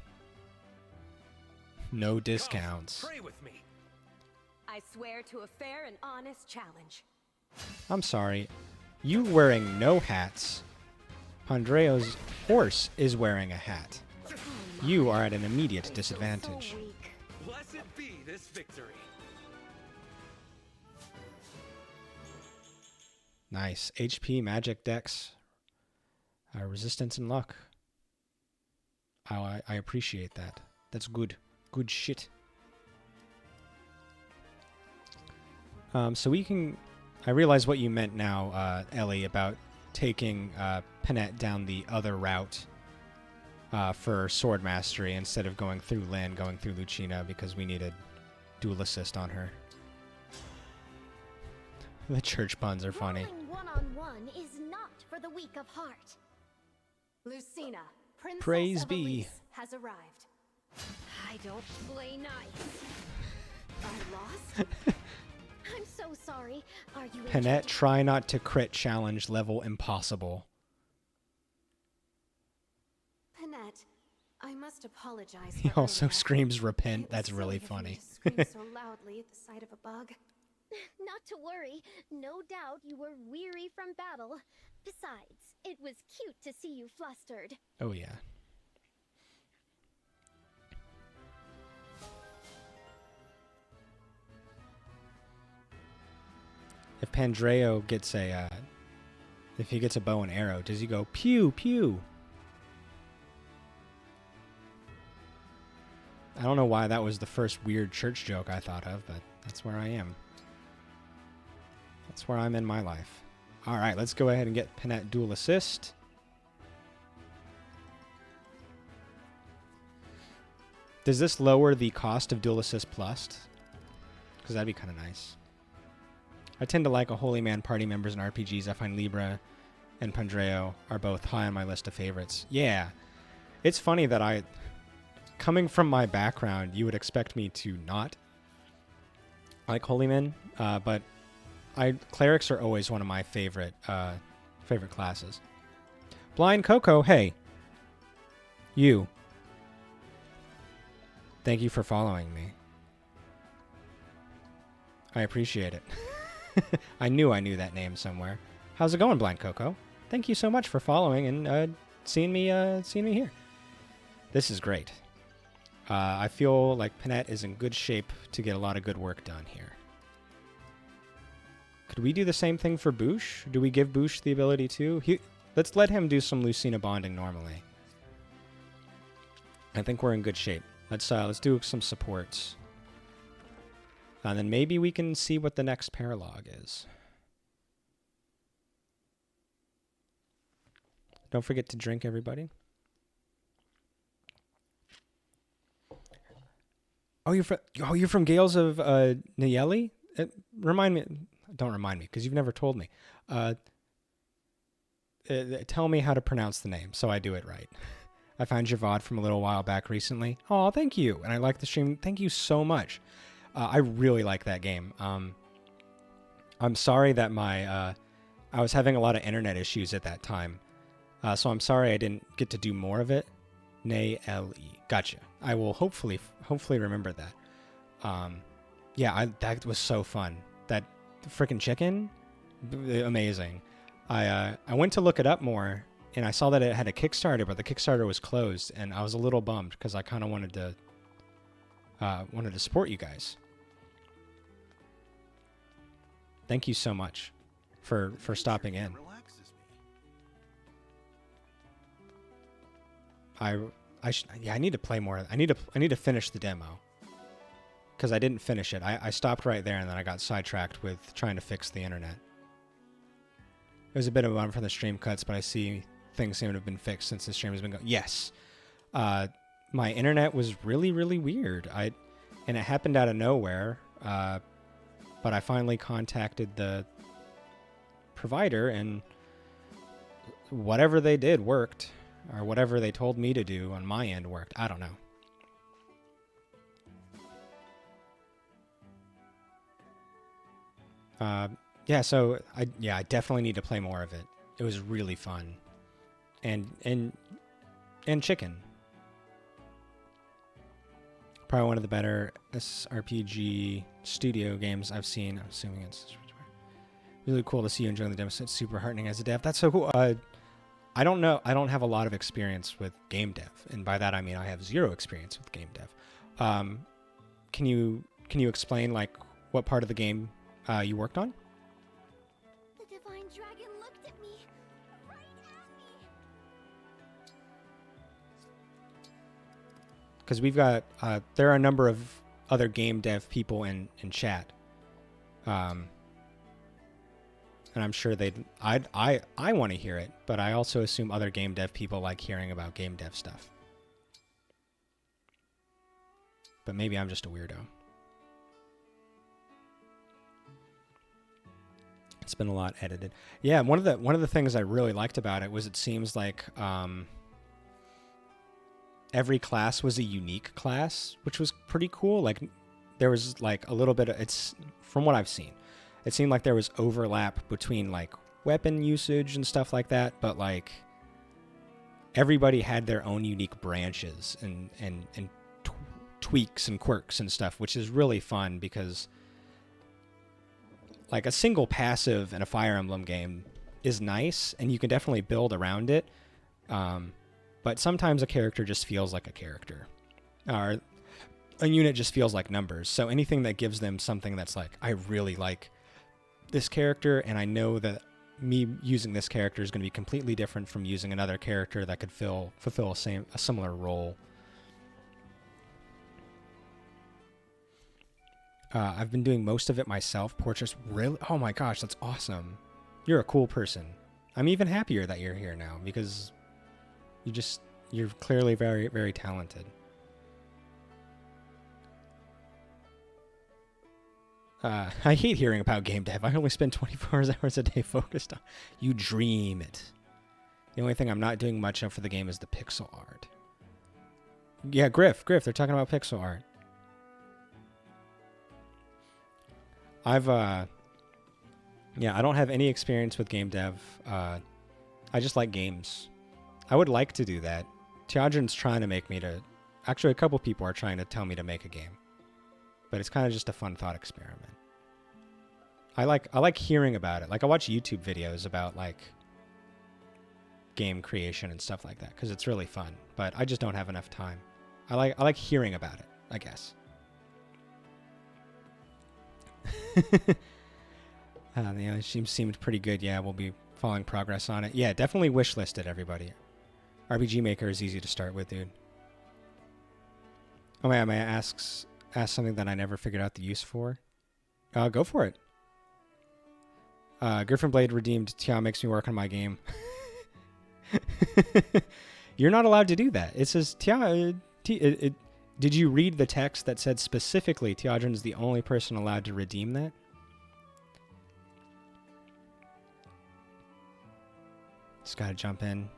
No discounts. Pray with me. I swear to a fair and honest challenge. I'm sorry. You wearing no hats. Pandreo's horse is wearing a hat. You are at an immediate disadvantage. So weak. Blessed be this victory. Nice. HP, magic, dex, resistance, and luck. I appreciate that. That's good. Good shit. So we can... I realize what you meant now, Ellie, about taking Panette down the other route for sword mastery instead of going through Lynn, going through Lucina, because we needed dual assist on her. The church puns are funny. Brawling one-on-one is not for the weak of heart. Lucina, Princess Praise of be. Elise, has arrived. I don't play nice. I lost? I'm so sorry. Are you Panette, try not to crit challenge level impossible. Panette, I must apologize. He for also earlier. screams repent. It was That's really silly of funny. you to scream so loudly at the sight of a bug. Not to worry. No doubt you were weary from battle. Besides, it was cute to see you flustered. Oh yeah. If Pandreo gets a, if he gets a bow and arrow, does he go pew pew? I don't know why that was the first weird church joke I thought of, but that's where I am. That's where I'm in my life. All right, let's go ahead and get Panette dual assist. Does this lower the cost of dual assist plus? Because that'd be kind of nice. I tend to like a Holy Man party members in RPGs. I find Libra and Pandreo are both high on my list of favorites. Yeah. It's funny that coming from my background, you would expect me to not like Holy Men, but clerics are always one of my favorite classes. Blind Coco, hey. You. Thank you for following me. I appreciate it. I knew that name somewhere. How's it going, Blind Coco? Thank you so much for following and seeing me here. This is great. I feel like Panette is in good shape to get a lot of good work done here. Could we do the same thing for Boosh? Do we give Boosh the ability to? Let's let him do some Lucina bonding normally. I think we're in good shape. Let's do some supports. And then maybe we can see what the next paralog is. Don't forget to drink, everybody. Oh, you're from Gales of Nayeli? Remind me. Don't remind me, because you've never told me. Tell me how to pronounce the name, so I do it right. I found your VoD from a little while back recently. Oh, thank you. And I like the stream. Thank you so much. I really like that game. I'm sorry that I was having a lot of internet issues at that time. So I'm sorry I didn't get to do more of it. Nay-L-E. Gotcha. I will hopefully remember that. Yeah, that was so fun. That freaking chicken, amazing. I went to look it up more, and I saw that it had a Kickstarter, but the Kickstarter was closed, and I was a little bummed because I kind of wanted to support you guys. Thank you so much for stopping in. I need to play more. I need to finish the demo because I didn't finish it. I stopped right there, and then I got sidetracked with trying to fix the internet. It was a bit of a bummer for the stream cuts, but I see things seem to have been fixed since the stream has been going. Yes, my internet was really, really weird. And it happened out of nowhere. But I finally contacted the provider, and whatever they did worked, or whatever they told me to do on my end worked. I don't know. Yeah, so I definitely need to play more of it. It was really fun. And chicken. Probably one of the better SRPG studio games I've seen. I'm assuming it's really cool to see you enjoying the demo. It's super heartening as a dev. That's so cool. I don't know. I don't have a lot of experience with game dev, and by that I mean I have zero experience with game dev. Can you explain like what part of the game you worked on? The divine dragon looked at me. Right at me. Because we've got there are a number of other game dev people in chat, and I'm sure I want to hear it, but I also assume other game dev people like hearing about game dev stuff. But maybe I'm just a weirdo. It's been a lot edited. Yeah, one of the things I really liked about it was it seems like every class was a unique class, which was pretty cool. Like there was like a little bit of, it's from what I've seen, it seemed like there was overlap between like weapon usage and stuff like that, but like everybody had their own unique branches and tweaks and quirks and stuff, which is really fun because like a single passive in a Fire Emblem game is nice and you can definitely build around it. But sometimes a character just feels like a character, or a unit just feels like numbers. So anything that gives them something that's like, I really like this character, and I know that me using this character is going to be completely different from using another character that could fulfill a similar role. I've been doing most of it myself. Portraits, really? Oh my gosh, that's awesome. You're a cool person. I'm even happier that you're here now because you're clearly very, very talented. I hate hearing about game dev. I only spend 24 hours a day focused on. You dream it. The only thing I'm not doing much of for the game is the pixel art. Yeah, Griff, they're talking about pixel art. I don't have any experience with game dev. I just like games. I would like to do that. Teodrin's trying to make me to... Actually, a couple people are trying to tell me to make a game. But it's kind of just a fun thought experiment. I like hearing about it. Like, I watch YouTube videos about, like, game creation and stuff like that, because it's really fun. But I just don't have enough time. I like hearing about it, I guess. It seemed pretty good. Yeah, we'll be following progress on it. Yeah, definitely wishlist it, everybody. RPG Maker is easy to start with, dude. Oh man, may I ask something that I never figured out the use for? Go for it. Griffin Blade redeemed. Tia makes me work on my game. You're not allowed to do that. It says Tia. Did you read the text that said specifically Teodrin's the only person allowed to redeem that? Just gotta jump in.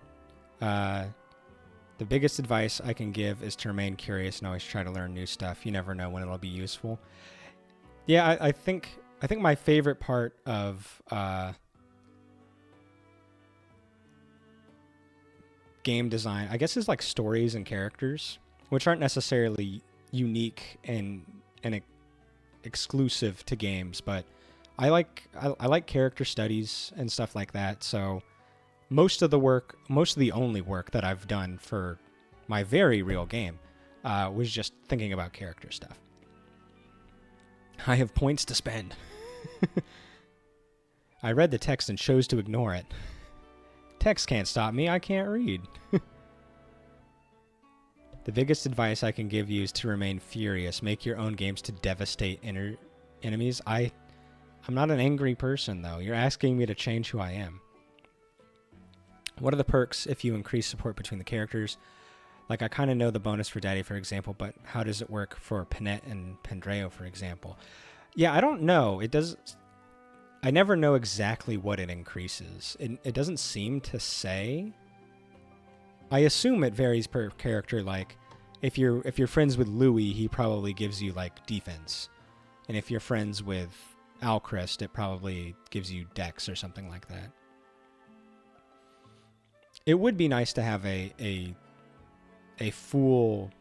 The biggest advice I can give is to remain curious and always try to learn new stuff. You never know when it'll be useful. Yeah, I think my favorite part of game design, I guess, is like stories and characters, which aren't necessarily unique and exclusive to games, but I like character studies and stuff like that. So most of the only work that I've done for my very real game was just thinking about character stuff. I have points to spend. I read the text and chose to ignore it. Text can't stop me. I can't read. The biggest advice I can give you is to remain furious. Make your own games to devastate enemies. I'm not an angry person, though. You're asking me to change who I am. What are the perks if you increase support between the characters? Like, I kind of know the bonus for Daddy, for example, but how does it work for Panette and Pandreo, for example? Yeah, I don't know. It does... I never know exactly what it increases. It doesn't seem to say. I assume it varies per character. Like, if you're friends with Louis, he probably gives you, like, defense. And if you're friends with Alchrist, it probably gives you Dex or something like that. It would be nice to have a full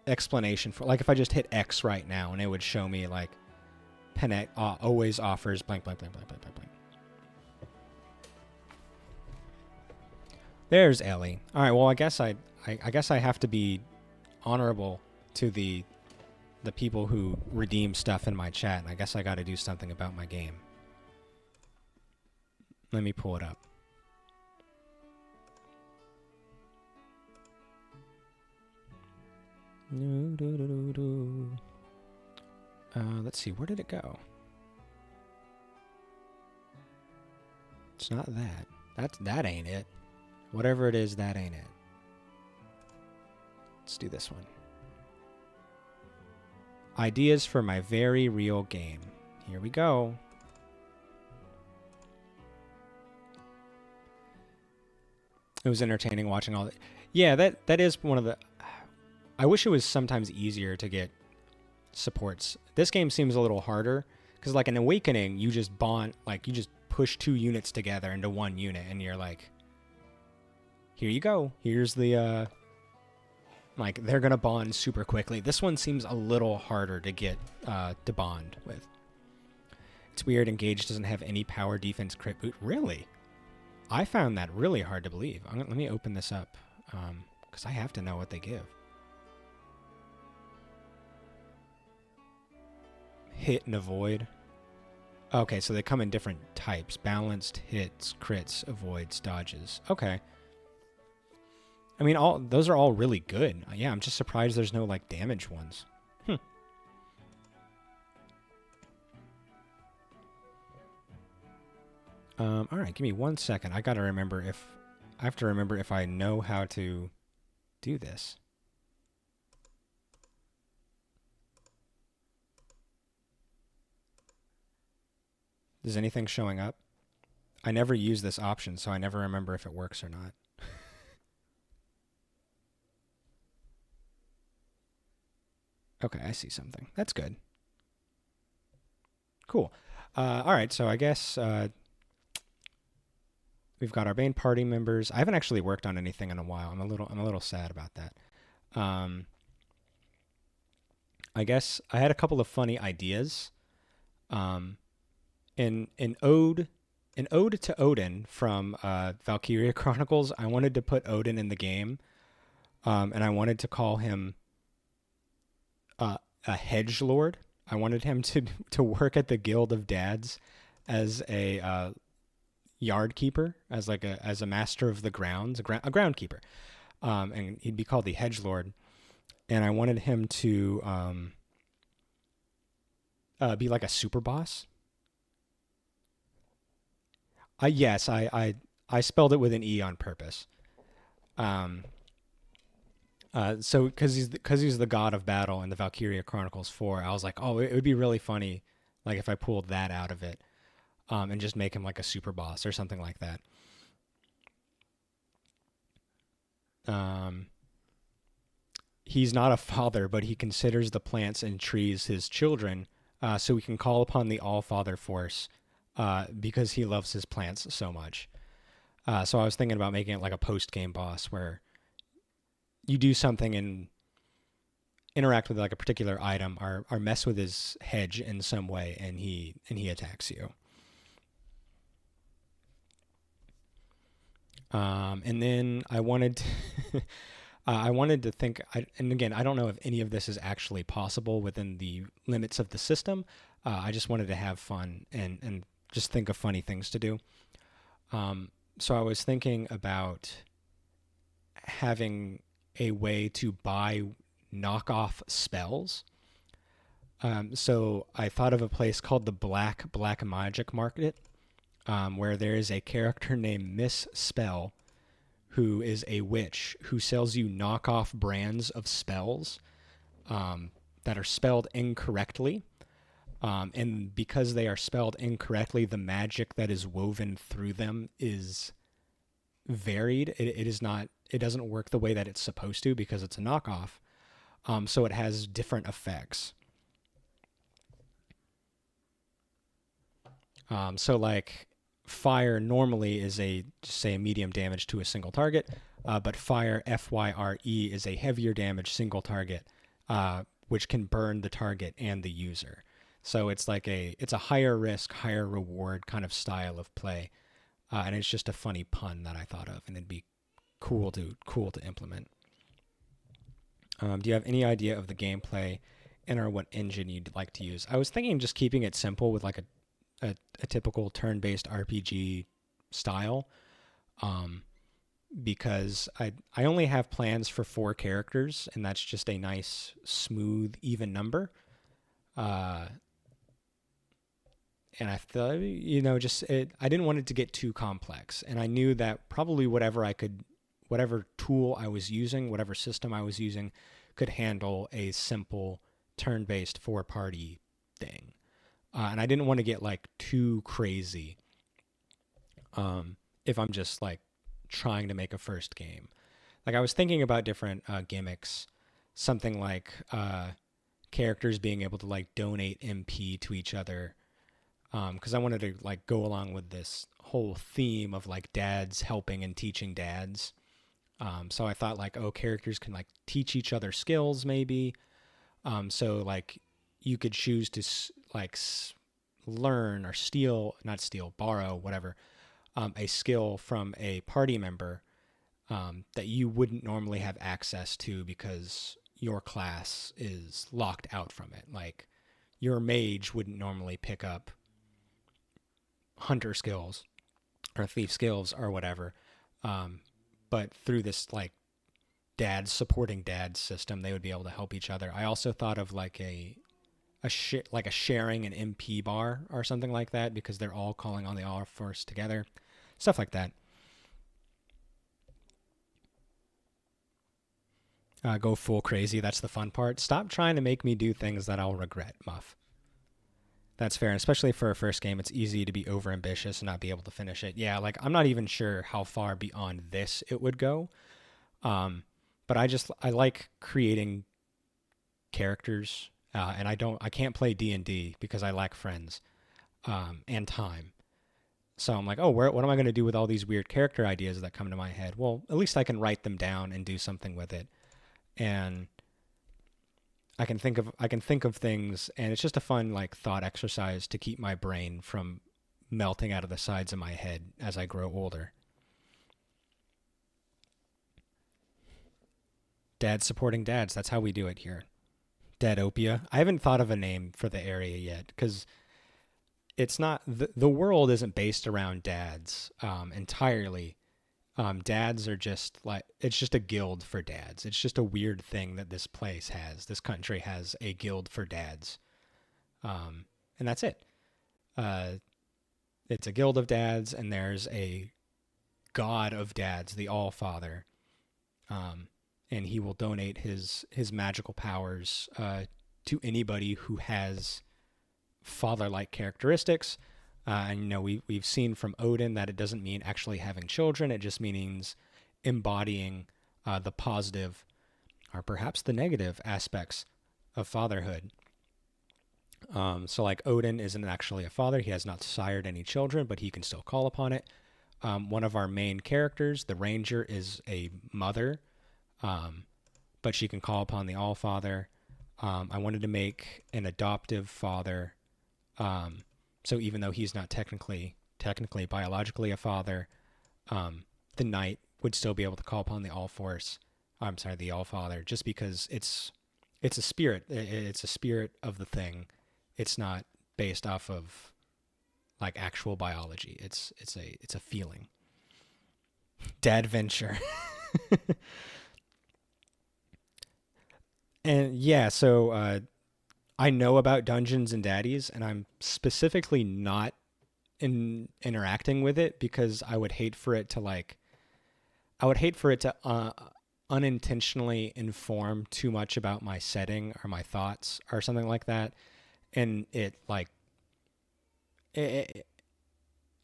explanation for, like, if I just hit X right now and it would show me like Pennant always offers blank blank blank blank blank blank blank. There's Ellie. All right, well, I guess I have to be honorable to the people who redeem stuff in my chat, and I guess I got to do something about my game. Let me pull it up. Let's see, where did it go? It's not that. That ain't it. Whatever it is, that ain't it. Let's do this one. Ideas for my very real game. Here we go. It was entertaining watching all that. Yeah, that is one of the... I wish it was sometimes easier to get supports. This game seems a little harder, because like in Awakening, you just bond, like you just push 2 units together into 1 unit, and you're like, here you go. Here's the, like, they're going to bond super quickly. This one seems a little harder to get to bond with. It's weird, Engage doesn't have any power defense crit boot. Really? I found that really hard to believe. Let me open this up, because I have to know what they give. Hit and avoid. Okay, so they come in different types. Balanced, hits, crits, avoids, dodges. Okay. I mean, those are all really good. Yeah, I'm just surprised there's no, like, damage ones. All right, give me 1 second. I gotta remember if... I have to remember if I know how to do this. Is anything showing up? I never use this option, so I never remember if it works or not. Okay, I see something. That's good. Cool. All right, so I guess we've got our main party members. I haven't actually worked on anything in a while. I'm a little sad about that. I guess I had a couple of funny ideas. In Ode to Odin from Valkyria Chronicles, I wanted to put Odin in the game, and I wanted to call him a hedge lord. I wanted him to work at the Guild of Dads as a yard keeper, as a master of the grounds, a groundkeeper, and he'd be called the hedge lord. And I wanted him to be like a super boss. Yes, I spelled it with an E on purpose. So because he's the god of battle in the Valkyria Chronicles 4, I was like, oh, it would be really funny, like if I pulled that out of it, and just make him like a super boss or something like that. He's not a father, but he considers the plants and trees his children, so we can call upon the All-Father force. Because he loves his plants so much. So I was thinking about making it like a post-game boss where you do something and interact with like a particular item or mess with his hedge in some way, and he attacks you. And then I wanted to I wanted to think, and again, I don't know if any of this is actually possible within the limits of the system. I just wanted to have fun and just think of funny things to do. So I was thinking about having a way to buy knockoff spells. So I thought of a place called the Black Magic Market, where there is a character named Miss Spell, who is a witch who sells you knockoff brands of spells that are spelled incorrectly. And because they are spelled incorrectly, the magic that is woven through them is varied. It doesn't work the way that it's supposed to because it's a knockoff. So it has different effects. So like fire normally is say a medium damage to a single target, but fire FYRE is a heavier damage single target, which can burn the target and the user. So it's like it's a higher risk, higher reward kind of style of play, and it's just a funny pun that I thought of, and it'd be cool to implement. Do you have any idea of the gameplay and/or what engine you'd like to use? I was thinking just keeping it simple with like a typical turn-based RPG style, because I only have plans for 4 characters, and that's just a nice, smooth, even number. And I thought, I didn't want it to get too complex, and I knew that probably whatever tool I was using, whatever system I was using, could handle a simple turn-based 4-party thing. And I didn't want to get like too crazy if I'm just like trying to make a first game. Like I was thinking about different gimmicks, something like characters being able to like donate MP to each other, because I wanted to like go along with this whole theme of like dads helping and teaching dads. So I thought like, characters can like teach each other skills maybe. So like you could choose to learn or borrow, whatever, a skill from a party member that you wouldn't normally have access to because your class is locked out from it. Like your mage wouldn't normally pick up hunter skills or thief skills or whatever. But through this like dads supporting dads system, they would be able to help each other. I also thought of like a sharing an MP bar or something like that, because they're all calling on the all force together, stuff like that. Go full crazy. That's the fun part. Stop trying to make me do things that I'll regret, Muff. That's fair, and especially for a first game, it's easy to be overambitious and not be able to finish it. Yeah, like I'm not even sure how far beyond this it would go. But I like creating characters, and I can't play D&D because I lack friends and time. So I'm like, what am I going to do with all these weird character ideas that come to my head? Well, at least I can write them down and do something with it, and I can think of things, and it's just a fun like thought exercise to keep my brain from melting out of the sides of my head as I grow older. Dads supporting dads. That's how we do it here. Dadopia. I haven't thought of a name for the area yet, because it's not the world isn't based around dads entirely. Dads are just like, it's just a guild for dads. It's just a weird thing that this country has a guild for dads, and that's it. It's a guild of dads, and there's a god of dads, the All Father, and he will donate his magical powers to anybody who has father-like characteristics. And we've seen from Odin that it doesn't mean actually having children. It just means embodying the positive or perhaps the negative aspects of fatherhood. So like Odin isn't actually a father. He has not sired any children, but he can still call upon it. One of our main characters, the Ranger, is a mother, but she can call upon the All-Father. I wanted to make an adoptive father, so even though he's not technically biologically a father, the knight would still be able to call upon the the All-Father, just because it's a spirit. It's a spirit of the thing. It's not based off of like actual biology. It's a feeling. Dadventure. And yeah, so I know about Dungeons and Daddies, and I'm specifically not interacting with it because I would hate for it to unintentionally inform too much about my setting or my thoughts or something like that, and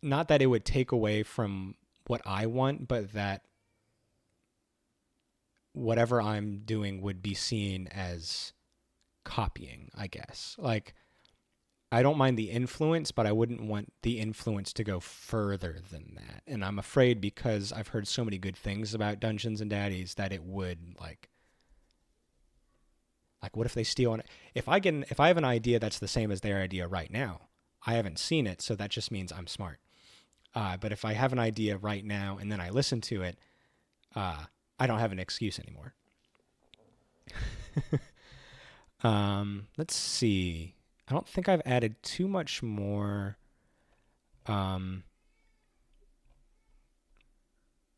not that it would take away from what I want, but that whatever I'm doing would be seen as copying, I guess. Like, I don't mind the influence, but I wouldn't want the influence to go further than that. And I'm afraid, because I've heard so many good things about Dungeons and Daddies, that it would like what if they steal it? If I have an idea that's the same as their idea right now, I haven't seen it, so that just means I'm smart. But if I have an idea right now and then I listen to it, I don't have an excuse anymore. Let's see. I don't think I've added too much more.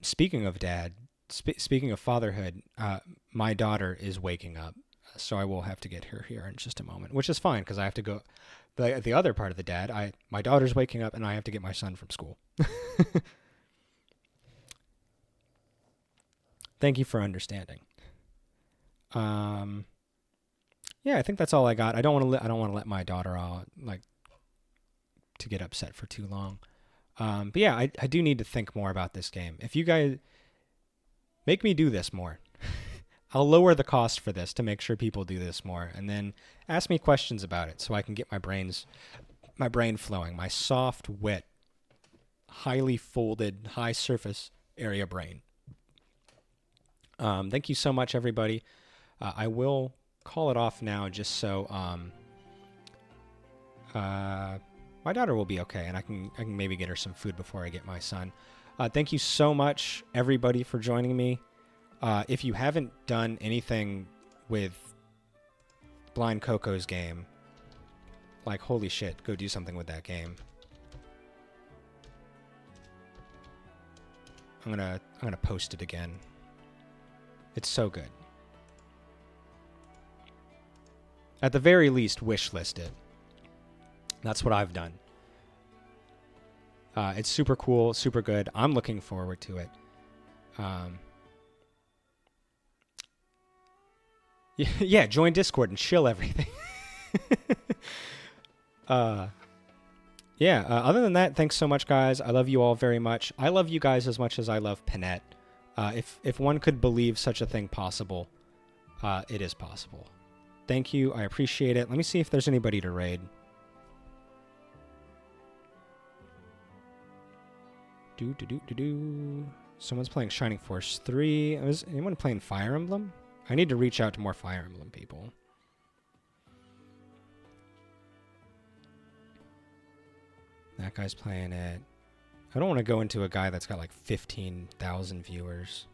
Speaking of dad, speaking of fatherhood, my daughter is waking up, so I will have to get her here in just a moment, which is fine because I have to go. The other part of the dad, my daughter's waking up and I have to get my son from school. Thank you for understanding. Yeah, I think that's all I got. I don't want to let my daughter to get upset for too long. But yeah, I do need to think more about this game. If you guys make me do this more, I'll lower the cost for this to make sure people do this more, and then ask me questions about it so I can get my brain flowing. My soft, wet, highly folded, high surface area brain. Thank you so much, everybody. I will call it off now, just so my daughter will be okay, and I can maybe get her some food before I get my son. Thank you so much, everybody, for joining me. If you haven't done anything with Blind Coco's game, like, holy shit, go do something with that game. I'm gonna post it again. It's so good. At the very least, wishlist it. That's what I've done. It's super cool, super good. I'm looking forward to it. Yeah, join Discord and chill everything. Yeah, other than that, thanks so much, guys. I love you all very much. I love you guys as much as I love Panette. If one could believe such a thing possible, it is possible. Thank you. I appreciate it. Let me see if there's anybody to raid. Someone's playing Shining Force 3. Is anyone playing Fire Emblem? I need to reach out to more Fire Emblem people. That guy's playing it. I don't want to go into a guy that's got like 15,000 viewers.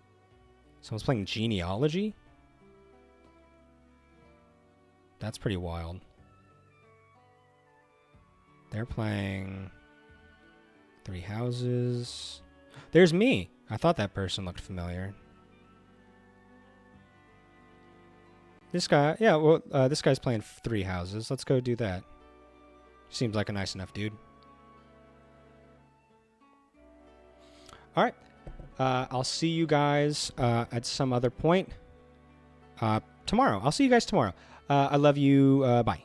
Someone's playing Genealogy? That's pretty wild. They're playing Three Houses. There's me. I thought that person looked familiar. This guy, yeah, well, this guy's playing Three Houses. Let's go do that. Seems like a nice enough dude. All right. I'll see you guys at some other point tomorrow. I'll see you guys tomorrow. I love you. Bye.